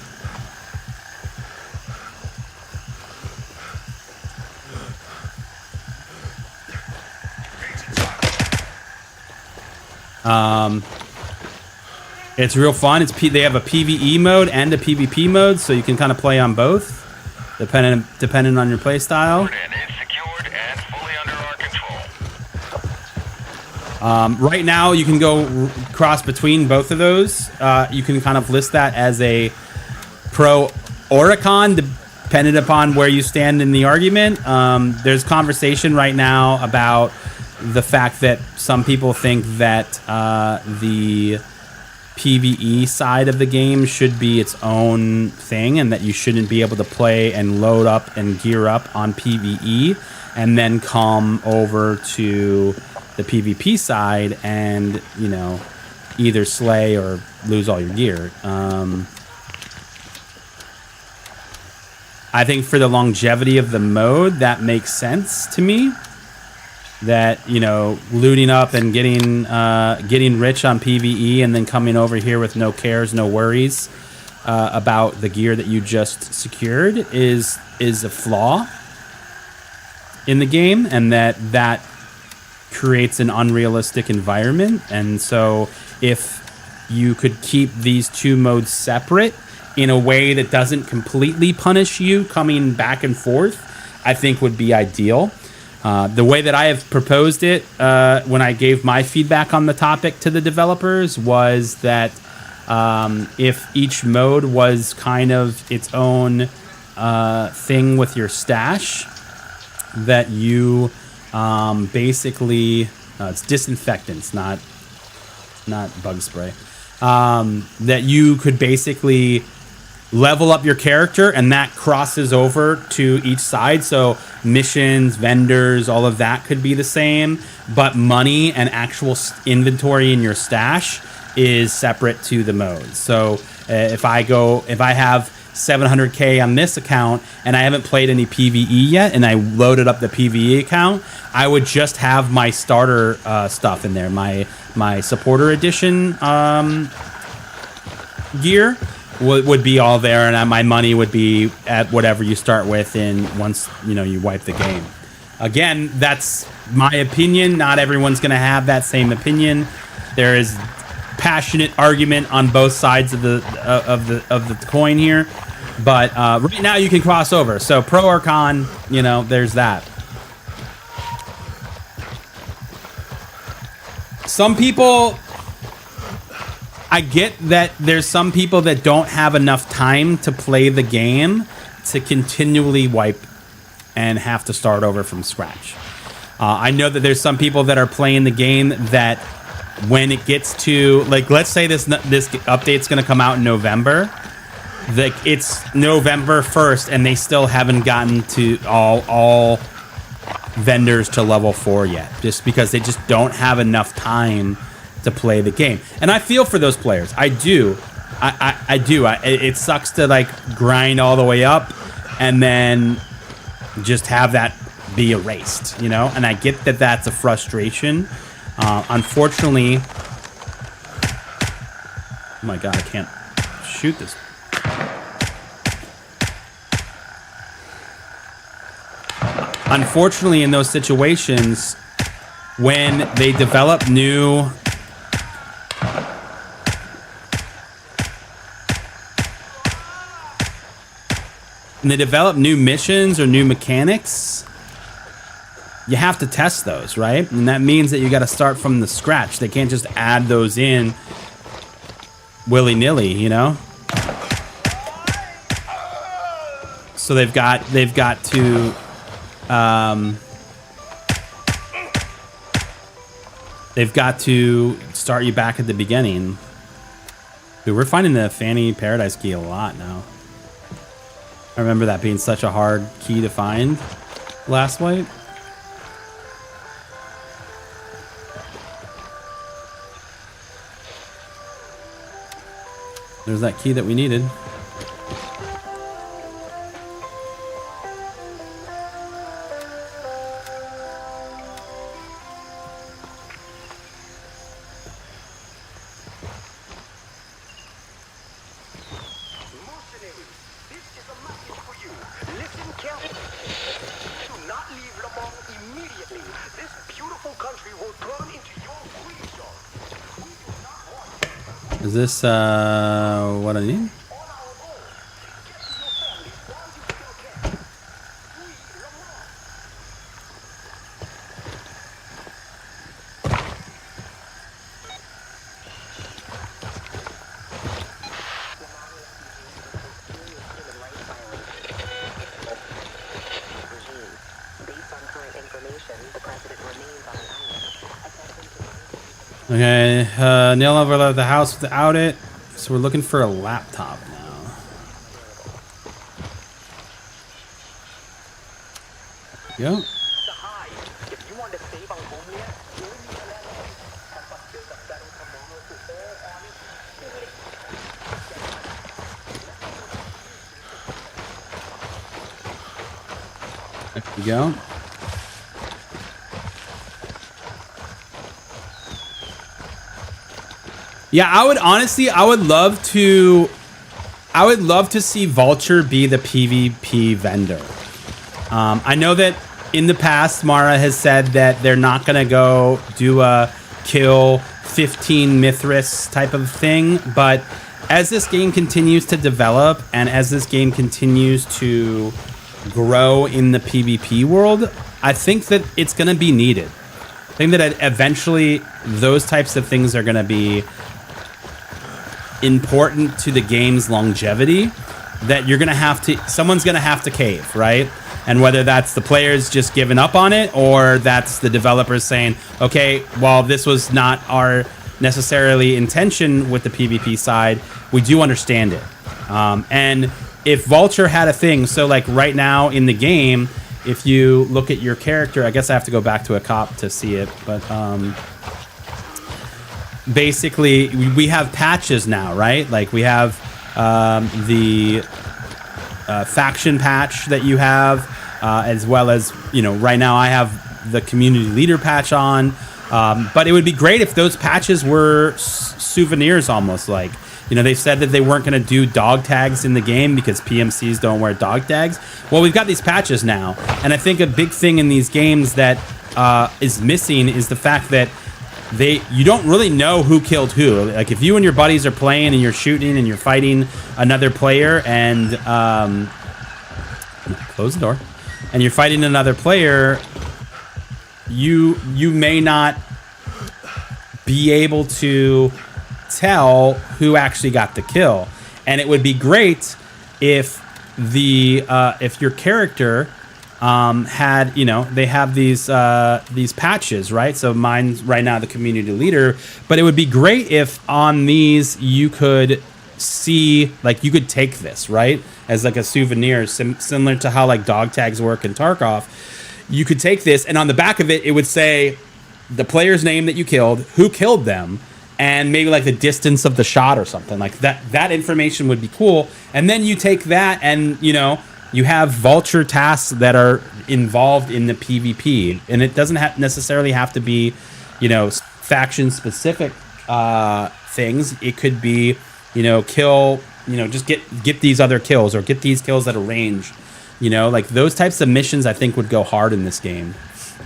It's real fun. They have a PvE mode and a PvP mode, so you can kind of play on both, depending on your play style. And it's secured and fully under our control. Right now, you can go cross between both of those. You can kind of list that as a pro or a con, depending upon where you stand in the argument. There's conversation right now about the fact that some people think that the PvE side of the game should be its own thing, and that you shouldn't be able to play and load up and gear up on PvE and then come over to the PvP side and, you know, either slay or lose all your gear. I think for the longevity of the mode, that makes sense to me. That, you know, looting up and getting rich on PvE and then coming over here with no cares, no worries about the gear that you just secured is a flaw in the game, and that creates an unrealistic environment. And so if you could keep these two modes separate in a way that doesn't completely punish you coming back and forth, I think would be ideal. The way that I have proposed it when I gave my feedback on the topic to the developers was that if each mode was kind of its own thing with your stash, that you basically it's disinfectants, not bug spray, that you could basically level up your character, and that crosses over to each side. So missions, vendors, all of that could be the same, but money and actual inventory in your stash is separate to the modes. So if I have 700k on this account and I haven't played any PvE yet, and I loaded up the PvE account, I would just have my starter stuff in there, my supporter edition gear would be all there, and my money would be at whatever you start with once you wipe the game. Again, that's my opinion. Not everyone's going to have that same opinion. There is passionate argument on both sides of the coin here, but right now you can cross over. So pro or con, there's that. Some people, I get that there's some people that don't have enough time to play the game to continually wipe and have to start over from scratch. I know that there's some people that are playing the game that when it gets to, like, let's say this update's going to come out in November. It's November 1st and they still haven't gotten to all vendors to level 4 yet, just because they just don't have enough time to play the game. And I feel for those players. I do. I do. It sucks to like grind all the way up and then just have that be erased, and I get that that's a frustration. Unfortunately, oh my god, I can't shoot this. Unfortunately, in those situations, when they develop new and they develop new missions or new mechanics, you have to test those, right? And that means that you got to start from the scratch. They can't just add those in willy-nilly, you know? So they've got to start you back at the beginning. Dude, we're finding the Fanny Paradise key a lot now. I remember that being such a hard key to find last wipe. There's that key that we needed. Is this what I need? Okay, Neil overloaded the house without it, so we're looking for a laptop now. Go. There we go. Yeah, I would love to see Vulture be the PvP vendor. I know that in the past, Mara has said that they're not going to go do a kill 15 Mithras type of thing, but as this game continues to develop and as this game continues to grow in the PvP world, I think that it's going to be needed. I think that eventually those types of things are going to be important to the game's longevity, that you're gonna have to, someone's gonna have to cave, right? And whether that's the players just giving up on it, or that's the developers saying, okay, while this was not our necessarily intention with the PvP side, we do understand it. And if Vulture had a thing, so like right now in the game, if you look at your character, I guess I have to go back to a cop to see it, but basically we have patches now, right? Like we have the faction patch that you have, as well as, you know, right now I have the community leader patch on, but it would be great if those patches were souvenirs, almost like, you know, they said that they weren't going to do dog tags in the game because PMCs don't wear dog tags. Well, we've got these patches now, and I think a big thing in these games that is missing is the fact that you don't really know who killed who. Like if you and your buddies are playing and you're shooting and you're fighting another player and close the door, and you're fighting another player, you may not be able to tell who actually got the kill. And it would be great if if your character had, you know, they have these patches, right? So mine's right now the community leader, but it would be great if on these you could see, like, you could take this, right, as like a souvenir, similar to how like dog tags work in Tarkov. You could take this, and on the back of it, it would say the player's name that you killed, who killed them, and maybe like the distance of the shot or something like that. That information would be cool. And then you take that and, you know, you have Vulture tasks that are involved in the PvP, and it doesn't necessarily have to be, you know, faction specific things. It could be, you know, kill, you know, just get these other kills, or get these kills at a range, you know, like those types of missions I think would go hard in this game.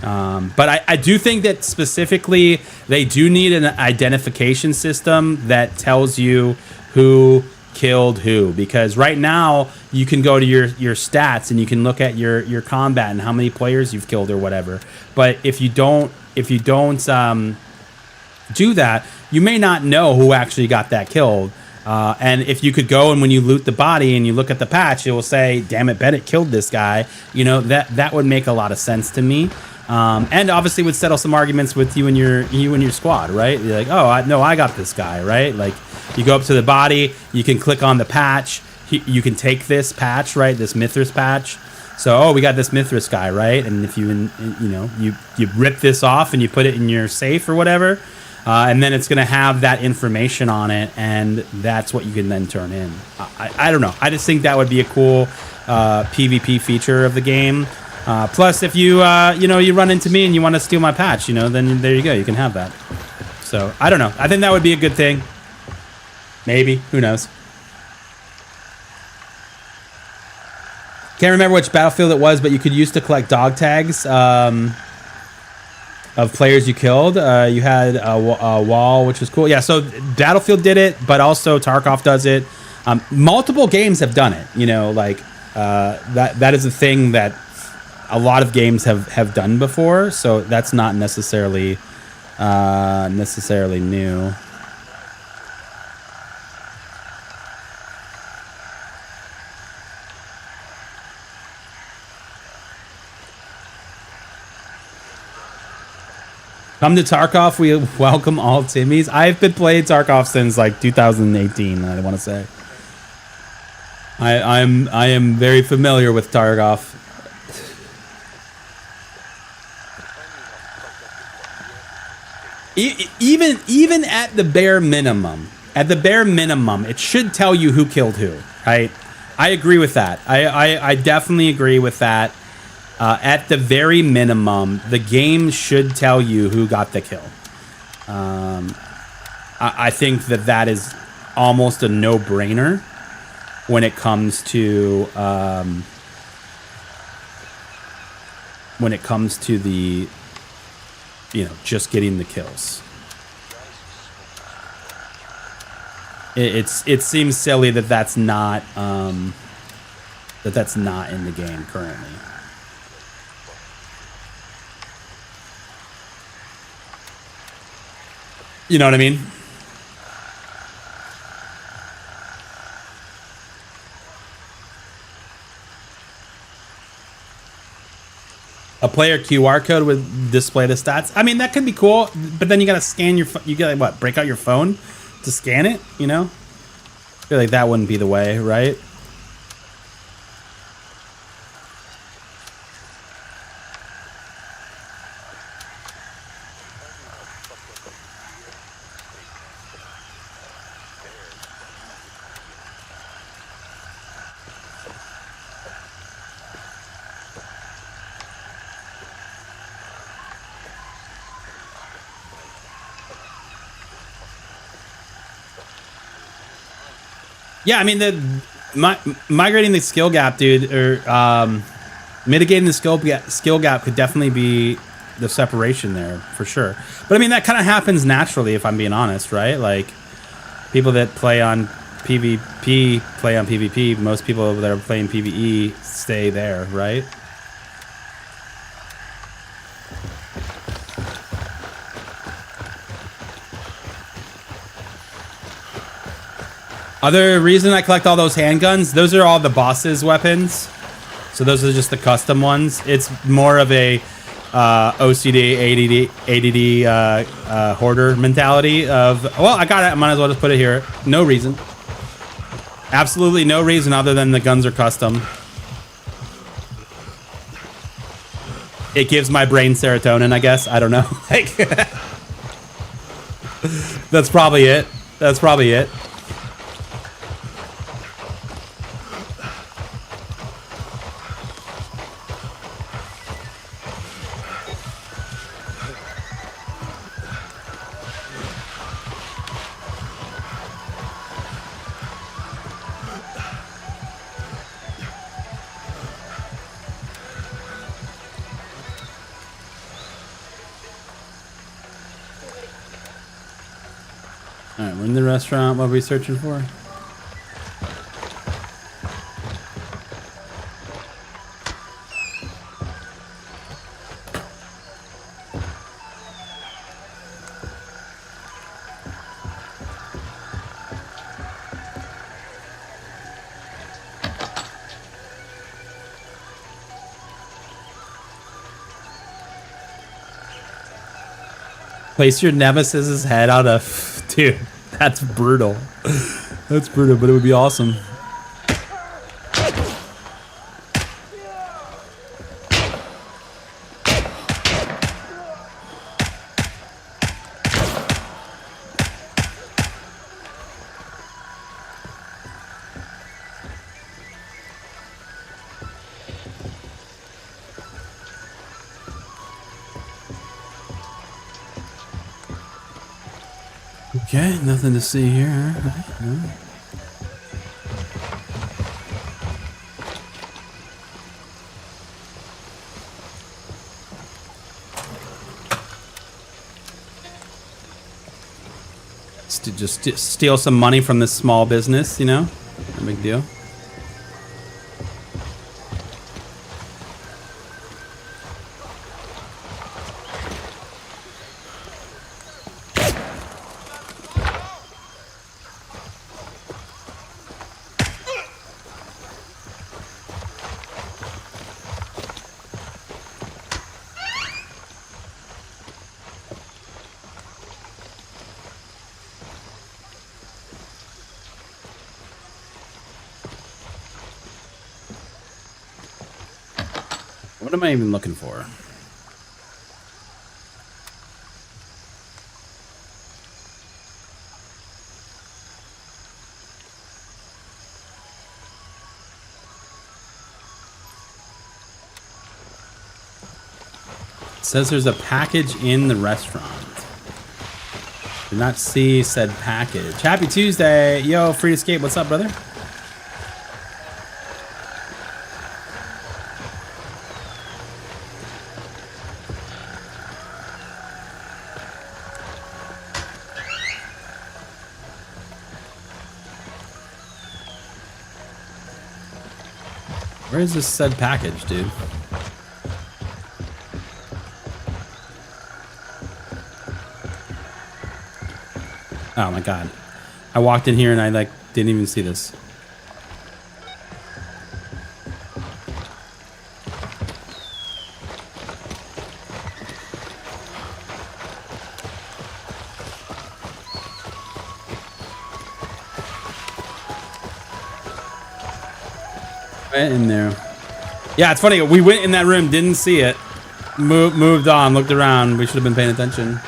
But I do think that specifically they do need an identification system that tells you who killed who, because right now you can go to your stats and you can look at your combat and how many players you've killed or whatever. But if you don't do that, you may not know who actually got that killed. And if you could go and when you loot the body and you look at the patch, it will say, "Damn it, Bennett killed this guy." You know, that would make a lot of sense to me. And obviously would settle some arguments with you and your squad, right? You're like, "Oh, I got this guy," right? Like, you go up to the body, you can click on the patch, you can take this patch, right? This Mithras patch. So, oh, we got this Mithras guy, right? And if you rip this off and you put it in your safe or whatever, and then it's going to have that information on it, and that's what you can then turn in. I don't know. I just think that would be a cool PvP feature of the game. Plus, if you run into me and you want to steal my patch, then there you go. You can have that. So, I don't know. I think that would be a good thing. Maybe. Who knows? Can't remember which battlefield it was, but you could use to collect dog tags of players you killed. You had a wall, which was cool. Yeah, so Battlefield did it, but also Tarkov does it. Multiple games have done it. That is a thing that a lot of games have done before. So that's not necessarily new. Come to Tarkov. We welcome all Timmies. I've been playing Tarkov since like 2018. I want to say. I am very familiar with Tarkov. Even at the bare minimum, it should tell you who killed who. Right? I agree with that. I definitely agree with that. At the very minimum, the game should tell you who got the kill. I think that is almost a no-brainer when it comes to the just getting the kills. It seems silly that that's not in the game currently. You know what I mean? A player QR code would display the stats. I mean, that could be cool, but then you gotta scan you gotta break out your phone to scan it, I feel like that wouldn't be the way, right? Yeah, I mean, migrating the skill gap, dude, or mitigating the skill gap could definitely be the separation there for sure. But I mean, that kind of happens naturally, if I'm being honest, right? Like, people that play on PvP play on PvP. Most people that are playing PvE stay there, right? Other reason I collect all those handguns, those are all the boss's weapons. So those are just the custom ones. It's more of a OCD, ADD hoarder mentality of, well, I got it, I might as well just put it here. No reason. Absolutely no reason other than the guns are custom. It gives my brain serotonin, I guess. I don't know. Like, that's probably it. That's probably it. Alright, we're in the restaurant. What are we searching for? Place your nemesis's head on a... Dude, that's brutal. That's brutal, but it would be awesome. Okay, nothing to see here. Right, no. To just steal some money from this small business, you know? No big deal. What am I even looking for? It says there's a package in the restaurant. Did not see said package. Happy Tuesday. Yo, Free Escape. What's up, brother? Where is this said package, dude? Oh my god. I walked in here and I like didn't even see this. Went in there. Yeah, it's funny. We went in that room, didn't see it. Moved on, looked around. We should have been paying attention.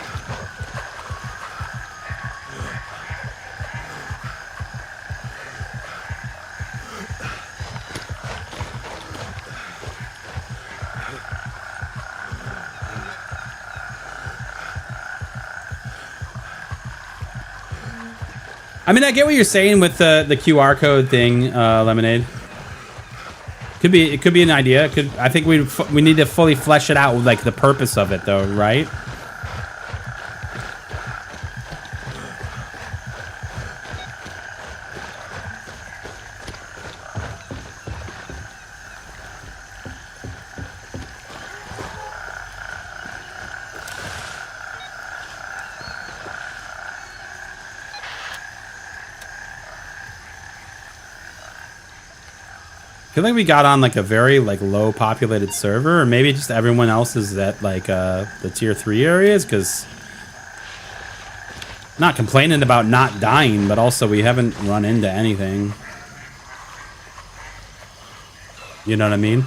I mean, I get what you're saying with the QR code thing, Lemonade. It could be an idea. I think we need to fully flesh it out, like the purpose of it, though, right? I feel like we got on like a very like low populated server, or maybe just everyone else is at like the tier 3 areas, because not complaining about not dying, but also we haven't run into anything. You know what I mean?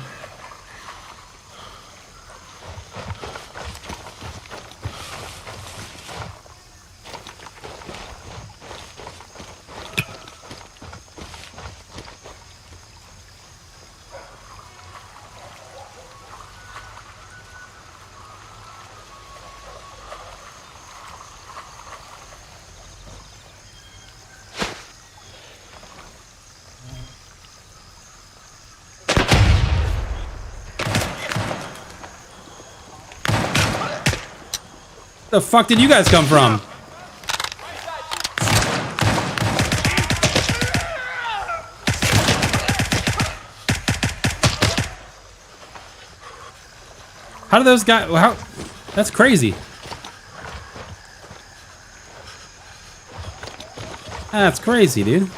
Where the fuck did you guys come from? How do those guys? How? That's crazy. That's crazy, dude.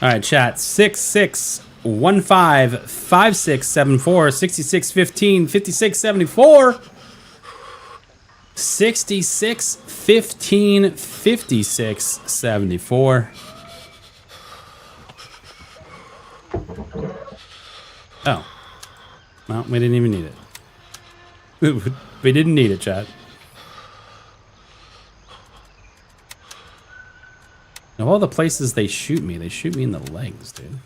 All right, chat. 66155674 6615 5674 6615 5674. Oh. Well, we didn't even need it. We didn't need it, chat. Of all the places they shoot me in the legs, dude.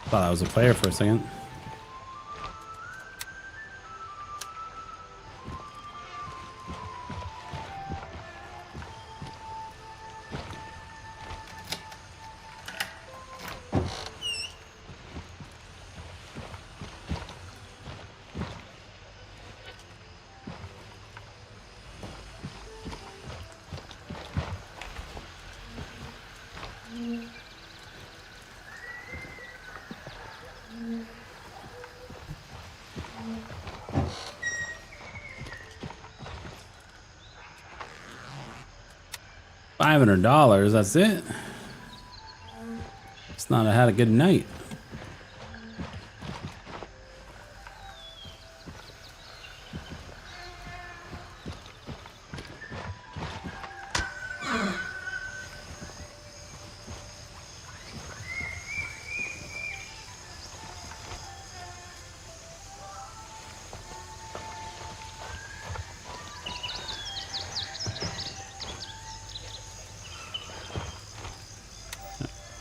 Thought I was a player for a second. $500, that's it. It's not I had a good night.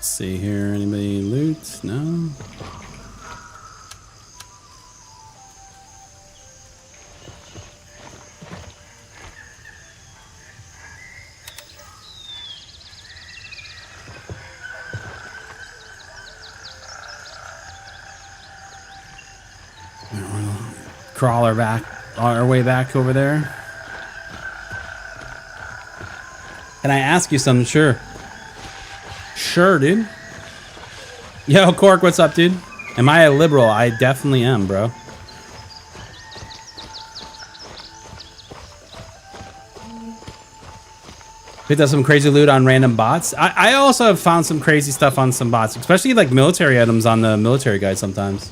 See here, anybody loot? No. Crawl our way back over there. Can I ask you something? Sure. Sure, dude. Yo, Cork, what's up, dude? Am I a liberal? I definitely am, bro. Picked up some crazy loot on random bots. I also have found some crazy stuff on some bots, especially like military items on the military guide sometimes.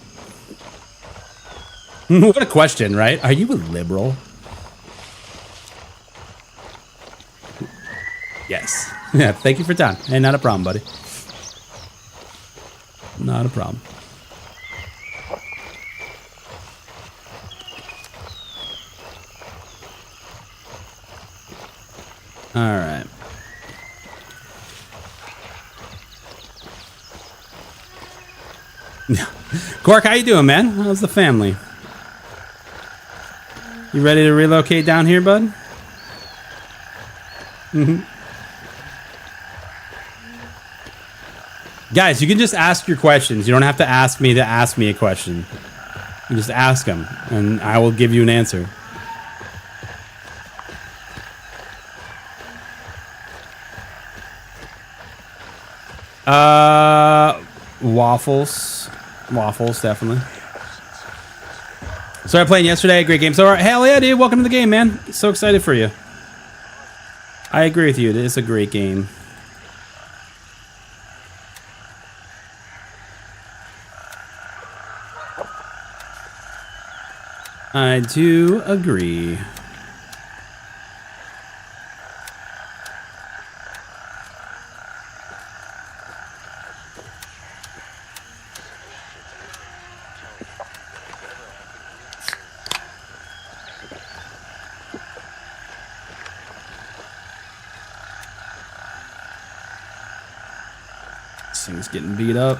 What a question, right? Are you a liberal? Yes. Yeah, thank you for time. Hey, not a problem, buddy. Not a problem. All right. Cork, how you doing, man? How's the family? You ready to relocate down here, bud? Mm-hmm. Guys, you can just ask your questions. You don't have to ask me a question. You just ask them, and I will give you an answer. Waffles. Waffles, definitely. Started playing yesterday. Great game. So, hell yeah, dude. Welcome to the game, man. So excited for you. I agree with you. It is a great game. I do agree. This thing's getting beat up.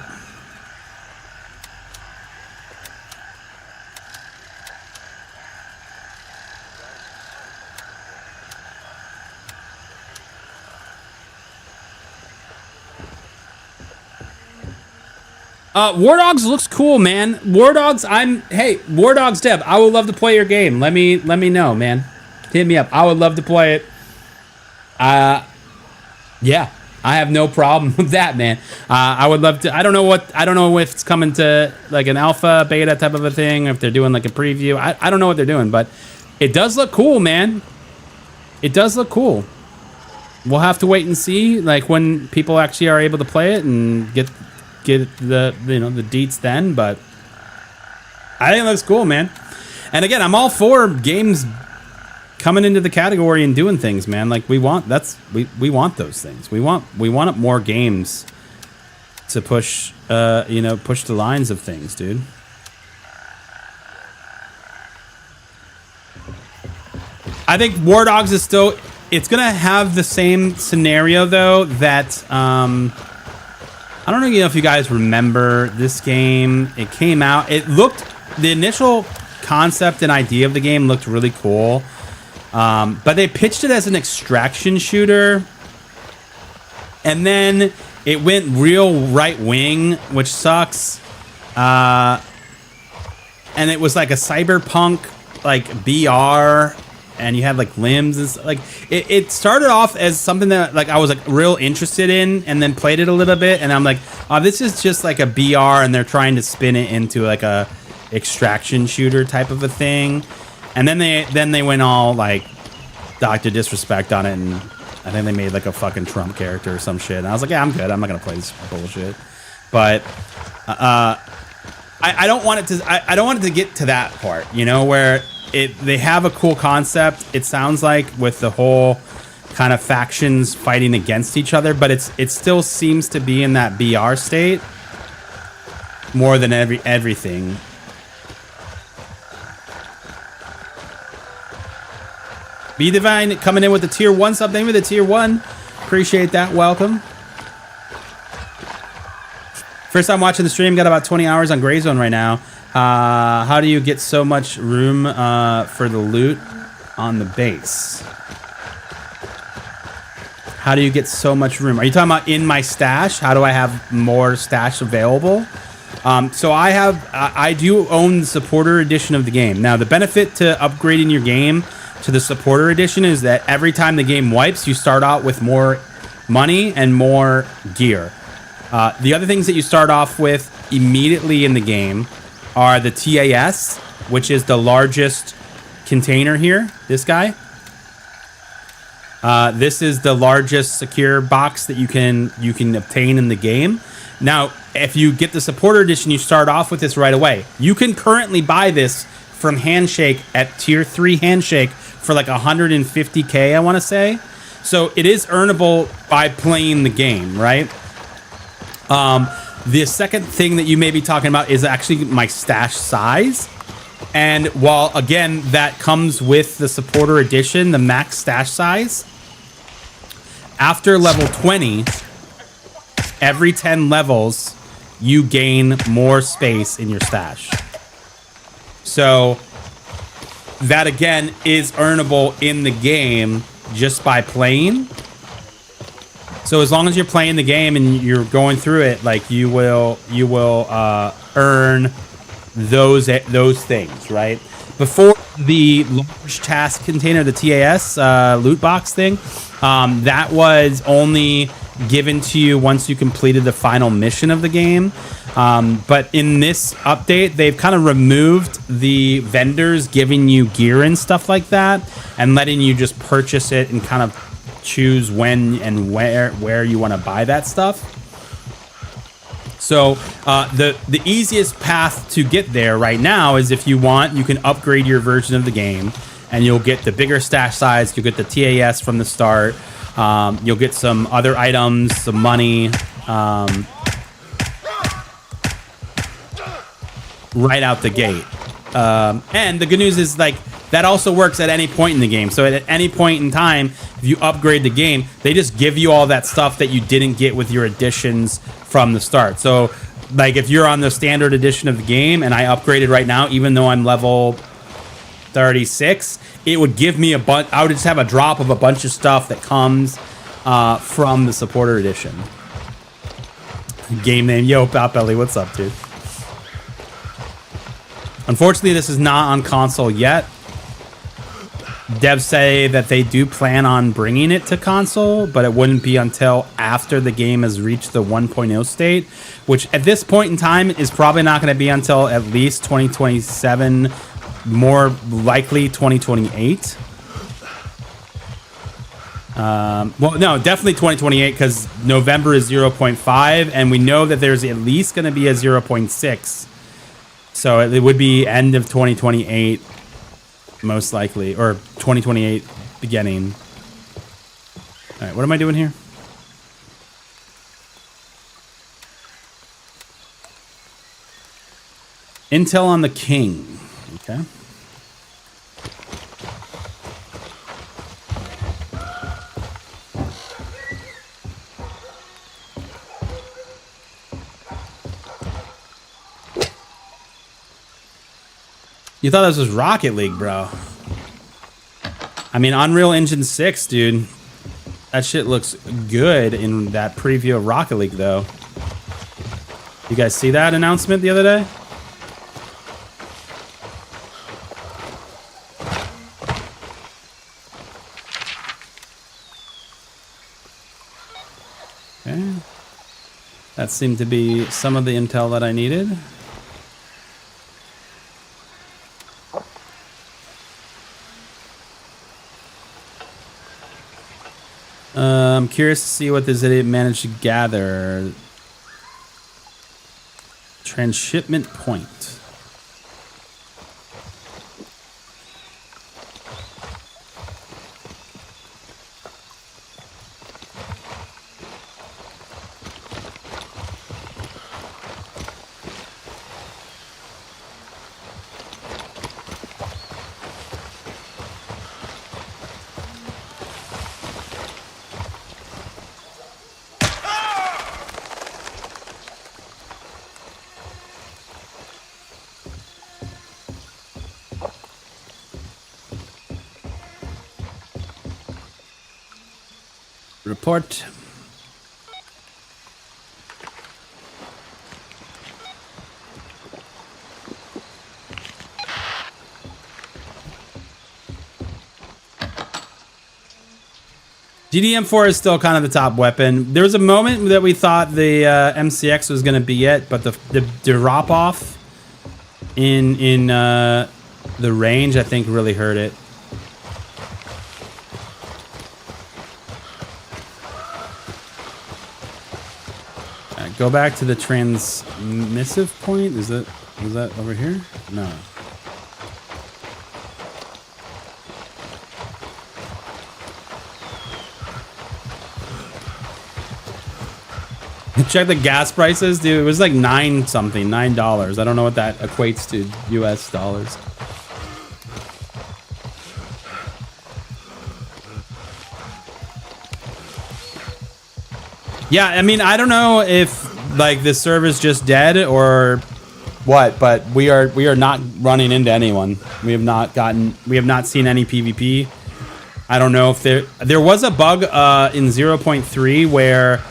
War Dogs looks cool, man. War Dogs, War Dogs Dev, I would love to play your game. Let me know, man. Hit me up. I would love to play it. Yeah, I have no problem with that, man. I would love to. I don't know if it's coming to like an alpha, beta type of a thing, or if they're doing like a preview. I don't know what they're doing, but it does look cool, man. It does look cool. We'll have to wait and see, like when people actually are able to play it and get the the deets then, but I think it looks cool, man. And again, I'm all for games coming into the category and doing things, man. Like we want those things. We want more games to push push the lines of things, dude. I think War Dogs is still, it's gonna have the same scenario though that I don't know if you guys remember this game. It came out, the initial concept and idea of the game looked really cool. But they pitched it as an extraction shooter. And then it went real right wing, which sucks. And it was like a cyberpunk, like BR. And you had like limbs and stuff. Like it started off as something that like I was like real interested in, and then played it a little bit, and I'm like, oh, this is just like a BR, and they're trying to spin it into like a extraction shooter type of a thing. And then they went all like Dr. Disrespect on it, and I think they made like a fucking Trump character or some shit. And I was like, yeah, I'm good. I'm not gonna play this bullshit. But I don't want it to. I don't want it to get to that part, where they have a cool concept. It sounds like with the whole kind of factions fighting against each other, but it still seems to be in that BR state more than everything. B Divine coming in with the tier 1 sub. Thank you for the tier 1. Appreciate that. Welcome. First time watching the stream. Got about 20 hours on Gray Zone right now. How do you get so much room for the loot on the base? How do you get so much room? Are you talking about in my stash? How do I have more stash available? So I do own the supporter edition of the game. Now, the benefit to upgrading your game to the supporter edition is that every time the game wipes, you start out with more money and more gear. The other things that you start off with immediately in the game are the TAS, which is the largest container here. This guy. This is the largest secure box that you can obtain in the game. Now, if you get the supporter edition, you start off with this right away. You can currently buy this from Handshake at tier 3 Handshake for like 150k, I want to say. So it is earnable by playing the game, right? The second thing that you may be talking about is actually my stash size. And while, again, that comes with the supporter edition, the max stash size, after level 20, every 10 levels, you gain more space in your stash. So that, again, is earnable in the game just by playing. So as long as you're playing the game and you're going through it, like you will earn those things, right? Before the large task container, the TAS loot box thing, that was only given to you once you completed the final mission of the game. But in this update, they've kind of removed the vendors giving you gear and stuff like that, and letting you just purchase it and kind of choose when and where you want to buy that stuff. So the easiest path to get there right now is, if you want, you can upgrade your version of the game, and you'll get the bigger stash size. You'll get the TAS from the start. You'll get some other items, some money, right out the gate. And the good news is, like, that also works at any point in the game. So at any point in time, if you upgrade the game, they just give you all that stuff that you didn't get with your additions from the start. So like if you're on the standard edition of the game and I upgraded right now, even though I'm level 36, it would give me a bunch. I would just have a drop of a bunch of stuff that comes from the supporter edition. Game name, yo, Potbelly, what's up, dude? Unfortunately, this is not on console yet. Devs say that they do plan on bringing it to console, but it wouldn't be until after the game has reached the 1.0 state, which at this point in time is probably not going to be until at least 2027, more likely 2028. Well, no, definitely 2028 because November is 0.5, and we know that there's at least going to be a 0.6. So it would be end of 2028. Most likely, or 2028 beginning. All right, what am I doing here? Intel on the King. Okay. You thought this was Rocket League, bro. I mean, Unreal Engine 6, dude. That shit looks good in that preview of Rocket League, though. You guys see that announcement the other day? Okay. That seemed to be some of the intel that I needed. I'm curious to see what this idiot managed to gather. Transshipment point. Report. GDM4 is still kind of the top weapon. There was a moment that we thought the MCX was going to be it, but the drop off in the range, I think, really hurt it. Go back to the transmissive point. Is that over here? No. Check the gas prices, dude. It was like $9 I don't know what that equates to US dollars. Yeah, I mean, I don't know if like the server's just dead or what, but we are not running into anyone. We have not seen any PvP. I don't know if there was a bug in 0.3 where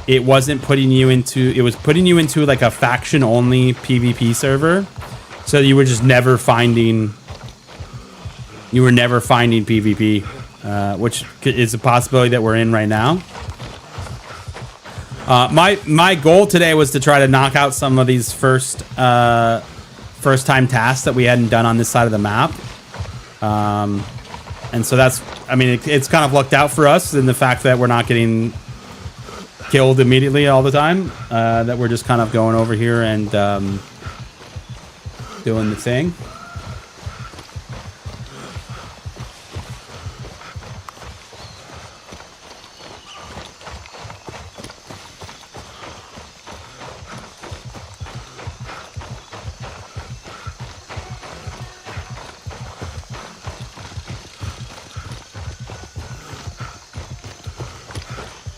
it wasn't putting you into, it was putting you into like a faction only PvP server. So you were just never finding PvP, which is a possibility that we're in right now. My goal today was to try to knock out some of these first time tasks that we hadn't done on this side of the map. And so that's, I mean, it's kind of lucked out for us in the fact that we're not getting killed immediately all the time, that we're just kind of going over here and doing the thing.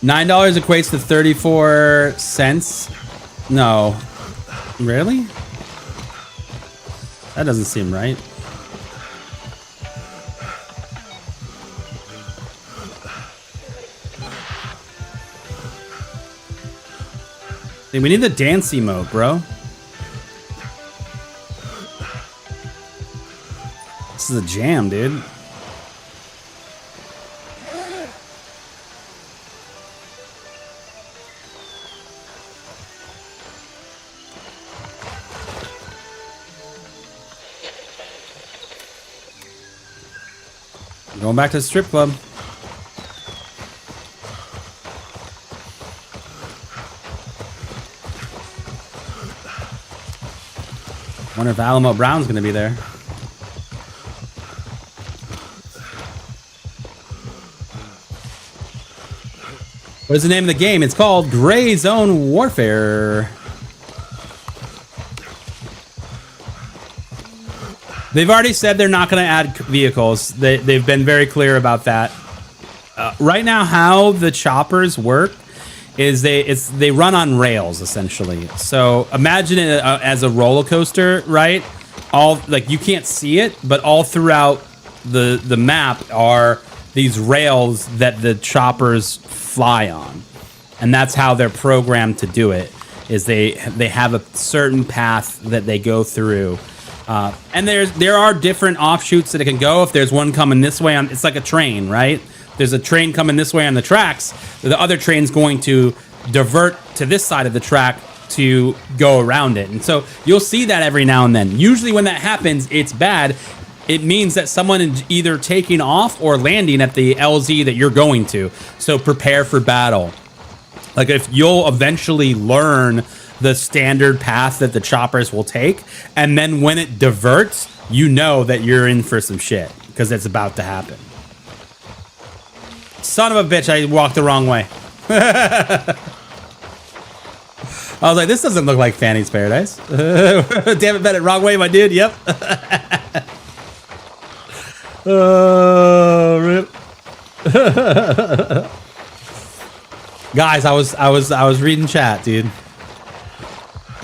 $9 equates to 34 cents. No. Really? That doesn't seem right. Hey, we need the dance emote, bro. This is a jam, dude. Going back to the strip club. Wonder if Alamo Brown's gonna be there. What is the name of the game? It's called Gray Zone Warfare. They've already said they're not going to add vehicles. They've been very clear about that. Right now, how the choppers work is they run on rails essentially. So imagine it as a roller coaster, right? All like you can't see it, but all throughout the map are these rails that the choppers fly on, and that's how they're programmed to do it. Is they have a certain path that they go through. And there are different offshoots that it can go. If there's one coming this way, it's like a train, right? There's a train coming this way on the tracks. The other train's going to divert to this side of the track to go around it. And so you'll see that every now and then. Usually when that happens, it's bad. It means that someone is either taking off or landing at the LZ that you're going to. So prepare for battle. Like if you'll eventually learn the standard path that the choppers will take, and then when it diverts, you know that you're in for some shit because it's about to happen. Son of a bitch, I walked the wrong way. I was like, this doesn't look like Fanny's Paradise. Damn it, bet it, wrong way, my dude. Yep. Rip. Guys, I was reading chat, dude.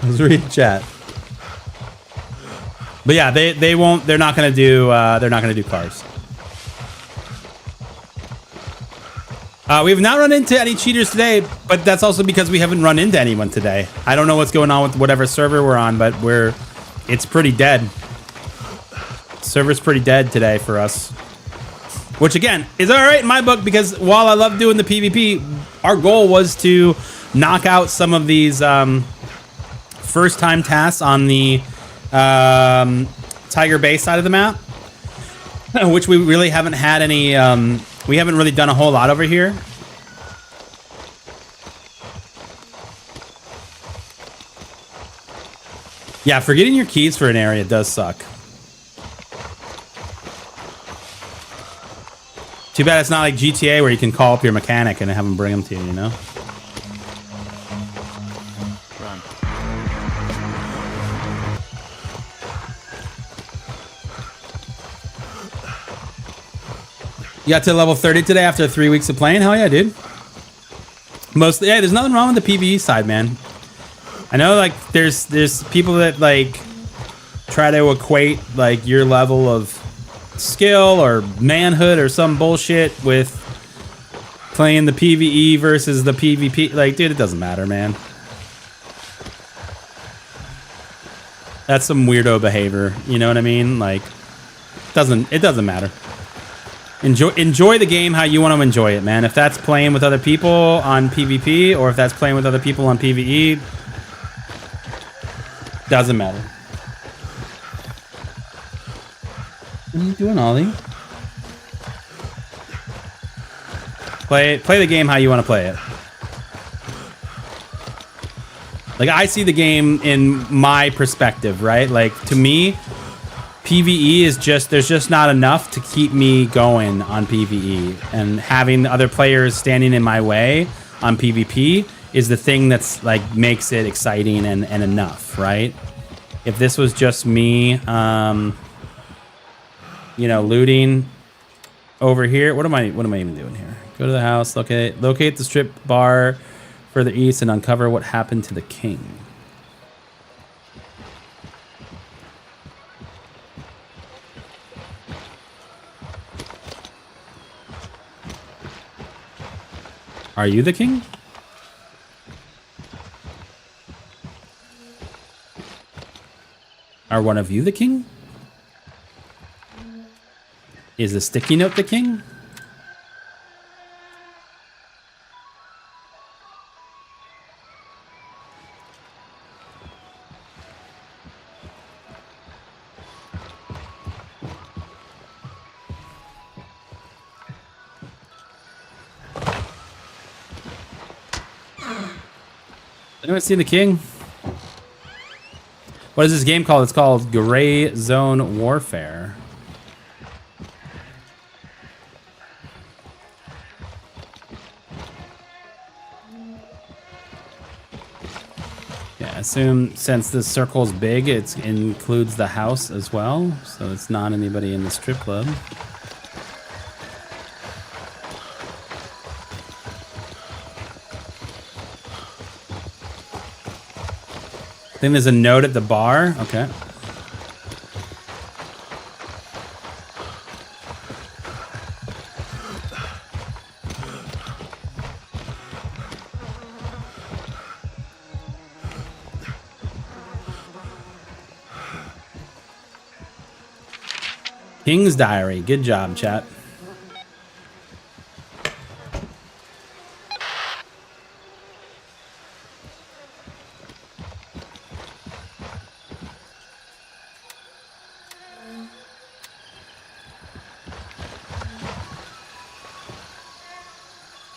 I was reading chat. But yeah, they're not gonna do cars. We have not run into any cheaters today, but that's also because we haven't run into anyone today. I don't know what's going on with whatever server we're on, but it's pretty dead. Server's pretty dead today for us. Which again is alright in my book, because while I love doing the PvP, our goal was to knock out some of these first time tasks on the Tiger Bay side of the map, which we really haven't had any, we haven't really done a whole lot over here. Yeah, forgetting your keys for an area does suck. Too bad it's not like GTA where you can call up your mechanic and have him bring them to you, you know? Run. You got to level 30 today after 3 weeks of playing? Hell yeah, dude. Mostly, yeah, there's nothing wrong with the PvE side, man. I know, like, there's people that, like, try to equate, like, your level of skill or manhood or some bullshit with playing the PvE versus the PvP. Like, dude, it doesn't matter, man. That's some weirdo behavior, you know what I mean? Like, it doesn't matter. Enjoy the game how you want to enjoy it, man. If that's playing with other people on PvP, or if that's playing with other people on PvE, doesn't matter. What are you doing, Ollie? Play the game how you want to play it. Like, I see the game in my perspective, right? Like, to me, PvE is just, there's just not enough to keep me going on PvE. And having other players standing in my way on PvP is the thing that's, like, makes it exciting and enough, right? If this was just me, you know, looting over here. What am I even doing here? Go to the house. Locate the strip bar further east and uncover what happened to the king. Are you the king? Are one of you the king? Is the sticky note the king? Anyone see the king? What is this game called? It's called Gray Zone Warfare. Yeah, I assume since this circle's big, it includes the house as well. So it's not anybody in the strip club. I think there's a note at the bar. Okay. King's Diary. Good job, chat.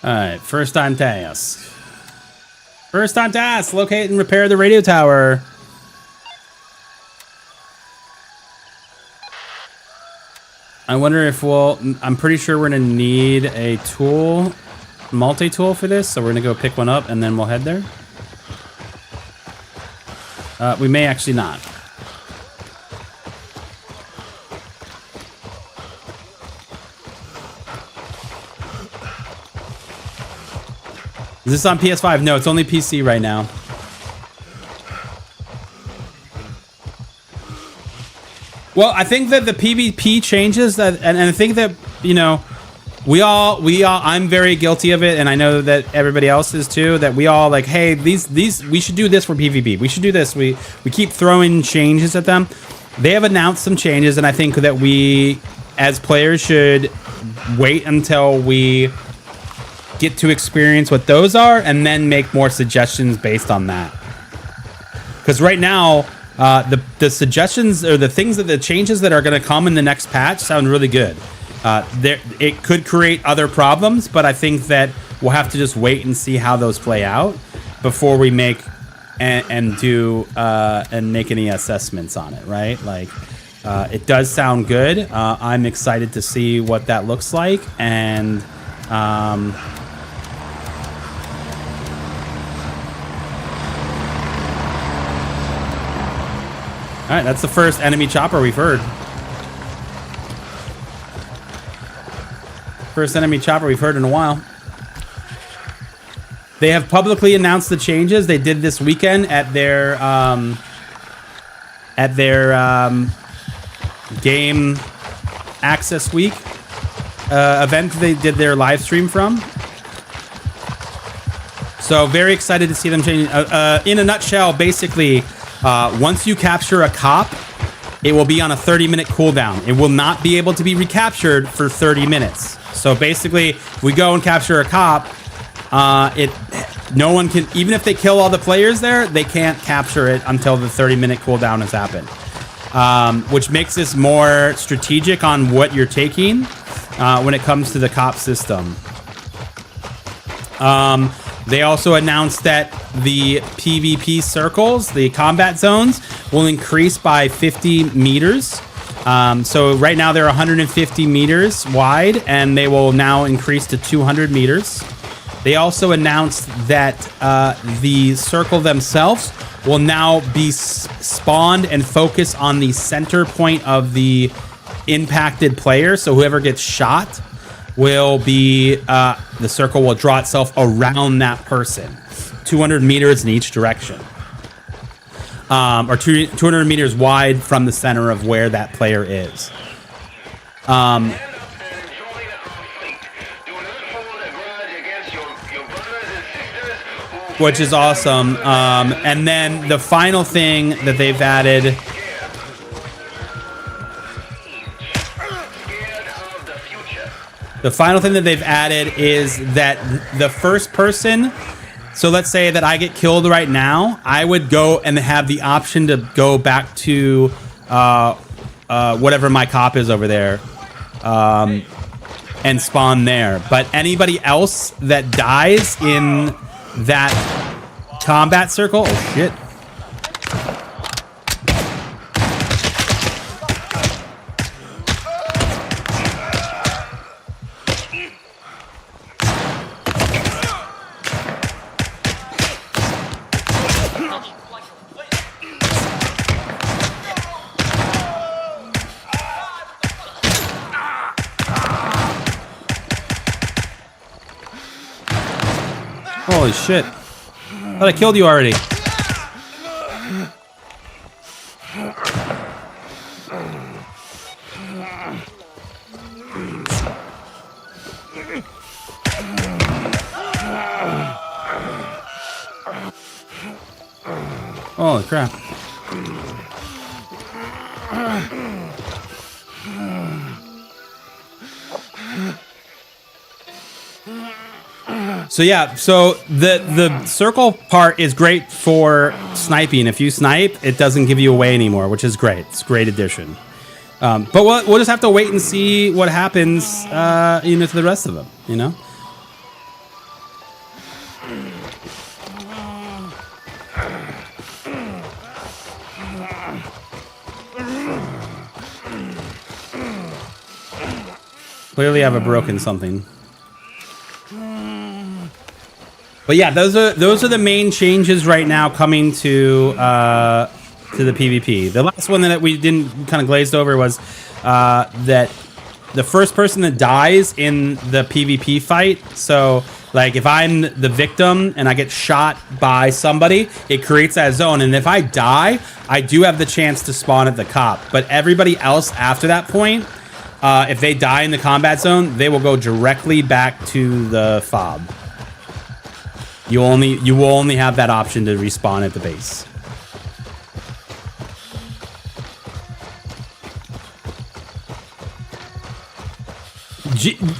Alright, first time task. First time task, locate and repair the radio tower. I wonder if I'm pretty sure we're gonna need a tool, multi-tool for this, so we're gonna go pick one up and then we'll head there. We may actually not. Is this on PS5? No, it's only PC right now. Well, I think that the PvP changes that, and I think that, you know, we all, I'm very guilty of it, and I know that everybody else is too, that we all like, hey, these, we should do this for PvP. We should do this. We keep throwing changes at them. They have announced some changes, and I think that we, as players, should wait until we get to experience what those are and then make more suggestions based on that. Because right now, the suggestions or the things that the changes that are going to come in the next patch sound really good. It could create other problems, but I think that we'll have to just wait and see how those play out before we make and make any assessments on it, right? Like, it does sound good. I'm excited to see what that looks like, and all right, that's the first enemy chopper we've heard. First enemy chopper we've heard in a while. They have publicly announced the changes they did this weekend at their game access week event they did their live stream from. So very excited to see them change. In a nutshell, basically, once you capture a cop, it will be on a 30-minute cooldown. It will not be able to be recaptured for 30 minutes. So basically, if we go and capture a cop, no one can, even if they kill all the players there, they can't capture it until the 30-minute cooldown has happened. Which makes this more strategic on what you're taking when it comes to the cop system. They also announced that the PvP circles, the combat zones, will increase by 50 meters. So right now they're 150 meters wide, and they will now increase to 200 meters. They also announced that the circle themselves will now be spawned and focus on the center point of the impacted player. So whoever gets shot will be, the circle will draw itself around that person. 200 meters in each direction. Or 200 meters wide from the center of where that player is. Which is awesome. And then the final thing that they've added... The final thing that they've added is that the first person... So let's say that I get killed right now. I would go and have the option to go back to whatever my cop is over there and spawn there. But anybody else that dies in that combat circle... Oh, shit. Holy shit. Thought I killed you already. Holy crap. So yeah, so the circle part is great for sniping. If you snipe, it doesn't give you away anymore, which is great. It's a great addition. But we'll just have to wait and see what happens, you know, to the rest of them, you know? Clearly I've broken something. But yeah, those are the main changes right now coming to the PvP. The last one that we didn't kind of glazed over was that the first person that dies in the PvP fight. So like if I'm the victim and I get shot by somebody, it creates that zone. And if I die, I do have the chance to spawn at the cop. But everybody else after that point, if they die in the combat zone, they will go directly back to the fob. You will only have that option to respawn at the base.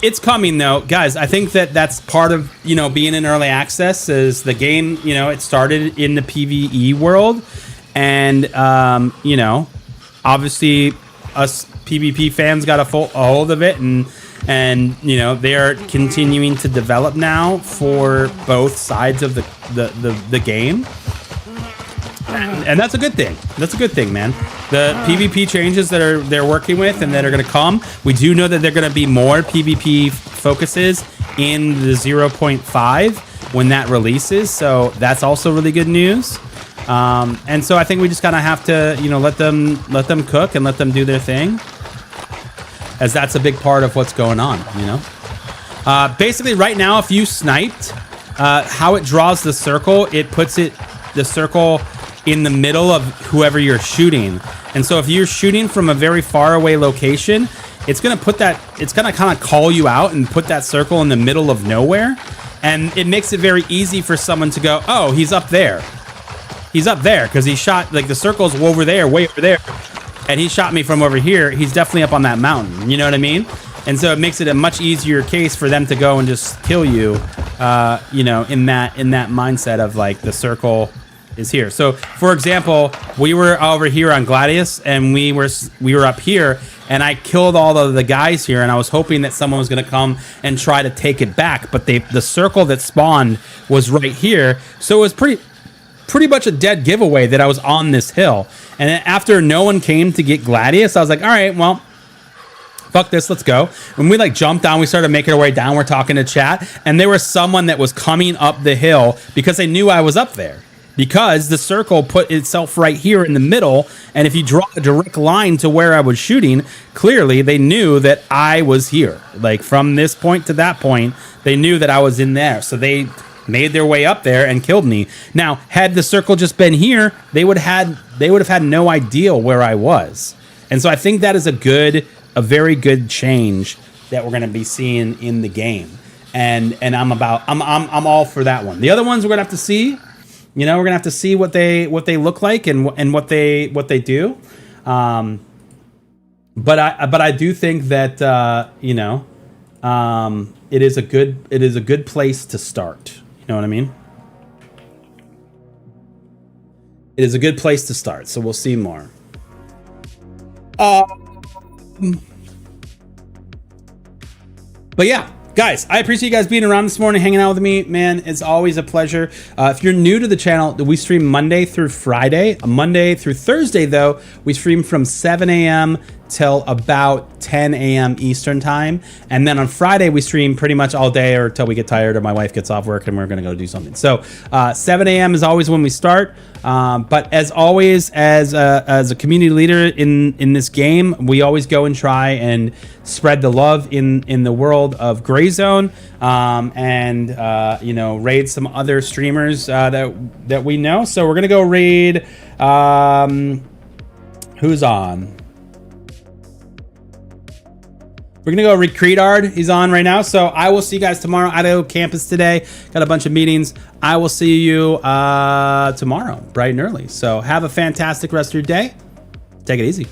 It's coming though, guys. I think that that's part of, you know, being in early access. Is the game, you know, it started in the PvE world, and you know, obviously us PvP fans got a hold of it, and you know, they are continuing to develop now for both sides of the game, and that's a good thing. That's a good thing, man. The PvP changes that they're working with and that are going to come, we do know that there are going to be more PvP focuses in the 0.5 when that releases, so that's also really good news. And so I think we just kind of have to, you know, let them cook and let them do their thing, as that's a big part of what's going on, you know. Basically, right now, if you sniped, how it draws the circle, it puts the circle in the middle of whoever you're shooting. And so if you're shooting from a very far away location, it's gonna kind of call you out and put that circle in the middle of nowhere, and it makes it very easy for someone to go, oh, he's up there. He's up there because he shot, like, the circle's way over there, and he shot me from over here. He's definitely up on that mountain. You know what I mean? And so it makes it a much easier case for them to go and just kill you, you know, in that mindset of like the circle is here. So, for example, we were over here on Gladius, and we were up here, and I killed all of the guys here, and I was hoping that someone was going to come and try to take it back, but the circle that spawned was right here, so it was pretty much a dead giveaway that I was on this hill. And then after no one came to get Gladius, I was like, all right, well, fuck this, let's go. When we like jumped down, we started making our way down, we're talking to chat, and there was someone that was coming up the hill because they knew I was up there. because the circle put itself right here in the middle. And if you draw a direct line to where I was shooting, clearly they knew that I was here. Like from this point to that point, they knew that I was in there. So they made their way up there and killed me. Now, had the circle just been here, they would have had no idea where I was. And so I think that is a very good change that we're going to be seeing in the game. And I'm all for that one. The other ones we're going to have to see. You know, we're going to have to see what they look like and what they do. But I do think that you know, it is a good place to start. You know what I mean? It is a good place to start. So we'll see more. But yeah, guys, I appreciate you guys being around this morning, hanging out with me, man. It's always a pleasure. If you're new to the channel, we stream Monday through Friday. Monday through Thursday, though, we stream from 7 a.m. till about 10 a.m. Eastern time. And then on Friday, we stream pretty much all day or till we get tired or my wife gets off work and we're going to go do something. So 7 a.m. is always when we start. But as always, as a community leader in this game, we always go and try and spread the love in the world of Gray Zone, and you know, raid some other streamers that we know. So we're gonna go raid. Who's on? We're gonna go read Creedard. He's on right now. So I will see you guys tomorrow. Idaho campus today. Got a bunch of meetings. I will see you tomorrow, bright and early. So have a fantastic rest of your day. Take it easy.